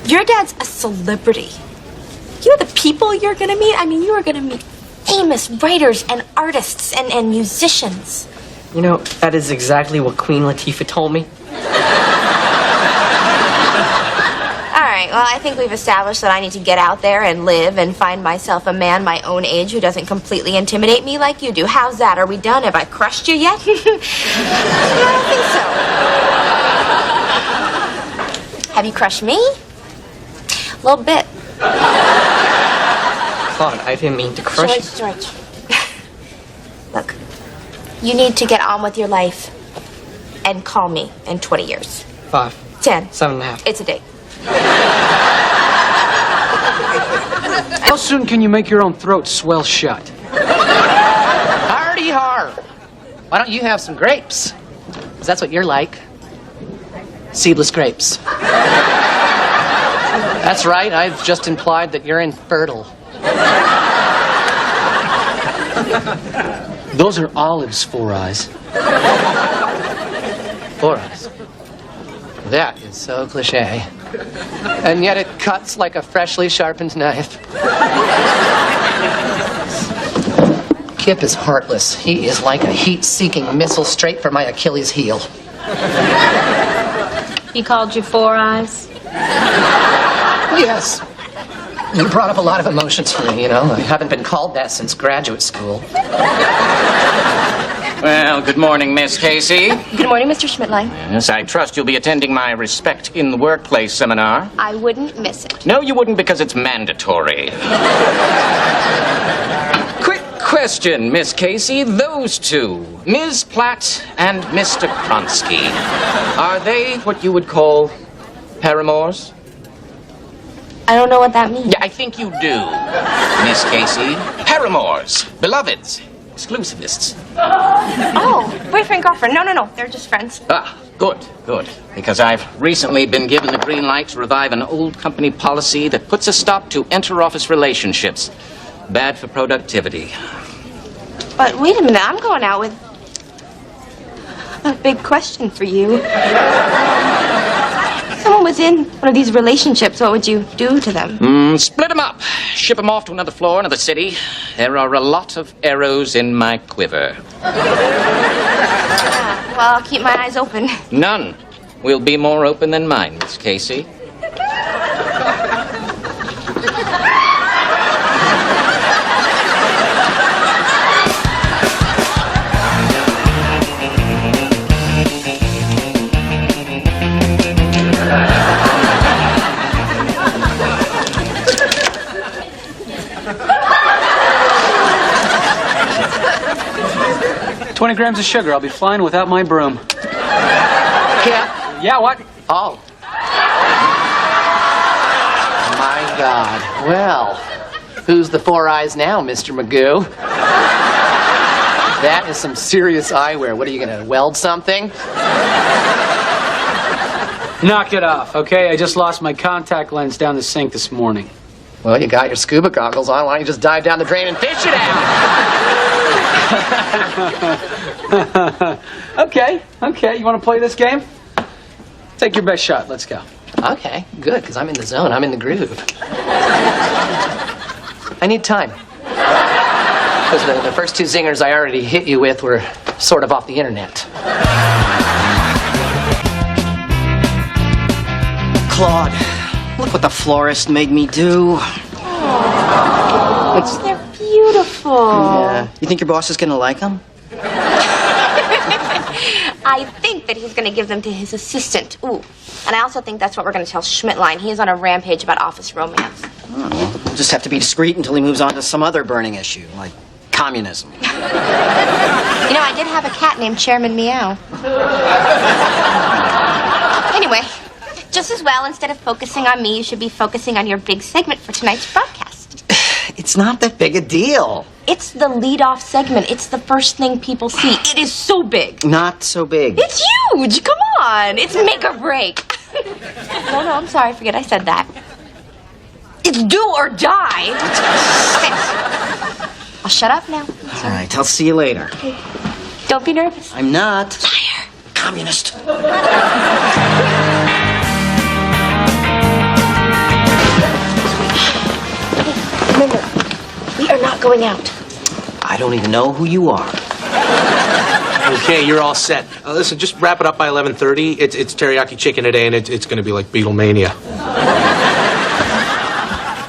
Your dad's a celebrity. You know the people you're gonna meet? I mean, you are gonna meet famous writers and artists and musicians. You know, that is exactly what Queen Latifah told me. All right, well, I think we've established that I need to get out there and live and find myself a man my own age who doesn't completely intimidate me like you do. How's that? Are we done? Have I crushed you yet? I don't think so. Have you crushed me? A little bit. Claude, I didn't mean to crush you. George. Look, you need to get on with your life and call me in 20 years. 5. 10. 7.5. It's a date. How soon can you make your own throat swell shut? Hardy har. Why don't you have some grapes? Because that's what you're like. Seedless grapes. That's right, I've just implied that you're infertile. Those are olives, Four Eyes. Four Eyes. That is so cliche. And yet it cuts like a freshly sharpened knife. Kip is heartless. He is like a heat-seeking missile straight for my Achilles heel. He called you Four Eyes? Yes. It brought up a lot of emotions for me, you know. I haven't been called that since graduate school. Well, good morning, Miss Casey. Good morning, Mr. Schmidtlein. Yes, I trust you'll be attending my Respect in the Workplace seminar. I wouldn't miss it. No, you wouldn't because it's mandatory. Quick question, Miss Casey. Those two, Ms. Platt and Mr. Kronsky, are they what you would call paramours? I don't know what that means. Yeah, I think you do, Miss Casey. Paramours, beloveds, exclusivists. Oh, boyfriend, girlfriend. No. They're just friends. Ah, good. Because I've recently been given the green light to revive an old company policy that puts a stop to inter-office relationships. Bad for productivity. But wait a minute. I'm going out with a big question for you. If someone was in one of these relationships, what would you do to them? Split them up. Ship them off to another floor, another city. There are a lot of arrows in my quiver. Well, I'll keep my eyes open. None will be more open than mine, Miss Casey. 20 grams of sugar. I'll be flying without my broom. Yeah? Yeah, what? Oh. My God. Well, who's the Four Eyes now, Mr. Magoo? That is some serious eyewear. What are you going to weld something? Knock it off, okay? I just lost my contact lens down the sink this morning. Well, you got your scuba goggles on. Why don't you just dive down the drain and fish it out? Okay. You want to play this game? Take your best shot. Let's go. Okay, good, because I'm in the zone. I'm in the groove. I need time. Because the first two zingers I already hit you with were sort of off the internet. Claude, look what the florist made me do. Oh, they're beautiful. Yeah. You think your boss is gonna like them? I think that he's going to give them to his assistant. Ooh. And I also think that's what we're going to tell Schmidtlein. He is on a rampage about office romance. Oh, we'll just have to be discreet until he moves on to some other burning issue, like communism. You know, I did have a cat named Chairman Meow. Anyway, just as well, instead of focusing on me, you should be focusing on your big segment for tonight's broadcast. It's not that big a deal. It's the lead-off segment. It's the first thing people see. It is so big. Not so big. It's huge. Come on. It's make or break. No, I'm sorry. Forget I said that. It's do or die. Okay. I'll shut up now. All right, I'll see you later. Okay. Don't be nervous. I'm not. Liar. Communist. Remember, we are not going out. I don't even know who you are. Okay, you're all set. Listen, just wrap it up by 11:30. It's teriyaki chicken today, and it's going to be like Beatlemania.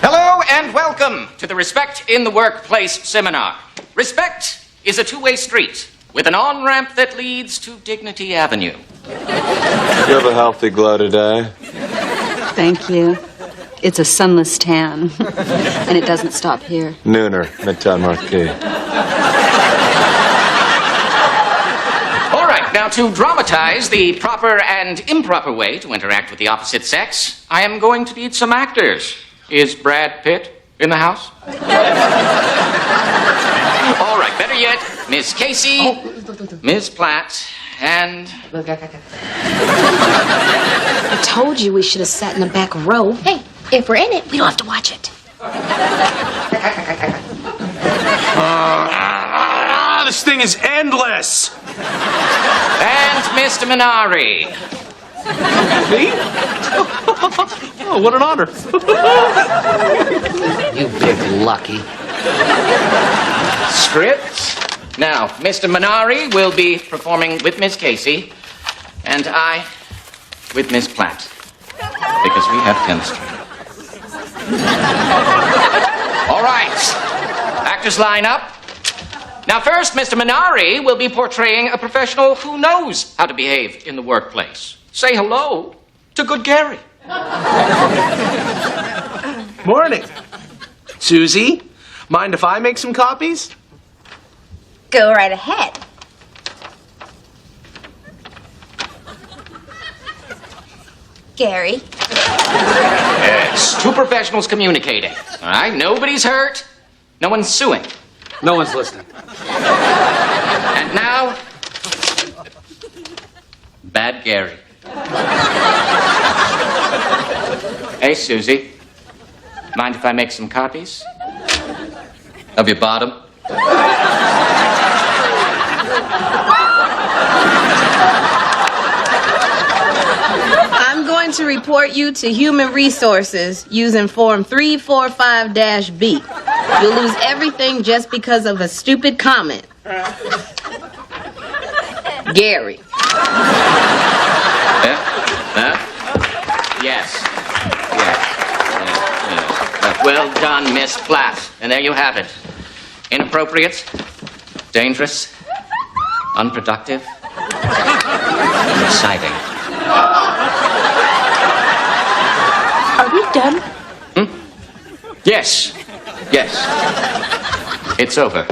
Hello and welcome to the Respect in the Workplace seminar. Respect is a two-way street with an on-ramp that leads to Dignity Avenue. You have a healthy glow today. Thank you. It's a sunless tan, and it doesn't stop here. Nooner, Midtown Marquee. All right, now to dramatize the proper and improper way to interact with the opposite sex, I am going to need some actors. Is Brad Pitt in the house? All right, better yet, Miss Casey, Ms. Platt, and... I told you we should have sat in the back row. Hey, if we're in it, we don't have to watch it. This thing is endless. And Mr. Minari. Me? Oh, what an honor. You big lucky. Script. Now, Mr. Minari will be performing with Miss Casey, and I with Miss Platt, because we have chemistry. All right. Actors line up. Now, first, Mr. Minari will be portraying a professional who knows how to behave in the workplace. Say hello to good Gary. Morning. Susie, mind if I make some copies? Go right ahead. Gary. Yes, two professionals communicating. All right, nobody's hurt. No one's suing. No one's listening. And now, Bad Gary. Hey, Susie. Mind if I make some copies? Of your bottom? I'm going to report you to Human Resources using Form 345-B. You'll lose everything just because of a stupid comment. Gary. Huh? Yes. Well done, Miss Platt. And there you have it. Inappropriate, dangerous, unproductive, exciting. Are we done? Yes. It's over.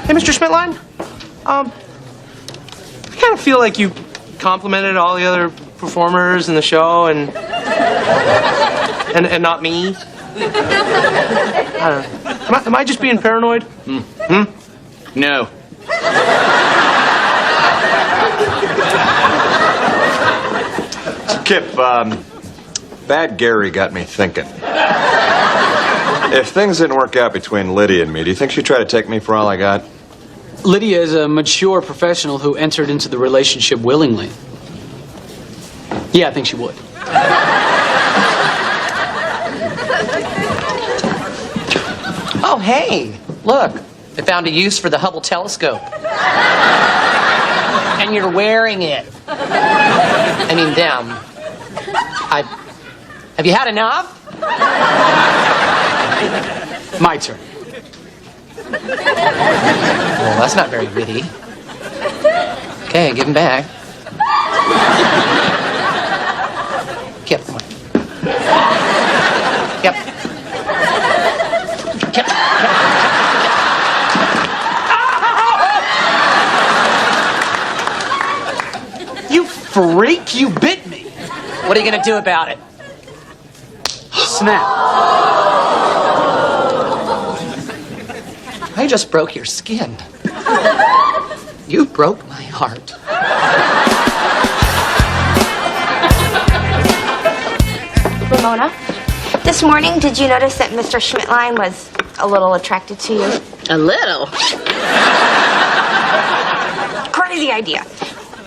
Hey, Mr. Schmidtline. I kind of feel like you complimented all the other performers in the show and not me. I don't know. Am I just being paranoid? No. Kip, Bad Gary got me thinking. If things didn't work out between Lydia and me, do you think she'd try to take me for all I got? Lydia is a mature professional who entered into the relationship willingly. Yeah, I think she would. Oh, hey, look. They found a use for the Hubble telescope. And you're wearing it. I mean, them. Have you had enough? My turn. Well, that's not very witty. Okay, give him back. Kip. Kip. Kip. You freak, you bit me. What are you gonna do about it? Snap. I just broke your skin. You broke my heart. Ramona, this morning, did you notice that Mr. Schmidtline was a little attracted to you? A little? Crazy idea.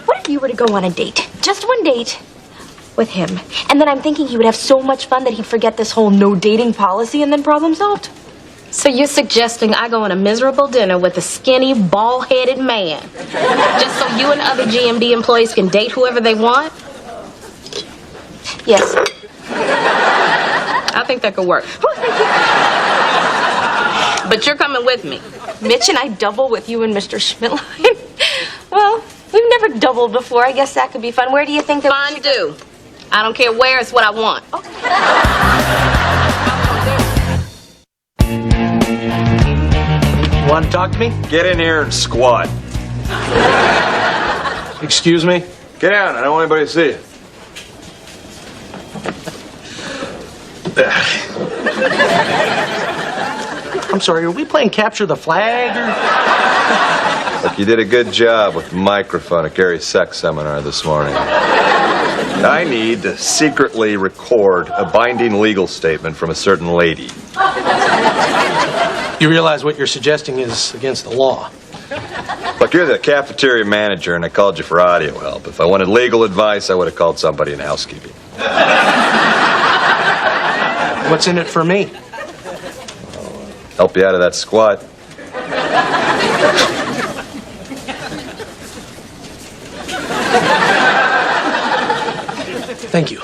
What if you were to go on a date? Just one date with him. And then I'm thinking he would have so much fun that he'd forget this whole no dating policy and then problem solved. So you're suggesting I go on a miserable dinner with a skinny, bald-headed man just so you and other GMD employees can date whoever they want? Yes. I think that could work. But you're coming with me. Mitch and I double with you and Mr. Schmidtline. Well, we've never doubled before. I guess that could be fun. Where do you think that Fondue. I don't care where, it's what I want. You want to talk to me? Get in here and squat. Excuse me? Get down. I don't want anybody to see you. I'm sorry, are we playing capture the flag or? Look, you did a good job with the microphone at Gary's sex seminar this morning. I need to secretly record a binding legal statement from a certain lady. You realize what you're suggesting is against the law. Look, you're the cafeteria manager, and I called you for audio help. If I wanted legal advice, I would have called somebody in housekeeping. What's in it for me? Help you out of that squat. Thank you.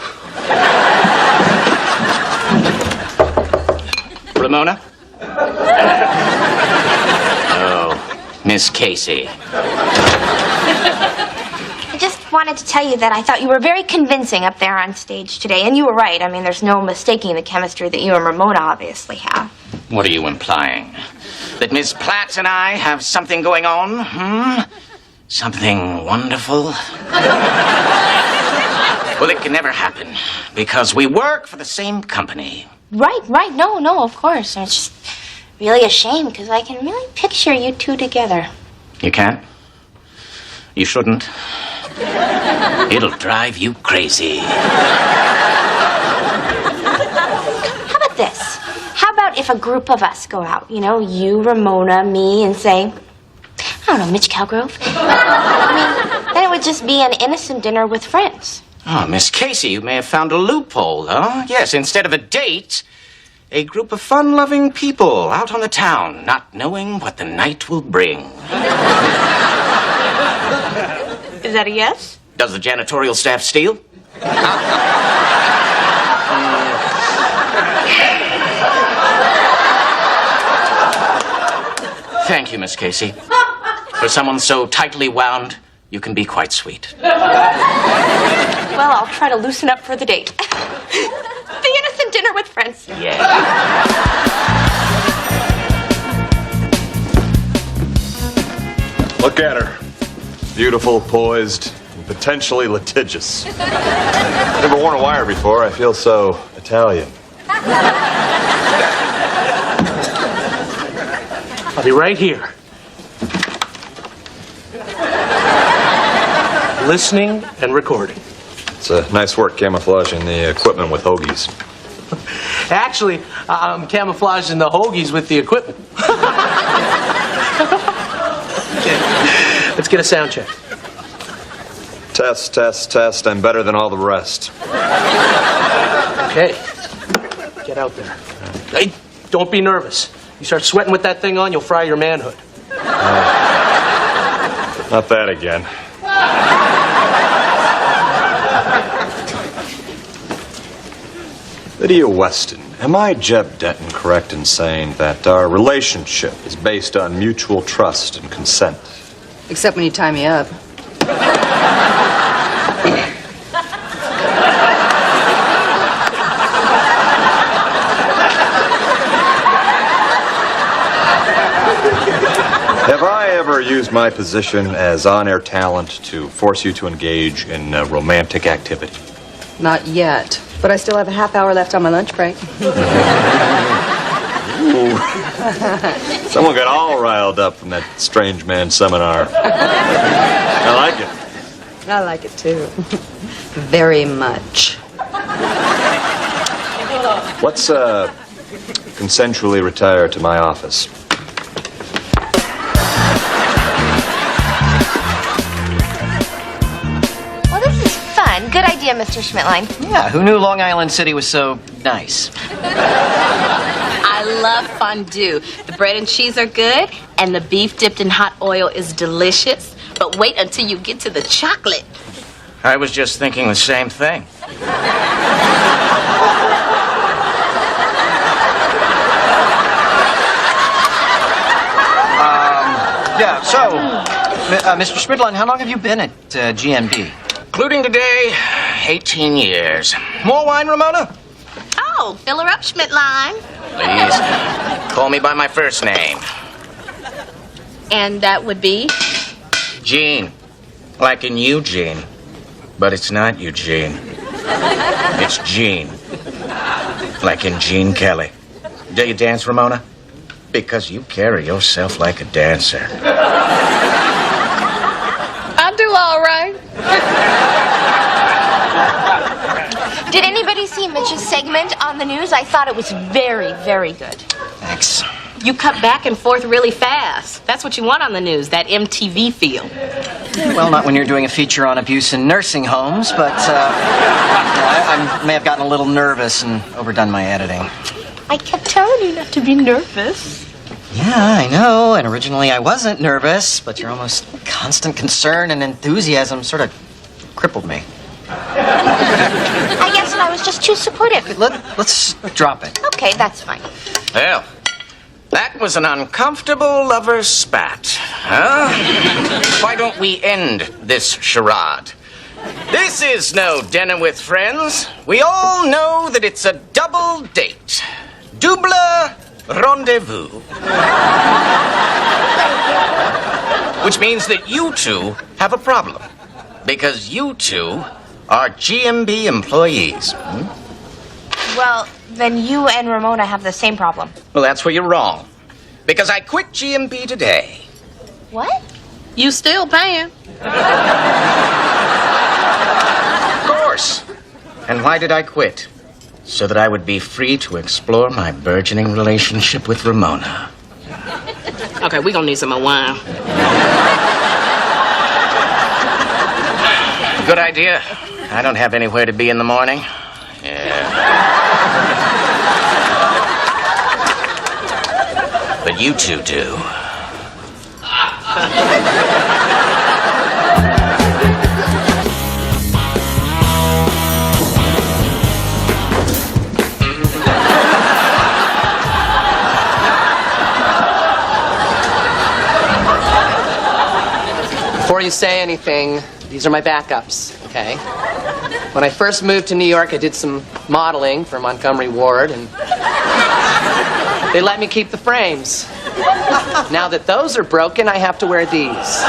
Ramona? Oh, Miss Casey. I just wanted to tell you that I thought you were very convincing up there on stage today, and you were right. I mean, there's no mistaking the chemistry that you and Ramona obviously have. What are you implying? That Miss Platt and I have something going on? Something wonderful? Well, it can never happen, because we work for the same company. Right. No, of course. It's just really a shame, because I can really picture you two together. You can't? You shouldn't? It'll drive you crazy. How about this? How about if a group of us go out? You know, you, Ramona, me, and say, I don't know, Mitch Calgrove? I mean, then it would just be an innocent dinner with friends. Oh, Miss Casey, you may have found a loophole, though. Yes, instead of a date, a group of fun-loving people out on the town, not knowing what the night will bring. Is that a yes? Does the janitorial staff steal? Thank you, Miss Casey. For someone so tightly wound, you can be quite sweet. Well, I'll try to loosen up for the date. The innocent dinner with friends. Yeah. Look at her. Beautiful, poised, and potentially litigious. Never worn a wire before. I feel so Italian. I'll be right here. Listening and recording. It's a nice work camouflaging the equipment with hoagies. Actually, I'm camouflaging the hoagies with the equipment. Okay. Let's get a sound check. Test, test, test. I'm better than all the rest. Okay. Get out there. Hey, don't be nervous. You start sweating with that thing on, you'll fry your manhood. Not that again. Lydia Weston, am I, Jeb Denton, correct in saying that our relationship is based on mutual trust and consent? Except when you tie me up. Have I ever used my position as on-air talent to force you to engage in romantic activity? Not yet. But I still have a half hour left on my lunch break. Someone got all riled up from that strange man seminar. I like it. I like it too. Very much. Let's consensually retire to my office. Well, this is fun. Good idea, Mr. Schmidtline. Yeah, who knew Long Island City was so nice? I love fondue. The bread and cheese are good, and the beef dipped in hot oil is delicious. But wait until you get to the chocolate. I was just thinking the same thing. Yeah, so, Mr. Schmidtline, how long have you been at GMB? Including today, 18 years. More wine, Ramona? Oh, fill her up, Schmidtline. Please, call me by my first name. And that would be? Gene. Like in Eugene. But it's not Eugene. It's Gene. Like in Gene Kelly. Do you dance, Ramona? Because you carry yourself like a dancer. I do all right. Did anybody see Mitch's segment on the news? I thought it was very, very good. Thanks. You cut back and forth really fast. That's what you want on the news, that MTV feel. Well, not when you're doing a feature on abuse in nursing homes, but I may have gotten a little nervous and overdone my editing. I kept telling you not to be nervous. Yeah, I know, and originally I wasn't nervous, but your almost constant concern and enthusiasm sort of crippled me. I guess I was just too supportive. Let's drop it. Okay, that's fine. Well, that was an uncomfortable lover's spat, huh? Why don't we end this charade? This is no dinner with friends. We all know that it's a double date. Double rendezvous. Which means that you two have a problem. Because you two are GMB employees. Well, then you and Ramona have the same problem. Well, that's where you're wrong. Because I quit GMB today. What? You still paying. Of course. And why did I quit? So that I would be free to explore my burgeoning relationship with Ramona. Okay, we're gonna need some more wine. Good idea. I don't have anywhere to be in the morning. Yeah. But you two do. Before you say anything, these are my backups, okay? When I first moved to New York, I did some modeling for Montgomery Ward, and they let me keep the frames. Now that those are broken, I have to wear these.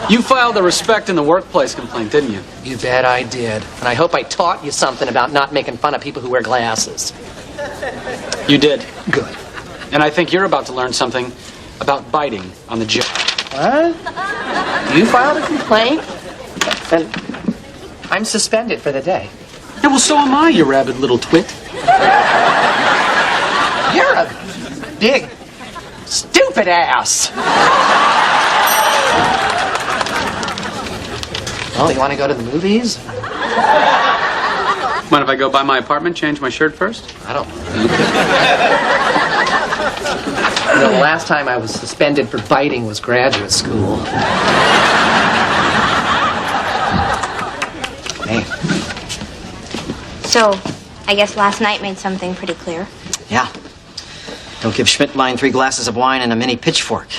You filed a respect in the workplace complaint, didn't you? You bet I did. And I hope I taught you something about not making fun of people who wear glasses. You did. Good. And I think you're about to learn something about biting on the job. What? You filed a complaint? Then I'm suspended for the day. Yeah, well, so am I, you rabid little twit. You're a big, stupid ass. Well, you want to go to the movies? Mind if I go by my apartment, change my shirt first? I don't. You know, the last time I was suspended for biting was graduate school. Hey. So, I guess last night made something pretty clear. Yeah. Don't give Schmidtlein 3 glasses of wine and a mini pitchfork.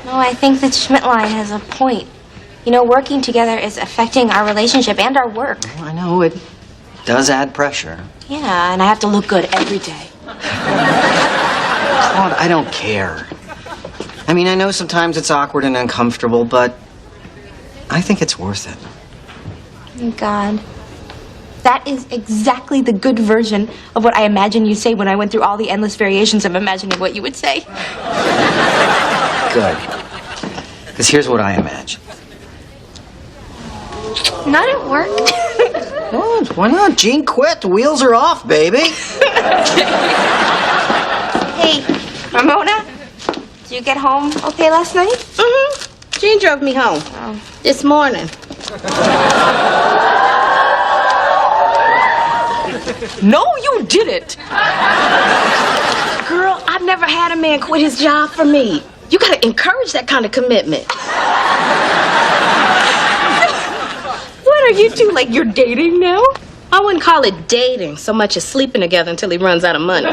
No, I think that Schmidtlein has a point. You know, working together is affecting our relationship and our work. Well, I know it does add pressure. Yeah, and I have to look good every day. Claude, I don't care. I mean, I know sometimes it's awkward and uncomfortable, but I think it's worth it. Oh, God. That is exactly the good version of what I imagined you'd say when I went through all the endless variations of imagining what you would say. Good. Because here's what I imagine. Not at work. Oh, why not? Gene quit. The wheels are off, baby. Hey, Ramona, did you get home okay last night? Mm-hmm. Gene drove me home this morning. No, you didn't. Girl, I've never had a man quit his job for me. You gotta encourage that kind of commitment. What are you two, like you're dating now? I wouldn't call it dating so much as sleeping together until he runs out of money.